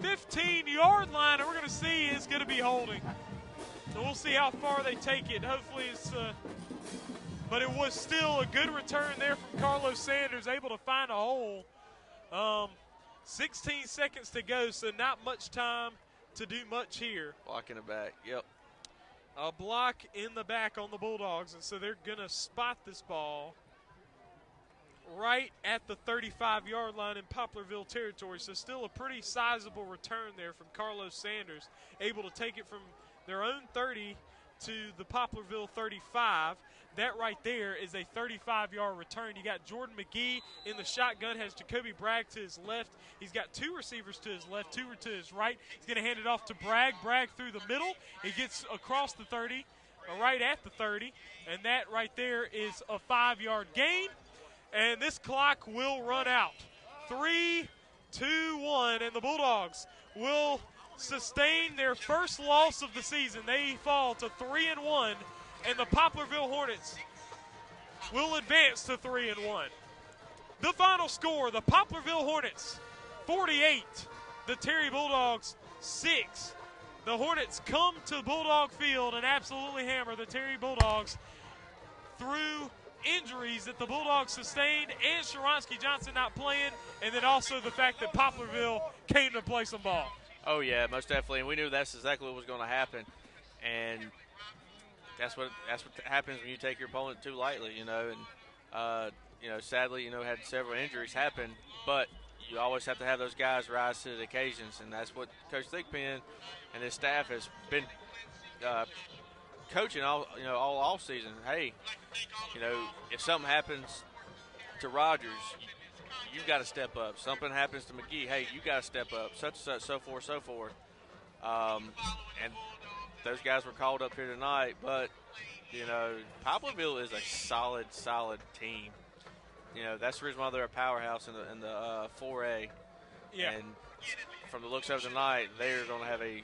A: 15-yard line, and we're going to see it's going to be holding. So we'll see how far they take it. Hopefully it's but it was still a good return there from Carlos Sanders, able to find a hole. 16 seconds to go, so not much time to do much here.
C: Block in the back. Yep.
A: A block in the back on the Bulldogs, and so they're going to spot this ball right at the 35-yard line in Poplarville territory. So still a pretty sizable return there from Carlos Sanders, able to take it from their own 30 to the Poplarville 35. That right there is a 35-yard return. You got Jordan McGee in the shotgun, has Jacoby Bragg to his left. He's got two receivers to his left, two to his right. He's going to hand it off to Bragg. Bragg through the middle. He gets across the 30, right at the 30, and that right there is a 5-yard gain. And this clock will run out. 3, 2, 1, and the Bulldogs will sustain their first loss of the season. They fall to 3-1, and the Poplarville Hornets will advance to 3-1. The final score, the Poplarville Hornets 48, the Terry Bulldogs 6. The Hornets come to Bulldog Field and absolutely hammer the Terry Bulldogs through injuries that the Bulldogs sustained, and Sharonsky Johnson not playing, and then also the fact that Poplarville came to play some ball.
C: Oh, yeah, most definitely. And we knew that's exactly what was going to happen. And that's what happens when you take your opponent too lightly, you know. And, sadly, had several injuries happen. But you always have to have those guys rise to the occasions. And that's what Coach Thigpen and his staff has been coaching all off season. Hey, if something happens to Rogers, you've got to step up. Something happens to McGee, hey, you got to step up. Such and such, so forth. And those guys were called up here tonight. But Poplarville is a solid team. That's the reason why they're a powerhouse in the 4A.
A: Yeah.
C: And from the looks of the night, they're going to have a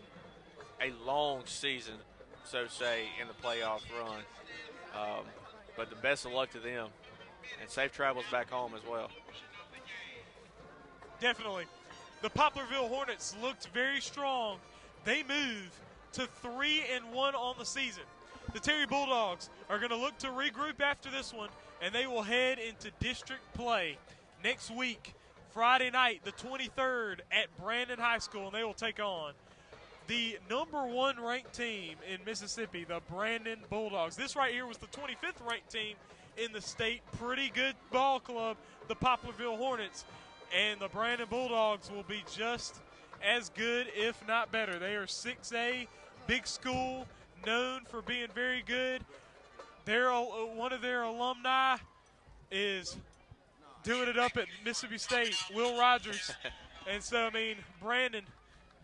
C: long season, so to say, in the playoff run. But the best of luck to them, and safe travels back home as well.
A: Definitely. The Poplarville Hornets looked very strong. They move to 3-1 on the season. The Terry Bulldogs are going to look to regroup after this one, and they will head into district play next week, Friday night, the 23rd, at Brandon High School, and they will take on the #1 ranked team in Mississippi, the Brandon Bulldogs. This right here was the 25th ranked team in the state. Pretty good ball club, the Poplarville Hornets. And the Brandon Bulldogs will be just as good, if not better. They are 6A, big school, known for being very good. One of their alumni is doing it up at Mississippi State. Will Rogers And so, I mean, Brandon,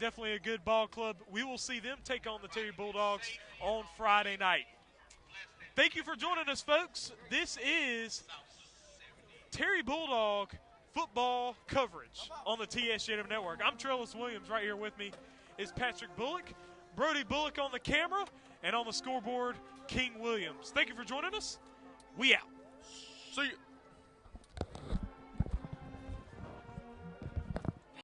A: definitely a good ball club. We will see them take on the Terry Bulldogs on Friday night. Thank you for joining us, folks. This is Terry Bulldog football coverage on the TSJW Network. I'm Trellis Williams. Right here with me is Patrick Bullock, Brody Bullock on the camera, and on the scoreboard, King Williams. Thank you for joining us. We out.
B: See you.